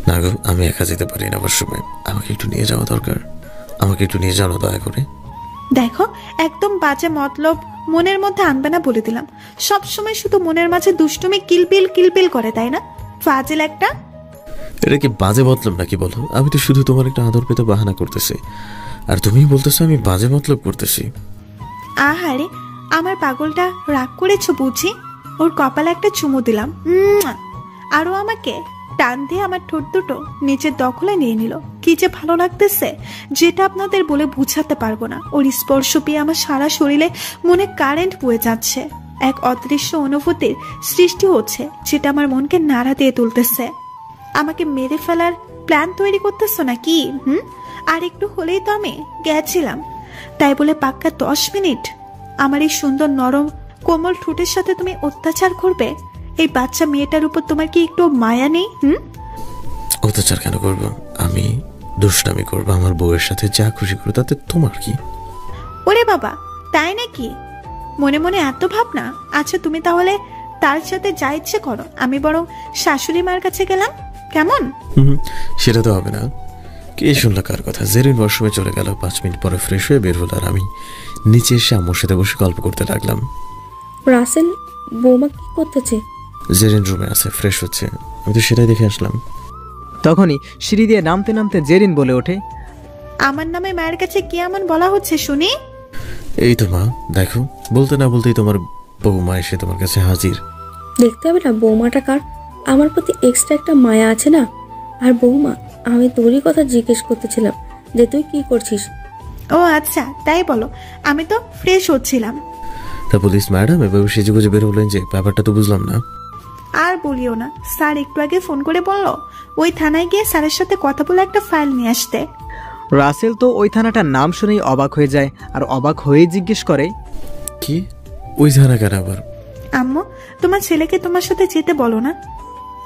না গো, আমি একা যেতে পারি না ওয়াশরুমে। আমাকে একটু নিয়ে যাওয়া দরকার। আমাকে একটু নিয়ে যাও না দয়া করে। দেখো, একদম বাজে মতলব মনের মধ্যে আনবে না বলে দিলাম। সব সময় শুধু মনের মাঝে দুষ্টুমি কিলপিল কিলপিল করে, তাই না? ফাজিল একটা। এটা কি বাজে মতলব নাকি বলো? আমি তো শুধু তোমার একটা আদর পেতে বাহানা করতেছি, আর তুমি বলতেছো আমি বাজে মতলব করতেছি। আহারে, আমার পাগলটা রাগ করেছো বুঝি? ওর কপালে একটা চুমু দিলাম, আরো আমাকে টান দিয়ে আমার ঠোঁট দুটো নিচের দখলে নিয়ে নিল। কি যে ভালো লাগতেছে, যেটা আপনাদের বলে বুঝাতে পারবো না। ওর স্পর্শ পেয়ে আমার সারা শরীরে মনে কারেন্ট বয়ে যাচ্ছে। এক অদৃশ্য অনুভূতির সৃষ্টি হচ্ছে, যেটা আমার মনকে নাড়া দিয়ে তুলতেছে। আমাকে মেরে ফেলার প্ল্যান তৈরি করতেছো নাকি? আর একটু হলেই তো আমি গেছিলাম। তাই বলে পাক্কা 10 মিনিট আমার এই সুন্দর নরম কোমল ঠোঁটের সাথে তুমি অত্যাচার করবে? এই বাচ্চা মেয়েটার উপর তোমার কি একটু মায়া নেই? অত্যাচার কেন করবো? আমি দুষ্টামি করবো আমার বউয়ের সাথে, যা খুশি করবো, তাতে তোমার কি? ওরে বাবা, তাই নাকি? মনে মনে এত ভাবনা? আচ্ছা, তুমি তাহলে তার সাথে যা ইচ্ছে করো, আমি বরং শাশুড়ি মার কাছে গেলাম, কেমন? সেটা তো হবে না। কে শুনলো কার কথা? জেরিন ওয়াশরুমে চলে গেল, 5 মিনিট পরে ফ্রেশ হয়ে বের হলো, আর আমি নিচে এসে আম্মুর সাথে বসে গল্প করতে লাগলাম। রাসেল, বৌমা কি করতেছে? জেরিন রুমে আছে, ফ্রেশ হচ্ছে। আমি তো সেটাই দেখে আসলাম। তখনই সিঁড়ি দিয়ে নামতে নামতে জেরিন বলে ওঠে, আমার নামে মায়ের কাছে কি এমন বলা হচ্ছে শুনি? এই তো মা, দেখো, বলতে না বলতেই তোমার বৌমা এসে তোমার কাছে হাজির। দেখতে হবে না বৌমাটা কার? আমার প্রতি এক্সট্রা একটা মায়া আছে না? আর বৌমা, আমি তোরই কথা জিজ্ঞেস করতেছিলাম যে তুই কি করছিস। ও আচ্ছা, তাই বলো। আমি তো ফ্রেশ হচ্ছিলাম। তা পুলিশ ম্যাডাম এভাবে সেজে গুজে বের হলেন যে, ব্যাপারটা তো বুঝলাম না। আর বলিও না, স্যার একটু আগে ফোন করে বললো ওই থানায় গিয়ে স্যারের সাথে কথা বলে একটা ফাইল নিয়ে আসতে। রাসেল তো ওই থানাটার নাম শুনেই অবাক হয়ে যায়, আর অবাক হয়েই জিজ্ঞেস করে, কি ওই থানা কেন আবার? আম্মু, তোমার ছেলেকে তোমার সাথে যেতে বলো না।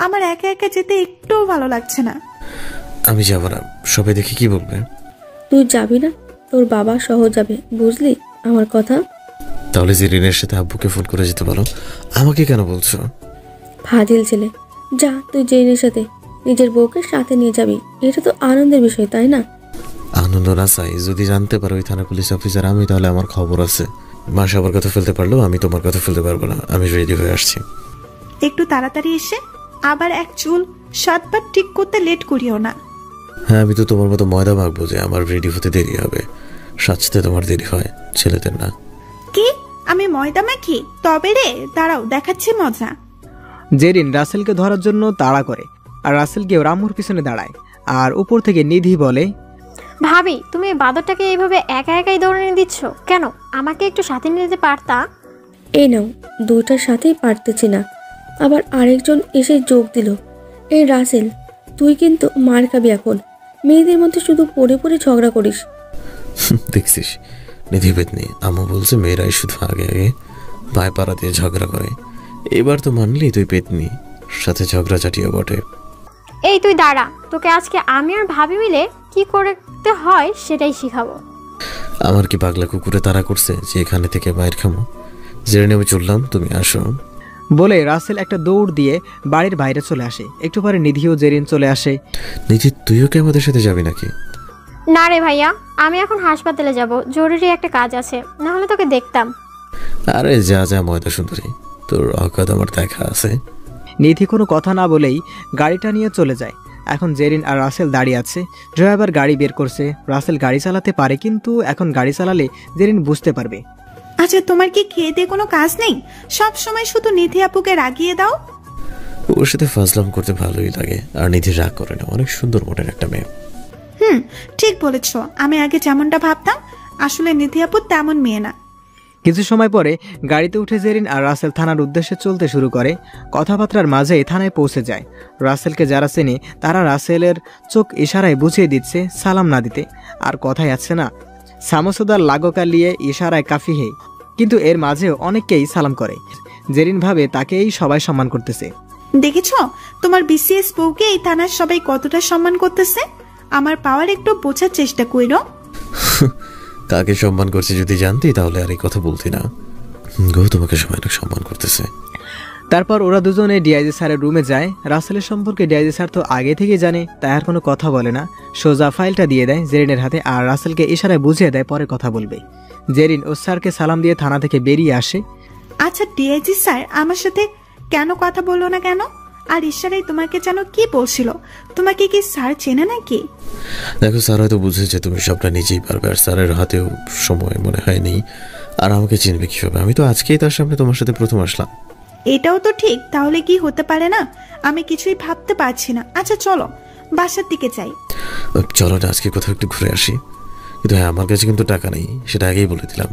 আমার একা একা যেতে একটুও ভালো লাগছে না। আমি যাবো না, সবাই দেখে কি বলবে? তুই যাবি না? তোর বাবা সহ যাবে, বুঝলি আমার কথা? তাহলে জেরিনের সাথে আব্বুকে ফোন করে যেতে বলো, আমাকে কেন বলছো? ফাজিল ছেলে, যা তুই জেরিনের সাথে নিজের বউকে সাথে নিয়ে যাবি। এটা তো আনন্দের বিষয়, তাই না? আনন্দ না চাই, যদি জানতে পারো ওই থানা পুলিশ অফিসার আমি, তাহলে আমার খবর আছে। মা সবার কথা ফেলতে পারলো, আমি তোমার কথা ফেলতে পারবো না। আমি রেডি হয়ে আসছি। একটু তাড়াতাড়ি এসে আবার এক চুল 7 বার ঠিক করতে লেট করিও না। হ্যাঁ, আমি তো তোমার মতো ময়দা মাখবো যে আমার রেডি হতে দেরি হবে। সাজতে তোমার দেরি হয়, ছেলেদের না। কি আমি ময়দা মাখি? তবে রে, দাঁড়াও দেখাচ্ছি মজা। জেরিন রাসেলকে ধরার জন্য তাড়া করে আর রাসেল গিয়ে রাম্মুর পিছনে দাঁড়ায়। আর উপর থেকে নিধি বলে, ভাবি তুমি এই বাদরটাকে এইভাবে একা একাই দৌড়ানি দিচ্ছ কেন? আমাকে একটু সাথে নিতে পারতা। এই নাও, দুইটার সাথেই পারতেছি না, আবার আরেকজন এসে যোগ দিল। এই রাসেল, তুই কিন্তু মার খাবি এখন। মেয়েদের মধ্যে শুধু পড়ে পড়ে ঝগড়া করিস। দেখছিস নিধি পেতনি, আমা বলছে মেয়েরাই শুধু আগে আগে পায়ে পাড়া দিয়ে ঝগড়া করে। এবার তো মানলি তুই পেতনি, সাথে ঝগড়া চাটিয়ে বটে। এই তুই দাঁড়া, তোকে আজকে আমি আর ভাবি মিলে কি করতে হয় সেটাই শিখাবো। আমার কি পাগলা কুকুরে তাড়া করছে যে এখানে থেকে বাইর খামো? জেনে আমি চললাম, তুমি আসো। বলে রাসেল একটা দৌড় দিয়ে বাড়ির বাইরে চলে আসে। একটু পরে নিধি ও জেরিন চলে আসে। নিধি, তুইও কি আমাদের সাথে যাবি নাকি? না রে ভাইয়া, আমি এখন হাসপাতালে যাব, জরুরি একটা কাজ আছে, না হলে তোকে দেখতাম। আরে যা যা ময়দা সুন্দরী, তোর অকাদ আমার দেখা আছে। নিধি কোনো কথা না বলেই গাড়িটা নিয়ে চলে যায়। এখন জেরিন আর রাসেল দাঁড়িয়ে আছে। ড্রাইভার গাড়ি বের করছে। রাসেল গাড়ি চালাতে পারে, কিন্তু এখন গাড়ি চালালে জেরিন বুঝতে পারবে। আচ্ছা, তোমার কি খেয়ে দিয়ে কোনো কাজ নেই? সব সময় শুধু নিধি আপুকে রাগিয়ে দাও। ওর সাথে ফাজলাম করতে ভালোই লাগে, আর নিধি রাগ করে না, অনেক সুন্দর মনের একটা মেয়ে। ঠিক বলেছ, আমি আগে যেমনটা ভাবতাম, আসলে নিধি আপু তেমন মেয়ে না। কিছু সময় পরে গাড়িতে উঠে জেরিন আর রাসেল থানার উদ্দেশ্যে চলতে শুরু করে। কথাবার্তার মাঝেই থানায় পৌঁছে যায়। রাসেলকে যারা চেনে তারা রাসেলের চোখ ইশারায় বুঝিয়ে দিচ্ছে সালাম না দিতে। আর কথাই আছে না, সামসুদার লাগোকা লিয়ে ইশারায় কাফি হে। কিন্তু এর মাঝেও অনেককেই সালাম করে। জেরিন ভাবে তাকেই সবাই সম্মান করতেছে। দেখেছ তোমার বিসিএস বউকে এই থানার সবাই কতটা সম্মান করতেছে? আমার পাওয়ার একটু বোঝার চেষ্টা কইরো। কাকে সম্মান করছে যদি জানতি তাহলে আর এই কথা বলতি না গো। তোমাকে সবাই অনেক সম্মান করতেছে। তারপর ওরা দুজনে ডিআইজি স্যারের রুমে যায়। রাসেলের সম্পর্কে ডিআইজি স্যার তো আগে থেকে জানে, তাই আর কোনো কথা বলে না। সোজা ফাইলটা দিয়ে দেয় জেরিনের হাতে আর রাসেলকে ইশারায় বুঝিয়ে দেয় পরে কথা বলবে। জেরিন ও স্যারকে সালাম দিয়ে থানা থেকে বেরিয়ে আসে। আচ্ছা ডিআইজি স্যার আমার সাথে কেন কথা বললো না কেন? আর ইশারায় তোমাকে যেন কি বলছিল? তোমাকে কি স্যার চেনে নাকি? দেখো, স্যার হয়তো বুঝেছে তুমি সবটা নিজেই পারবে, আর স্যারের হাতেও সময় মনে হয়নি। আর আমাকে চিনবে কিভাবে? আমি তো আজকেই তার সামনে তোমার সাথে প্রথম আসলাম। এটাও তো ঠিক, তাহলে কি হতে পারে না? আমি কিছুই ভাবতে পারছি না। আচ্ছা চলো বাসার দিকে যাই। চলো না, আজকে কোথাও একটু ঘুরে আসি। কিন্তু হ্যাঁ, আমার কাছে কিন্তু টাকা নেই, সেটা আগেই বলে দিলাম।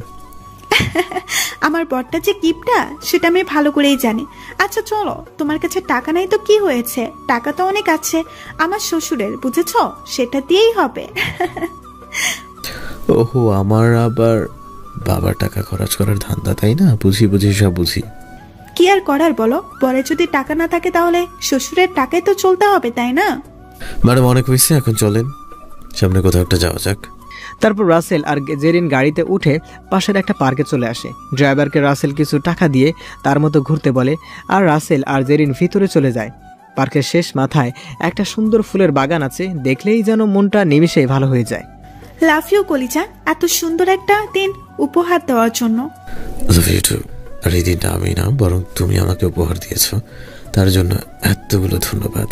আমার বরটা যে কিপটা সেটা আমি ভালো করেই জানি। আচ্ছা চলো, তোমার কাছে টাকা নাই তো কি হয়েছে? টাকা তো অনেক আছে আমার শ্বশুরের, বুঝেছো? সেটা দিয়েই হবে। ওহো, আমার আবার বাবার টাকা খরচ করার ধান্দা, তাই না? বুঝি বুঝি, সব বুঝি। কি আর করার বলো, পরে যদি টাকা না থাকে তাহলে শ্বশুরের টাকায় তো চলতে হবে, তাই না? ম্যাডাম অনেক হয়েছে, এখন চলেন সামনে কোথাও একটা যাওয়া যাক। তারপর রাসেল আর জেরিন গাড়িতে উঠে পাশের একটা পার্কে চলে আসে। ড্রাইভারকে রাসেল কিছু টাকা দিয়ে তার মতো ঘুরতে বলে, আর রাসেল আর জেরিন ভিতরে চলে যায়। পার্কের শেষ মাথায় একটা সুন্দর ফুলের বাগান আছে, দেখলেই যেন মনটা নিমিষেই ভালো হয়ে যায়। লাভ ইউ কলিজা, এত সুন্দর একটা দিন উপহার দেওয়ার জন্য। Love you two. আর এই দিনটা আমি না, বরং তুমি আমাকে উপহার দিয়েছো, তার জন্য এতগুলো ধন্যবাদ।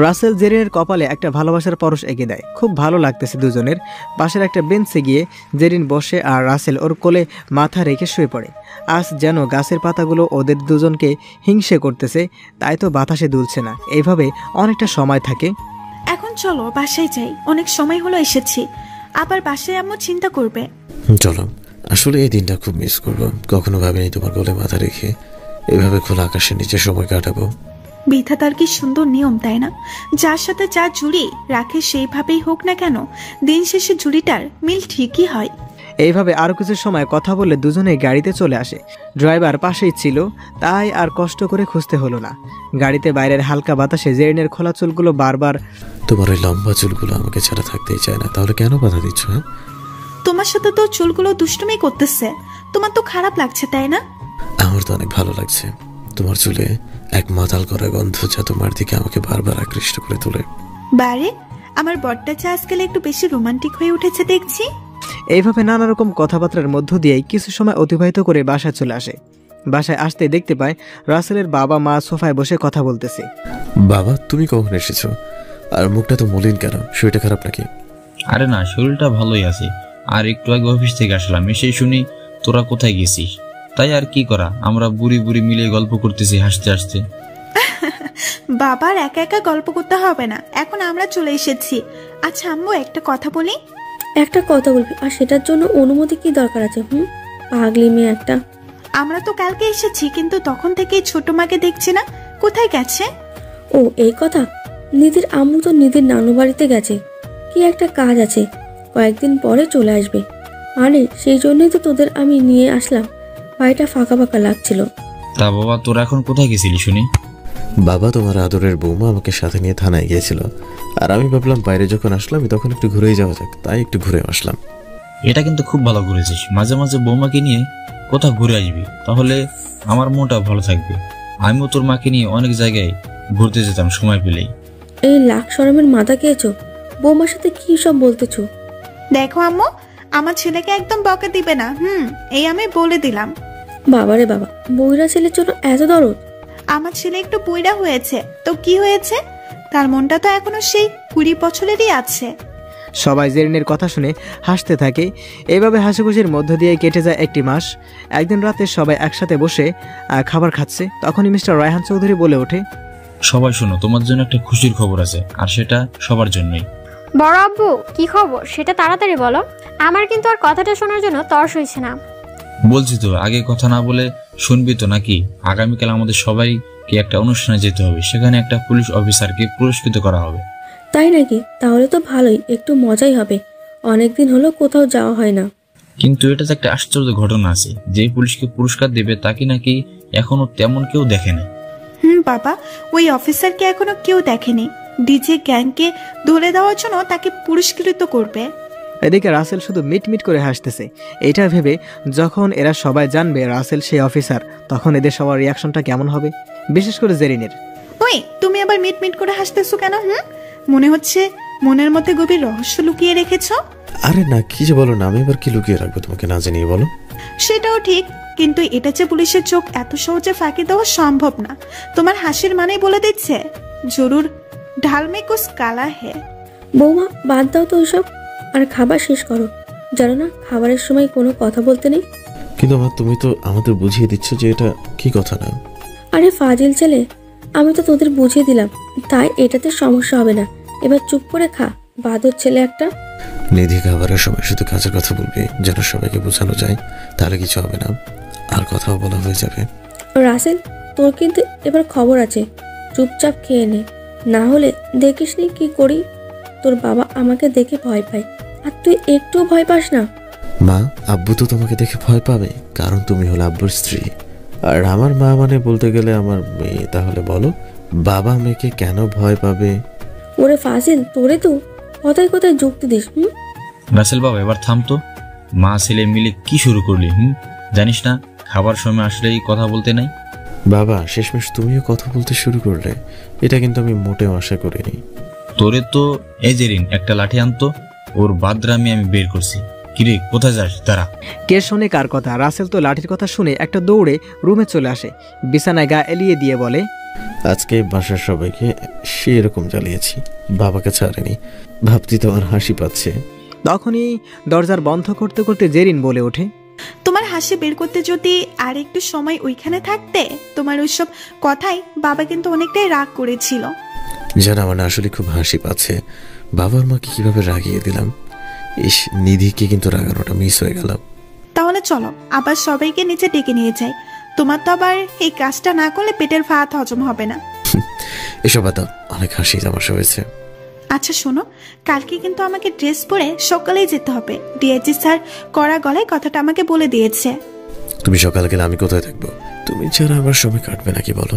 রাসেল জেরিনের কপালে একটা ভালোবাসার পরশ এঁকে দেয়। খুব ভালো লাগতেছে দুজনের। পাশের একটা বেঞ্চে গিয়ে জেরিন বসে আর রাসেল ওর কোলে মাথা রেখে শুয়ে পড়ে। আজ যেন গাছের পাতাগুলো ওদের দুজনকে হিংসে করতেছে, তাই তো বাতাসে দুলছে না। এইভাবে অনেকটা সময় থাকে। এখন চলো বাসায় যাই, অনেক সময় হলো এসেছি, আবার বাসায় আম্মু চিন্তা করবে। চলো, আসলে এই দিনটা খুব মিস করবো। কখনো ভাবিনি তোমার কোলে মাথা রেখে এভাবে খোলা আকাশের নিচে সময় কাটাবো। বিধাতার কি সুন্দর নিয়ম, তাই না? যার সাথে যা জুড়ি রাখে সেইভাবেই হোক না কেন, দিন শেষে জুড়িটার মিল ঠিকই হয়। এইভাবে আরো কিছু সময় কথা বলে দুজনে গাড়িতে চলে আসে। ড্রাইভার পাশেই ছিল, তাই আর কষ্ট করে খুঁজতে হলো না। গাড়িতে বাইরের হালকা বাতাসে জেরিনের খোলা চুলগুলো বারবার। তোমার ওই লম্বা চুলগুলো আমাকে ছাড়া থাকতেই চায় না, তাহলে কেন বাধা দিচ্ছ? হ্যাঁ, তোমার সাথে তো চুলগুলো দুষ্টুমি করতেছে, তোমার তো খারাপ লাগছে তাই না? আমার তো অনেক ভালো লাগছে। তোমার চুলে এক মাতাল করা গন্ধ যা তোমার দিকে আমাকে বারবার আকৃষ্ট করে তোলে। বারে, আমার বরটা যে আজকাল একটু বেশি রোমান্টিক হয়ে উঠেছে দেখছি। এইভাবে নানা রকম কথাবার্তার মধ্য দিয়েই কিছু সময় অতিবাহিত করে বাসায় চলে আসে। বাসায় আসতে দেখতে পায় রাসেলের বাবা মা সোফায় বসে কথা বলতেছে। বাবা, তুমি কখন এসেছো? আর মুখটা তো মলিন কেন? শরীরটা খারাপ নাকি? আরে না, শরীরটা ভালোই আছে। আর একটু আগে অফিস থেকে আসলাম, এসেই শুনি তোরা কোথায় গেছিস। তাই আর কি করা, আমরা বুড়ি বুড়ি মিলে গল্প করতেছি হাসতে হাসতে। বাবার একা একা গল্প করতে হবে না, এখন আমরা চলে এসেছি। আচ্ছা আম্মু, একটা কথা বলি। একটা কথা বলবি, আর সেটার জন্য অনুমতি কি দরকার আছে? পাগলি মেয়ে একটা। আমরা তো কালকে এসেছি, কিন্তু তখন থেকেই ছোট মাকে দেখছি না, কোথায় গেছে? ও এই কথা, নিধির আম্মু তো নিধির নানু বাড়িতে গেছে, কি একটা কাজ আছে, কয়েকদিন পরে চলে আসবে। আরে সেই জন্যই তো তোদের আমি নিয়ে আসলাম, বাড়িটা ফাঁকা ফাঁকা লাগছিল। তা বাবা, তোরা এখন কোথায় গেছিলি শুনি? বাবা, তোমার আদরের বৌমা আমাকে সাথে নিয়ে থানায় গিয়েছিল, আর আমি ভাবলাম বাইরে যখন আসলাম তখন একটু ঘুরেই যাওয়া যাক, তাই একটু ঘুরে আসলাম। এটা কিন্তু খুব ভালো করেছিস, মাঝে মাঝে বৌমাকে নিয়ে কোথাও ঘুরে আসবি, তাহলে আমার মনটা ভালো থাকবে। আমিও তোর মাকে নিয়ে অনেক জায়গায় ঘুরতে যেতাম সময় পেলেই। এই লাখ শরমের মাথা খেয়েছো, বৌমার সাথে কি সব বলতেছো? দেখো আম্মু, আমার ছেলেকে একদম বকা দিবে না, এই আমি বলে দিলাম। বাবারে বাবা, বইরা ছেলের জন্য এত দরদ? আমার ছেলে একটু বুইড়া হয়েছে তো কি হয়েছে, তার মনটা তো এখনো সেই 20 বছরেরই আছে। সবাই জেরিনের কথা শুনে হাসতে থাকে। এইভাবে হাসিখুশির মধ্য দিয়ে কেটে যায় একটি মাস। একদিন রাতে সবাই একসাথে বসে খাবার খাচ্ছে, তখনই মিস্টার রায়হান চৌধুরী বলে ওঠে, সবাই শোনো, তোমার জন্য একটা খুশির খবর আছে, আর সেটা সবার জন্যই। বড় আব্বু, কি খবর সেটা তাড়াতাড়ি বলো, আমার কিন্তু আর কথাটা শোনার জন্য তর্স হইছে না। বলছি তো, আগে কথা না বলে শুনবি তো নাকি? আগামীকাল আমাদের সবাইকে একটা অনুষ্ঠানে যেতে হবে, সেখানে একটা পুলিশ অফিসারকে পুরস্কৃত করা হবে। তাই নাকি? তাহলে তো ভালোই, একটু মজাই হবে, অনেকদিন হলো কোথাও যাওয়া হয় না। কিন্তু এটা তো একটা আশ্চর্য ঘটনা আছে, যে পুলিশকে পুরস্কার দেবে তাকে নাকি এখনো তেমন কেউ দেখে না। বাবা, ওই অফিসারকে এখনো কেউ দেখেনি, ডিজে গ্যাংকে ধরে দেওয়ার জন্য তাকে পুরস্কৃত করবে। এদিকে রাসেল শুধু মিটমিট করে হাসতেছে। এটা ভেবে যখন এরা সবাই জানবে রাসেল সেই অফিসার, তখন এদের সবার রিয়াকশনটা কেমন হবে, বিশেষ করে জেরিনের। ওই, তুমি আবার মিটমিট করে হাসতেছো কেন? মনে হচ্ছে মনের মধ্যে গভীর রহস্য লুকিয়ে রেখেছো। আরে না, কি যে বলো না, আমি এবার কি লুকিয়ে রাখবো তোমাকে না জানিয়ে, বলো। সেটাও ঠিক, কিন্তু এটা যে পুলিশের চোখ এত সহজে ফাঁকি দেওয়া সম্ভব না। তোমার হাসির মানেই বলে দিচ্ছে, জরুর ঢাল মে কুছ কালা হে। বৌমা, বাদ দাও তো ওইসব, আর খাবার শেষ করো। জানো না খাবারের সময় কোনো কথা বলতে নেই। কিন্তু মা, তুমি তো আমাদের বুঝিয়ে দিচ্ছ যে এটা কি কথা না। আরে ফাজিল ছেলে, আমি তো তোদের বুঝিয়ে দিলাম, তাই এটাতে সমস্যা হবে না। এবার চুপ করে খা, বাদর ছেলে একটা। নিধি খাবারের সময় শুধু কাজের কথা বলবে, যেন সবাইকে বোঝানো যায়, তাহলে কিছু হবে না, আর কথাও বলা হয়ে যাবে। রাসেল, তোর কিন্তু এবার খবর আছে, চুপচাপ খেয়ে নে, না হলে দেখিস নি কি করি। তোর বাবা আমাকে দেখে ভয় পায়, আর তুই একটুও ভয় পাস না। মা, আব্বু তো তোমাকে দেখে ভয় পাবে, কারণ তুমি হলো আব্বুর স্ত্রী, আর আমার মা মানে বলতে গেলে আমার মেয়ে। তাহলে বলো, বাবা মেয়েকে কেন ভয় পাবে? ওরে ফাজিল, তোরে তো কোথায় কোথায় যুক্তি দিস। রাসেল বাবা, এবার থাম তো। মা ছেলে মিলে কি শুরু করলি? জানিস না খাবার সময় আসলেই কথা বলতে নাই? বাবা, শেষমেশ তুমিও কথা বলতে শুরু করলে, এটা কিন্তু আমি মোটেও আশা করিনি। তোরে তো এজেরিন একটা লাঠি আনতো, ওর বাদরামি আমি বের করছি। কিরে, কোথায় যাস? দাঁড়া। কে শোনে কার কথা? রাসেল তো লাঠির কথা শুনে একটা দৌড়ে রুমে চলে আসে, বিছানায় গা এলিয়ে দিয়ে বলে, আজকে বাসার সবাইকে সেরকম জ্বালিয়েছি, বাবাকে ছাড়েনি, ভাবতে তো আমার হাসি পাচ্ছে। তখনই দরজার বন্ধ করতে করতে জেরিন বলে ওঠে, তোমার হাসি বের করতে যদি আর একটু সময় ওইখানে থাকতে, তোমার ওইসব কথাই বাবা কিন্তু অনেকটাই রাগ করেছিল। যেন আমার আসলে খুব হাসি পাচ্ছে, বাবার মাকে কিভাবে রাগিয়ে দিলাম। ইস, নিধিকে কিন্তু রাগানোটা মিস হয়ে গেল। তাহলে চলো আবার সবাইকে নিচে ডেকে নিয়ে যাই, তোমার তো আবার এই কাজটা না করলে পেটের ভাত হজম হবে না। এসব বাদ, অনেক হাসি তামাশা হয়েছে। আচ্ছা শোনো, কালকে কিন্তু আমাকে ড্রেস পরে সকালেই যেতে হবে। ডিআইজি স্যার কড়া গলায় কথাটা আমাকে বলে দিয়েছে। তুমি সকালে গেলে আমি কোথায় থাকবো? তুমি ছাড়া আমার সময় কাটবে নাকি বলো?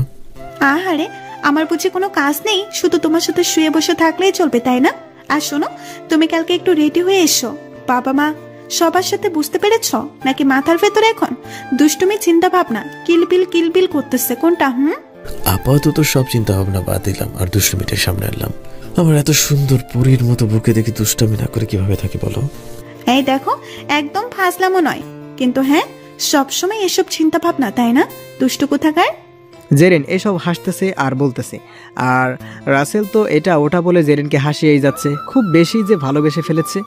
আহারে, আমার বুঝি কোনো কাজ নেই, শুধু তোমার সাথে শুয়ে বসে থাকলেই চলবে, তাই না? আর শোনো, তুমি কালকে একটু রেডি হয়ে এসো। বাবা মা সবার সাথে বুঝতে পেরেছ নাকি মাথার ভেতরে এখন দুষ্টুমি চিন্তা ভাবনা কিলবিল করতেছে কোনটা? আপাতত সব চিন্তা ভাবনা বাদ দিলাম আর দুষ্টুমিটাই সামনে আনলাম। আমার এত সুন্দর পরীর মতো বুকে দেখে দুষ্টামি না করে কিভাবে থাকি বলো? এই দেখো, একদম ফাজলামো নয়, কিন্তু হ্যাঁ সবসময় এসব চিন্তা ভাবনা, তাই না দুষ্টু কোথাকার? জেরিন এসব হাসতেছে আর বলতেছে, আর রাসেল তো এটা ওটা বলে জেরিনকে হাসিয়েই যাচ্ছে। খুব বেশি যে ভালোবেসে ফেলেছে।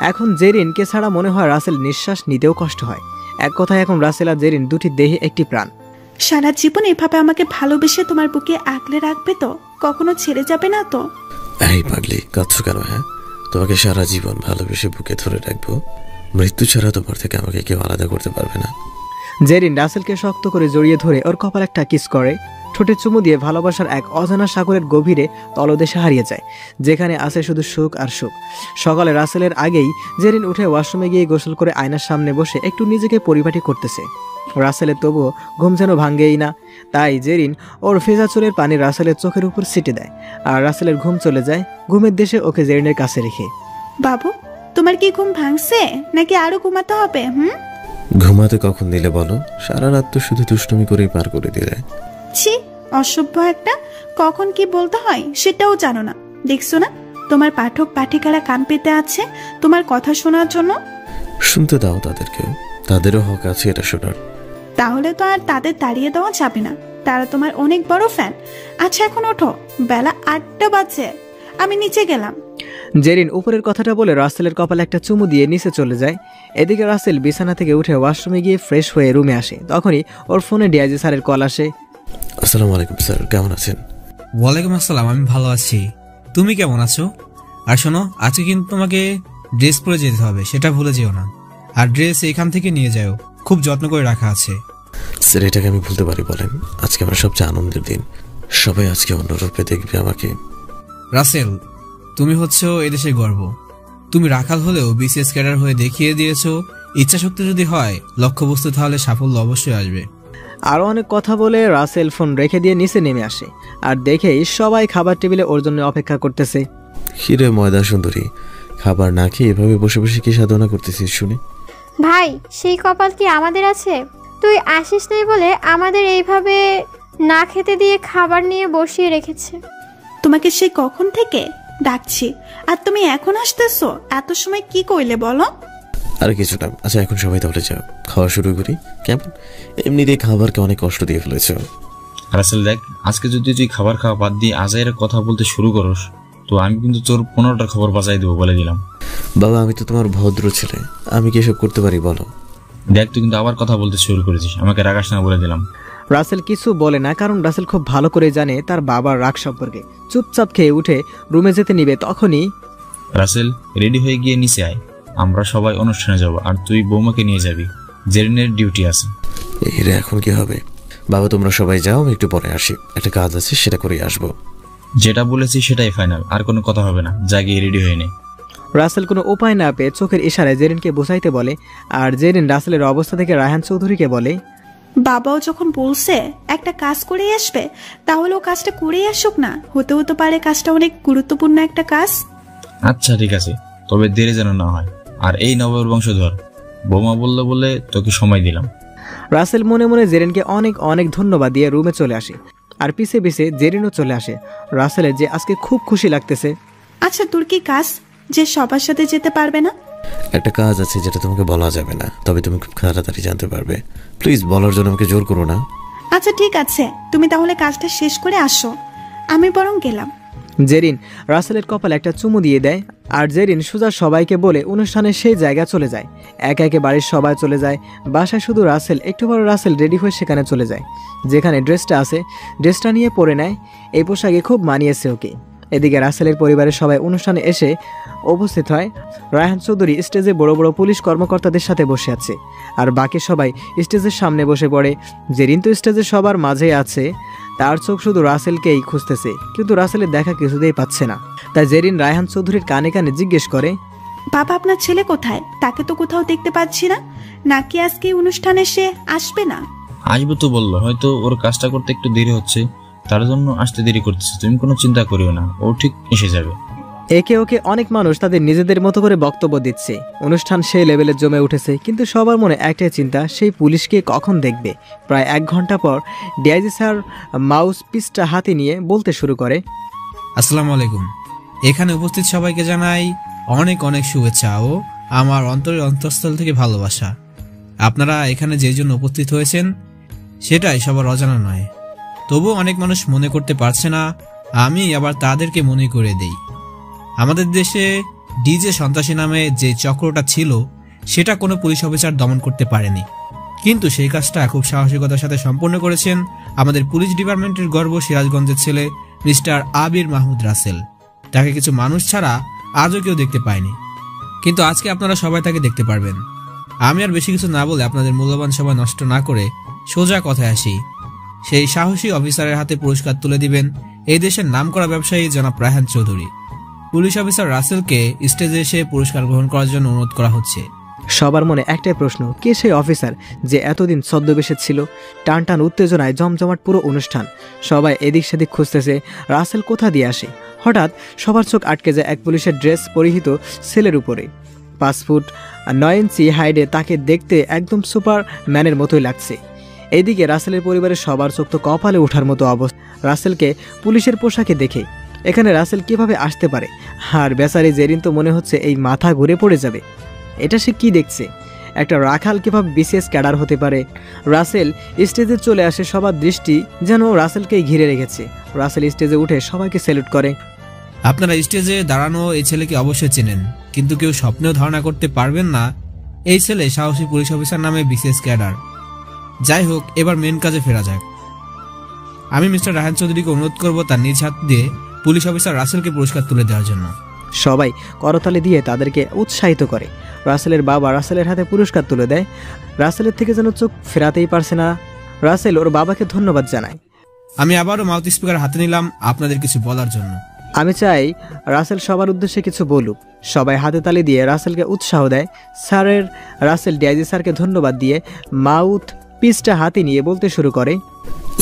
এখন জেরিনকে ছাড়া মনে হয় রাসেল নিঃশ্বাস নিতেও কষ্ট হয়। এক কথায় এখন রাসেল আর জেরিন দুটি দেহে একটি প্রাণ। সারা জীবন এভাবে আমাকে ভালোবেসে তোমার বুকে আগলে রাখবে তো? কখনো ছেড়ে যাবে না তো? এই পাগলি, কাঁদছো কেন? হ্যাঁ, তোমাকে সারা জীবন ভালোবেসে বুকে ধরে রাখবো। মৃত্যু ছাড়া তোমার থেকে আমাকে কেউ আলাদা করতে পারবে না। জেরিন রাসেলকে শক্ত করে জড়িয়ে ধরে ওর কপাল একটা কিস করে, ঠোঁটে চুমু দিয়ে ভালোবাসার এক অজানা সাগরের গভীরে তলদেশে হারিয়ে যায়, যেখানে আছে শুধু সুখ আর সুখ। সকালে রাসেলের আগেই জেরিন উঠে ওয়াশরুমে গিয়ে গোসল করে আয়নার সামনে বসে একটু নিজেকে পরিপাটি করতেছে। রাসেলের তবুও ঘুম যেন ভাঙ্গেই না। তাই জেরিন ওর ভেজা চুলের পানি রাসেলের চোখের উপর ছিটে দেয়, আর রাসেলের ঘুম চলে যায়। ঘুমের দেশে ওকে জেরিনের কাছে রেখে। বাবু, তোমার কি ঘুম ভাঙছে নাকি আরো ঘুমাতে হবে? ঘুমাতে কখন দিলে বলো? সারা রাত তো শুধু দুষ্টুমি করেই পার করে দিলে। ছি, অসভ্য একটা। কখন কি বলতে হয় সেটাও জানো না। দেখছো না তোমার পাঠক পাঠিকারা কান পেতে আছে তোমার কথা শোনার জন্য? শুনতে দাও তাদেরকেও, তাদেরও হক আছে এটা শোনার। তাহলে তো আর তাদের তাড়িয়ে দেওয়া যাবে না, তারা তোমার অনেক বড় ফ্যান। আচ্ছা এখন ওঠো, বেলা 8টা বাজে, আমি নিচে গেলাম। জেরিন উপরের কথাটা বলে রাসেলের কপালে একটা চুমু দিয়ে নিচে চলে যায়। এদিকে রাসেল বিছানা থেকে উঠে ওয়াশরুমে গিয়ে ফ্রেশ হয়ে রুমে আসে। তখনই ওর ফোনে ডিআইজি স্যারের কল আসে। আসসালামু আলাইকুম স্যার, কেমন আছেন? ওয়ালাইকুম আসসালাম, আমি ভালো আছি। তুমি কেমন আছো? আর শোনো, আজকে কিন্তু তোমাকে ড্রেস পরে যেতে হবে, সেটা ভুলে যেও না। আর ড্রেস এখান থেকে নিয়ে যাও, খুব যত্ন করে রাখা আছে। স্যার, এটাকে আমি ভুলতে পারি বলেন? আজকে আমার সবচেয়ে আনন্দের দিন, সবাই আজকে অন্য রূপে দেখবে আমাকে। রাসেল, তুমি হচ্ছো এদেশের গর্ব। তুমি রাখাল হলেও বিসিএস ক্যাডার হয়ে দেখিয়ে দিয়েছো ইচ্ছা শক্তি যদি হয় লক্ষ্যবস্তু, তাহলে সাফল্য অবশ্যই আসবে। আরও অনেক কথা বলে রাসেল ফোন রেখে দিয়ে নিচে নেমে আসে, আর দেখেই সবাই খাবার টেবিলে ওর জন্য অপেক্ষা করতেছে। হিরে ময়দা সুন্দরী, খাবার না খেয়ে এভাবে বসে বসে কি সাধনা করতেছিস শুনে? ভাই, সেই কপাল কি আমাদের আছে? তুই আসিস নাই বলে আমাদের এইভাবে না খেতে দিয়ে খাবার নিয়ে বসিয়ে রেখেছে। তোমাকে সেই কখন থেকে ডাকছি, আর তুমি এখন আসতেছো? এত সময় কি কইলে বলো? আর কিছু না। আচ্ছা এখন সবাই তাহলে যাও, খাওয়া শুরু করি। কেমন? এমনিতে খাবারকে অনেক কষ্ট দিয়ে ফেলেছ। রাসেল দেখ, আজকে যদি তুই খাবার খাওয়া বাদ দিয়ে আজাইয়ের কথা বলতে শুরু করস, তো আমি কিন্তু তোর 15টার খবর বাঁচাই দেবো, বলে দিলাম। বাবা, আমি তো তোমার ভদ্র ছেলে, আমি কি এসব করতে পারি বলো? দেখ, তুই কিন্তু আবার কথা বলতে শুরু করেছিস, আমাকে রাগাস না, বলে দিলাম। রাসেল কিছু বলে না, কারণ রাসেল খুব ভালো করে জানে তার বাবার রাগ সম্পর্কে। চুপচাপ খেয়ে উঠে রুমে যেতে নিবে, তখনই রাসেল, রেডি হয়ে গিয়ে নিচে আয়, আমরা সবাই অনুষ্ঠানে যাব, আর তুই বৌমাকে নিয়ে যাবি, জেরিনের ডিউটি আছে। এর এখন কি হবে? বাবা তোমরা সবাই যাও, আমি একটু পরে আসি, একটা কাজ আছে সেটা করে আসবো। যেটা বলেছি সেটাই ফাইনাল, আর কোনো কথা হবে না, যা গিয়ে রেডি হয়ে নে। রাসেল কোনো উপায় না পেয়ে চোখের ইশারায় জেরিনকে বোঝাইতে বলে, আর জেরিন রাসেলের অবস্থা থেকে রায়হান চৌধুরীকে বলে, বাবাও যখন বলছে একটা কাজ করে আসবে, তাহলে ও কাজটা করেই আসুক না। হতে হতে পারে কাজটা অনেক গুরুত্বপূর্ণ একটা কাজ। আচ্ছা ঠিক আছে, তবে দেরি যেন না হয়। আর এই নবর বংশধর বৌমা বললে বলে তোকে সময় দিলাম। রাসেল মনে মনে জেরিনকে অনেক অনেক ধন্যবাদ দিয়ে রুমে চলে আসে, আর পিছে পিছে জেরিনও চলে আসে। রাসেলের যে আজকে খুব খুশি লাগতেছে। আচ্ছা তোর কি কাজ যে সবার সাথে যেতে পারবে না? একটা কাজ আছে যেটা তোমাকে বলা যাবে না, তবে তুমি খুব তাড়াতাড়ি জানতে পারবে। প্লিজ বলার জন্য আমাকে জোর করো না। আচ্ছা ঠিক আছে, তুমি তাহলে কাজটা শেষ করে আসো, আমি বরং গেলাম। জেরিন রাসেলের কপালে একটা চুমু দিয়ে দেয়, আর জেরিন সোজা সবাইকে বলে অনুষ্ঠানের সেই জায়গা চলে যায়। একে একে বাড়ির সবাই চলে যায়, বাসায় শুধু রাসেল। একটু পর রাসেল রেডি হয়ে সেখানে চলে যায়, যেখানে ড্রেসটা আছে ড্রেসটা নিয়ে পরে নেয়। এই পোশাকে খুব মানিয়েছে ওকে। এদিকে রাসেলের পরিবারের সবাই অনুষ্ঠানে এসে উপস্থিত হয়। রায়হান চৌধুরী স্টেজে বড় বড় পুলিশ কর্মকর্তাদের সাথে বসে আছে, আর বাকি সবাই স্টেজের সামনে বসে পড়ে। জেরিন তো স্টেজে সবার মাঝে আছে, তার চোখ শুধু রাসেলকেই খুঁজতেছে, কিন্তু রাসেলের দেখা কিছুতেই পাচ্ছে না। তাই জেরিন রায়হান চৌধুরীর কানে কানে জিজ্ঞেস করে, বাবা আপনার ছেলে কোথায়? তাকে তো কোথাও দেখতে পাচ্ছি না। নাকি আজকে অনুষ্ঠানে সে আসবে না? আসবো তো বললো, হয়তো ওর কাজটা করতে একটু দেরি হচ্ছে, তার জন্য আসতে দেরি করতেছে। তুমি কোনো চিন্তা করিও না, ও ঠিক এসে যাবে। একে ওকে অনেক মানুষ তাদের নিজেদের মতো করে বক্তব্য দিচ্ছে। অনুষ্ঠান সেই লেভেলে জমে উঠেছে, কিন্তু সবার মনে একটাই চিন্তা, সেই পুলিশকে কখন দেখবে। প্রায় 1 ঘন্টা পর ডিআইজি স্যার মাউস পিসটা হাতে নিয়ে বলতে শুরু করে, আসসালামু আলাইকুম। এখানে উপস্থিত সবাইকে জানাই অনেক অনেক শুভেচ্ছা ও আমার অন্তরের অন্তঃস্থল থেকে ভালোবাসা। আপনারা এখানে যে জন্য উপস্থিত হয়েছেন সেটাই সবার অজানা নয়। তবু অনেক মানুষ মনে করতে পারছে না, আমি আবার তাদেরকে মনে করে দেই। আমাদের দেশে ডিজে সন্ত্রাসী নামে যে চক্রটা ছিল সেটা কোনো পুলিশ অফিসার দমন করতে পারেনি, কিন্তু সেই কাজটা খুব সাহসিকতার সাথে সম্পন্ন করেছেন আমাদের পুলিশ ডিপার্টমেন্টের গর্ব সিরাজগঞ্জের ছেলে মিস্টার আবির মাহমুদ রাসেল। তাকে কিছু মানুষ ছাড়া আজও কেউ দেখতে পায়নি, কিন্তু আজকে আপনারা সবাই তাকে দেখতে পারবেন। আমি আর বেশি কিছু না বলে আপনাদের মূল্যবান সময় নষ্ট না করে সোজা কথায় আসি। সেই সাহসী অফিসারের হাতে পুরস্কার তুলে দিবেন এই দেশের নামকরা ব্যবসায়ী জনাব রায়হান চৌধুরী। পুলিশ অফিসার রাসেলকে স্টেজে এসে পুরস্কার গ্রহণ করার জন্য অনুরোধ করা হচ্ছে। সবার মনে একটাই প্রশ্ন, কে সেই অফিসার যে এতদিন ছদ্মবেশে ছিল? টান টান উত্তেজনায় জমজমাট পুরো অনুষ্ঠান। সবাই এদিক সেদিক খুঁজতেছে রাসেল কোথা দিয়ে আসে। হঠাৎ সবার চোখ আটকে যায় এক পুলিশের ড্রেস পরিহিত ছেলের উপরে। 5 ফুট 9 ইঞ্চি হাইটে তাকে দেখতে একদম সুপার ম্যানের মতোই লাগছে। এইদিকে রাসেলের পরিবারের সবার চোখ তো কপালে ওঠার মতো অবস্থা রাসেলকে পুলিশের পোশাকে দেখে। এখানে রাসেল কিভাবে আসতে পারে? আর বেচারি জেরিন তো মনে হচ্ছে এই মাথা ঘুরে পড়ে যাবে। এটা সে কি দেখছে? একটা রাখাল কিভাবে বিশেষ ক্যাডার হতে পারে? রাসেল স্টেজে চলে আসে, সবার দৃষ্টি যেন রাসেলকেই ঘিরে রেখেছে। রাসেল স্টেজে উঠে সবাইকে স্যালুট করে। আপনারা স্টেজে দাঁড়ানো এই ছেলেকে অবশ্যই চেনেন, কিন্তু কেউ স্বপ্নেও ধারণা করতে পারবেন না এই ছেলে সাহসী পুলিশ অফিসার নামে বিশেষ ক্যাডার। যাই হোক, এবার মেন কাজে ফেরা যাক। আমি মিস্টার রায়হান চৌধুরীকে অনুরোধ করব তার নিজ হাত দিয়ে পুলিশ অফিসার রাসেলকে পুরস্কার তুলে দেওয়ার জন্য। সবাই করতালি দিয়ে তাদেরকে উৎসাহিত করে। রাসেলের বাবা রাসেলের হাতে পুরস্কার তুলে দেয়। রাসেলের থেকে যেন চোখ ফেরাতেই পারছে না। রাসেল ওর বাবাকে ধন্যবাদ জানায়। আমি আবারও মাউথ স্পিকার হাতে নিলাম আপনাদের কিছু বলার জন্য। আমি চাই রাসেল সবার উদ্দেশ্যে কিছু বলুক। সবাই হাতে তালি দিয়ে রাসেলকে উৎসাহ দেয়। রাসেল ডিআইজি স্যারকে ধন্যবাদ দিয়ে মাউথ পিসটা হাতে নিয়ে বলতে শুরু করে,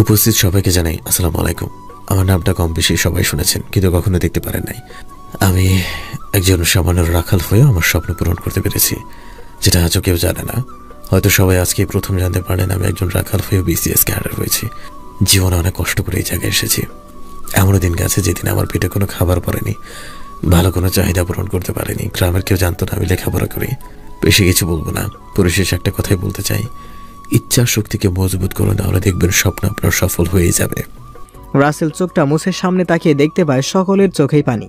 উপস্থিত সবাইকে জানাই আসসালামু আলাইকুম। আমার নামটা কম বেশি সবাই শুনেছেন, কিন্তু কখনো দেখতে পারেন নাই। আমি একজন সামান্য রাখাল হয়েও আমার স্বপ্ন পূরণ করতে পেরেছি, যেটা আজও কেউ জানে না। হয়তো সবাই আজকে প্রথম জানতে পারেন আমি একজন রাখাল হয়েও বিসিএস ক্যাডার হয়েছি। জীবনে অনেক কষ্ট করে এই জায়গায় এসেছি। এমনও দিন গেছে যেদিন আমার পেটে কোনো খাবার পড়েনি, ভালো কোনো চাহিদা পূরণ করতে পারিনি। গ্রামের কেউ জানতো না আমি লেখাপড়া করি। বেশি কিছু বলবো না, পরিশেষে একটা কথাই বলতে চাই, ইচ্ছা শক্তিকে মজবুত করুন, তাহলে দেখবেন স্বপ্ন আপনার সফল হয়ে যাবে। রাসেল চোখটা মুছে সামনে তাকিয়ে দেখতে পায় সকলের চোখেই পানি।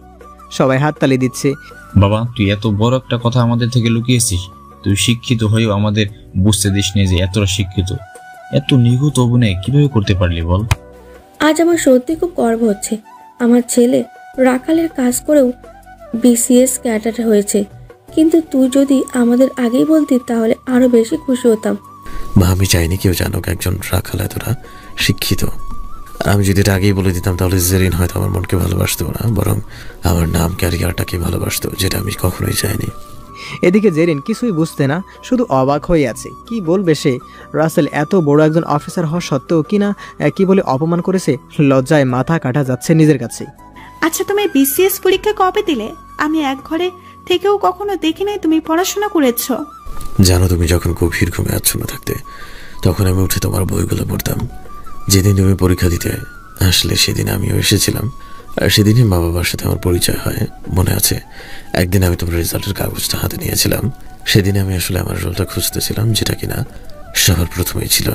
সবাই হাততালি দিচ্ছে। বাবা, তুই এত বড় একটা কথা আমাদের থেকে লুকিয়েছিস। তুই শিক্ষিত হয়েও আমাদের বুঝতে দিসনি যে এতটা শিক্ষিত, এত নিখুঁত অভিনয় কিভাবে করতে পারলি বল? আজ আমার সত্যি খুব গর্ব হচ্ছে। আমার ছেলে রাখালের কাজ করেও বিসিএস ক্যাডার হয়েছে, কিন্তু তুই যদি আমাদের আগেই বলতি তাহলে আরো বেশি খুশি হতাম। মা, আমি চাইনি কেউ জানুক একজন রাখাল এতটা শিক্ষিত। আমি যদি এটা আগেই বলে দিতাম তাহলে জেরিন হয়তো আমার মনকে ভালোবাসতো না, বরং আমার নাম ক্যারিয়ারটাকে ভালোবাসতো, যেটা আমি কখনোই চাইনি। এদিকে জেরিন কিছুই বুঝতে না, শুধু অবাক হয়ে আছে। কি বলবে সে? রাসেল এত বড় একজন অফিসার হওয়া সত্ত্বেও কিনা কি বলে অপমান করেছে। লজ্জায় মাথা কাটা যাচ্ছে নিজের কাছে। আচ্ছা, তুমি বিসিএস পরীক্ষা কবে দিলে? আমি এক ঘরে থেকেও কখনো দেখি নাই তুমি পড়াশোনা করেছো। জানো, তুমি যখন গভীর ঘুমে আচ্ছন্ন থাকতে, তখন আমি উঠে তোমার বইগুলো পড়তাম। যেদিন তুমি পরীক্ষা দিতে আসলে সেদিন আমিও এসেছিলাম, আর সেদিনই মা বাবার সাথে আমার পরিচয় হয়। মনে আছে, একদিন আমি তোমার রেজাল্টের কাগজটা হাতে নিয়েছিলাম। সেদিন আমি আসলে আমার রোলটা খুঁজতেছিলাম, যেটা কিনা সবার প্রথমেই ছিল।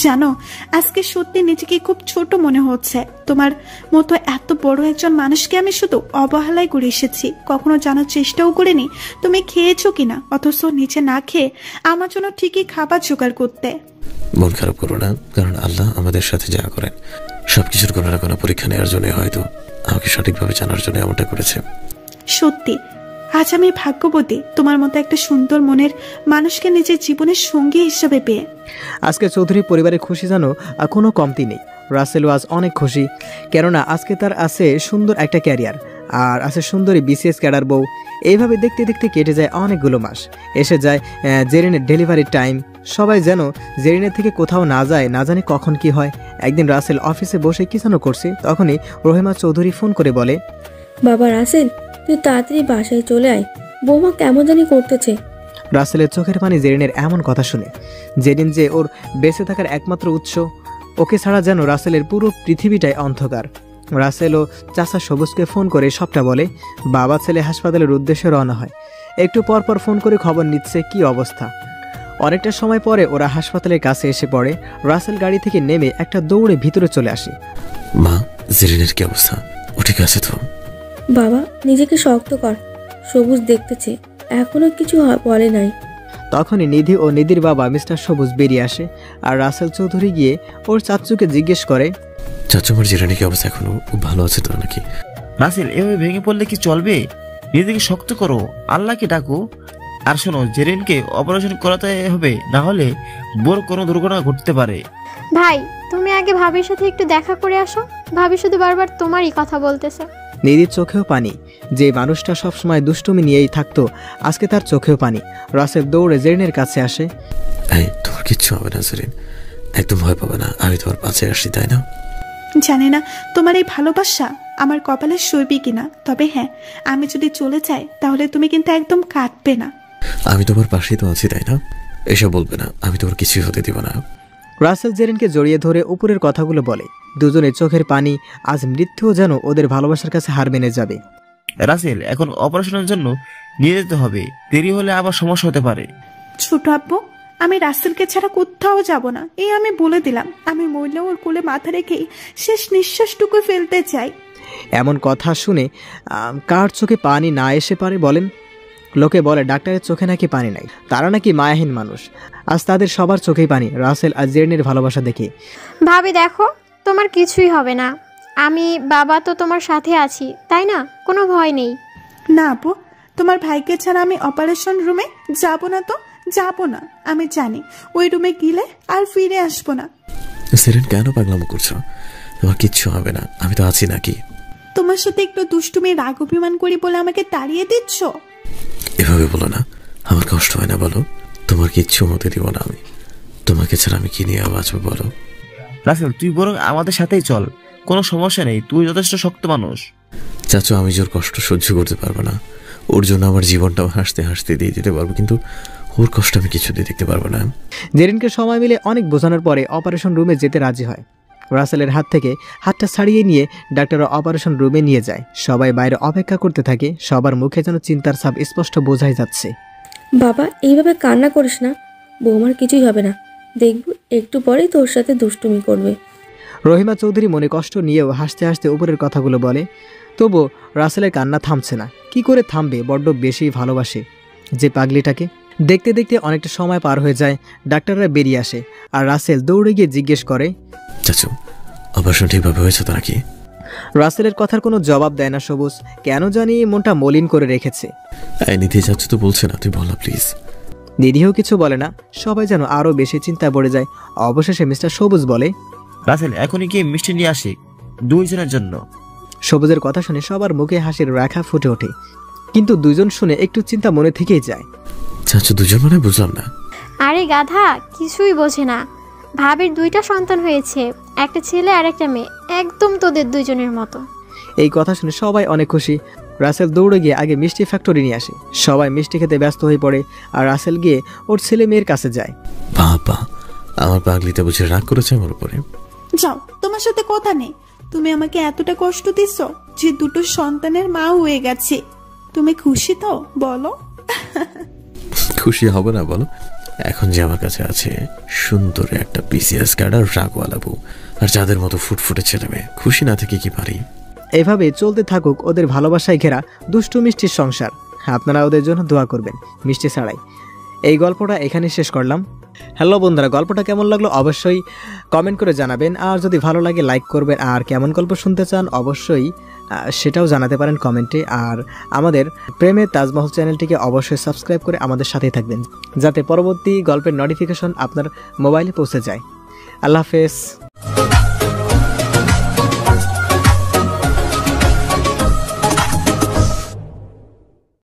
জানো, আজকে সত্যি নিজেকে খুব ছোট মনে হচ্ছে। তোমার মতো এত বড় একজন মানুষকে আমি শুধু অবহেলায় করে এসেছি, কখনো জানার চেষ্টাও করিনি তুমি খেয়েছো কিনা, অথচ নিচে না খেয়ে আমার জন্য ঠিকই খাবার জোগাড় করতে। মন খারাপ করো না, কারণ আল্লাহ আমাদের সাথে যা করেন সবকিছুর কোনো না কোনো পরীক্ষা নেওয়ার জন্য, হয়তো আমাকে সঠিকভাবে জানার জন্য এমনটা করেছে। সত্যি আজ আমি ভাগ্যবতী তোমার মতো একটা সুন্দর মনের মানুষকে নিজের জীবনের সঙ্গী হিসেবে পেয়ে। আজকে চৌধুরী পরিবারের খুশি যেন কোনো কমতি নেই। রাসেলও আজ অনেক খুশি, কেননা আজকে তার আছে সুন্দর একটা ক্যারিয়ার, আর আছে সুন্দরী বিসিএস ক্যাডার বউ। এইভাবে দেখতে দেখতে কেটে যায় অনেকগুলো মাস। এসে যায় জেরিনের ডেলিভারির টাইম। সবাই যেন জেরিনের থেকে কোথাও না যায়, না জানি কখন কি হয়। একদিন রাসেল অফিসে বসে কি যেন করছে, তখনই রহিমা চৌধুরী ফোন করে বলে, বাবা রাসেল, তুই তাড়াতাড়ি বাসায় চলে আয়, বৌমা কেমন জানি করতেছে। রাসেলের চোখের পানি জেরিনের এমন কথা শুনে। জেরিন যে ওর বেঁচে থাকার একমাত্র উৎস, ওকে ছাড়া যেন রাসেলের পুরো পৃথিবীটাই অন্ধকার। রাসেল ও চাচা সবুজকে ফোন করে সবটা বলে। বাবা ছেলে হাসপাতালের উদ্দেশ্যে রওনা হয়। একটু পর পর ফোন করে খবর নিচ্ছে কি অবস্থা। অনেকটা সময় পরে ওরা হাসপাতালের কাছে এসে পড়ে। রাসেল গাড়ি থেকে নেমে একটা দৌড়ে ভিতরে চলে আসে। মা, জেরিনের কি অবস্থা? ও ঠিক আছে তো? বাবা, নিজেকে শক্ত কর। সবুজ দেখতেছে, এখনো কিছু বলে নাই। তখনই নিধি ও নিধির বাবা মিস্টার সবুজ বেরিয়ে আসে। আর রাসেল চৌধুরী গিয়ে ওর চাচুকে জিজ্ঞেস করে, চাচু, আমার জেরিনের কি অবস্থা? এখনো খুব ভালো আছে তো নাকি? রাসেল, এভাবে ভেঙে পড়লে কি চলবে? নিজেকে শক্ত করো, আল্লাহকে ডাকো। আর শোনো, জেরিনকে অপারেশন করাতে হবে, না হলে বড় কোনো দুর্ঘটনা ঘটতে পারে। ভাই, তুমি আগে ভাবির সাথে একটু দেখা করে আসো। ভাবি শুধু বারবার তোমারই কথা বলতেছে। নিধির চোখেও পানি। যে মানুষটা সবসময় দুষ্টুমি নিয়েই থাকতো, আজকে তার চোখেও পানি। রাসেল দৌড়ে জেরিনের কাছে আসে। এই, তোমার কিচ্ছু হবে না জেরিন, একদম ভয় পাবে না। আমি তোমার পাশে আসি, তাই না? জানি না তোমার এই ভালোবাসা আমার কপালে সইবে কিনা, তবে হ্যাঁ, আমি যদি চলে যাই তাহলে তুমি কিন্তু একদম কাঁদবে না। আমি তোমার পাশেই তো আছি, তাই না? এসব বলবে না, আমি তোমার কিছুই হতে দিব না। রাসেল জেরিনকে জড়িয়ে ধরে উপরের কথাগুলো বলে। দুজনের চোখের পানি। আজ মৃত্যুও যেন ওদের ভালোবাসার কাছে হার মেনে যাবে। রাসেল, এখন অপারেশনের জন্য নিয়ে যেতে হবে, দেরি হলে আবার সমস্যা হতে পারে। ছোট আব্বু, আমি রাসেলকে ছাড়া কোথাও যাব না, এই আমি বলে দিলাম। আমি মরলে ওর কোলে মাথা রেখেই শেষ নিঃশ্বাসটুকু ফেলতে চাই। এমন কথা শুনে কার চোখে পানি না এসে পারে বলেন? লোকে বলে ডাক্তারের চোখে নাকি পানি নাই, তারা নাকি মায়াহীন মানুষ। আজ তাদের সবার চোখেই পানি রাসেল আর জেরিনের ভালোবাসা দেখে। ভাবি দেখো, তোমার কিছুই হবে না। আমি বাবা তো তোমার সাথে আছি, তাই না? কোনো ভয় নেই। না আপু, তোমার ভাইকে ছাড়া আমি অপারেশন রুমে যাব না, তো যাব না। আমি জানি ওই রুমে গেলে আর ফিরে আসবো না। জেরিন, কেন পাগলামো করছো? তোমার কিচ্ছু হবে না, আমি তো আছি নাকি? তোমার সাথে একটু দুষ্টুমি রাগ অভিমান করি বলে আমাকে তাড়িয়ে দিচ্ছ? এভাবে বলো না, আমার কষ্ট হয় না বলো? তোমার কিচ্ছু হতে দিব না আমি। তোমাকে ছাড়া আমি কি নিয়ে বাঁচবো বলো? রাসেল, তুই বরং আমাদের সাথেই চল, কোনো সমস্যা নেই, তুই যথেষ্ট শক্ত মানুষ। চাচু, আমি ওর কষ্ট সহ্য করতে পারবো না। ওর জন্য আমার জীবনটাও হাসতে হাসতে দিয়ে দিতে পারবো, কিন্তু ওর কষ্ট আমি কিছুতেই দেখতে পারবো না। জেরিনকে সময় মিলে অনেক বোঝানোর পরে অপারেশন রুমে যেতে রাজি হয়। রাসেলের হাত থেকে হাতটা ছাড়িয়ে নিয়ে ডাক্তাররা অপারেশন রুমে নিয়ে যায়। সবাই বাইরে অপেক্ষা করতে থাকে। সবার মুখে যেন চিন্তার ছাপ স্পষ্ট বোঝাই যাচ্ছে। বাবা, এইভাবে কান্না করিস না, বৌমার কিছুই হবে না। দেখব একটু পরেই তোর সাথে দুষ্টুমি করবে। রহিমা চৌধুরী মনে কষ্ট নিয়েও হাসতে হাসতে উপরের কথাগুলো বলে। তবু রাসেলের কান্না থামছে না। কি করে থামবে? বড্ড বেশি ভালোবাসে যে পাগলিটাকে। দেখতে দেখতে অনেকটা সময় পার হয়ে যায়। ডাক্তাররা বেরিয়ে আসে আর রাসেল দৌড়ে গিয়ে জিজ্ঞেস করে, চাচু, অপারেশন ঠিকভাবে হয়েছে তো নাকি? রাসেলের কথার কোনো জবাব দেয় না সবুজ। কেন জানি মনটা মলিন করে রেখেছে। এই নিধি, চাচু তো বলছে না, তুই বল না প্লিজ। নিধিও কিছু বলে না। সবাই যেন আরো বেশি চিন্তায় পড়ে যায়। অবশেষে মিস্টার সবুজ বলে, রাসেল, এখনই গিয়ে মিষ্টি নিয়ে আসি দুইজনের জন্য। সবুজের কথা শুনে সবার মুখে হাসির রেখা ফুটে ওঠে, কিন্তু দুজন শুনে একটু চিন্তা মনে থেকেই যায়। চাচু, দুজন মানে বুঝলাম না। আরে গাধা, কিছুই বোঝে না। ভাবির 2টা সন্তান হয়েছে, একটা ছেলে আর একটা মেয়ে, একদম তোদের দুইজনের মতো। এই কথা শুনে সবাই অনেক খুশি। রাসেল দৌড়ে গিয়ে আগে মিষ্টি ফ্যাক্টরি নিয়ে আসে। সবাই মিষ্টি খেতে ব্যস্ত হয়ে পড়ে আর রাসেল গিয়ে ওর ছেলে মেয়ের কাছে যায়। বাবা, আমার পাগলিতে বুঝে রাগ করেছে আমার উপরে। যাও, তোমার সাথে কথা নেই। তুমি আমাকে এতটা কষ্ট দিচ্ছ যে 2টো সন্তানের মা হয়ে গেছে। তুমি খুশি তো বলো? খুশি হবে না বলো? এখন যে আমার কাছে আছে সুন্দর একটা পিসিএস কার্ড আর রাগওয়ালা বউ আর যাদের মতো ফুটফুটে ছেলে মেয়ে, খুশি না থেকে কি পারি? এভাবে চলতে থাকুক ওদের ভালোবাসায় ঘেরা দুষ্টু মিষ্টির সংসার। আপনারা ওদের জন্য দোয়া করবেন মিষ্টি ছাড়াই। এই গল্পটা এখানে শেষ করলাম। হ্যালো বন্ধুরা, গল্পটা কেমন লাগলো অবশ্যই কমেন্ট করে জানাবেন। আর যদি ভালো লাগে লাইক করবেন। আর কেমন গল্প শুনতে চান অবশ্যই সেটাও জানাতে পারেন কমেন্টে। আর আমাদের প্রেমের তাজমহল চ্যানেলটিকে অবশ্যই সাবস্ক্রাইব করে আমাদের সাথেই থাকবেন, যাতে পরবর্তী গল্পের নোটিফিকেশন আপনার মোবাইলে পৌঁছে যায়। আল্লাহ হাফেজ।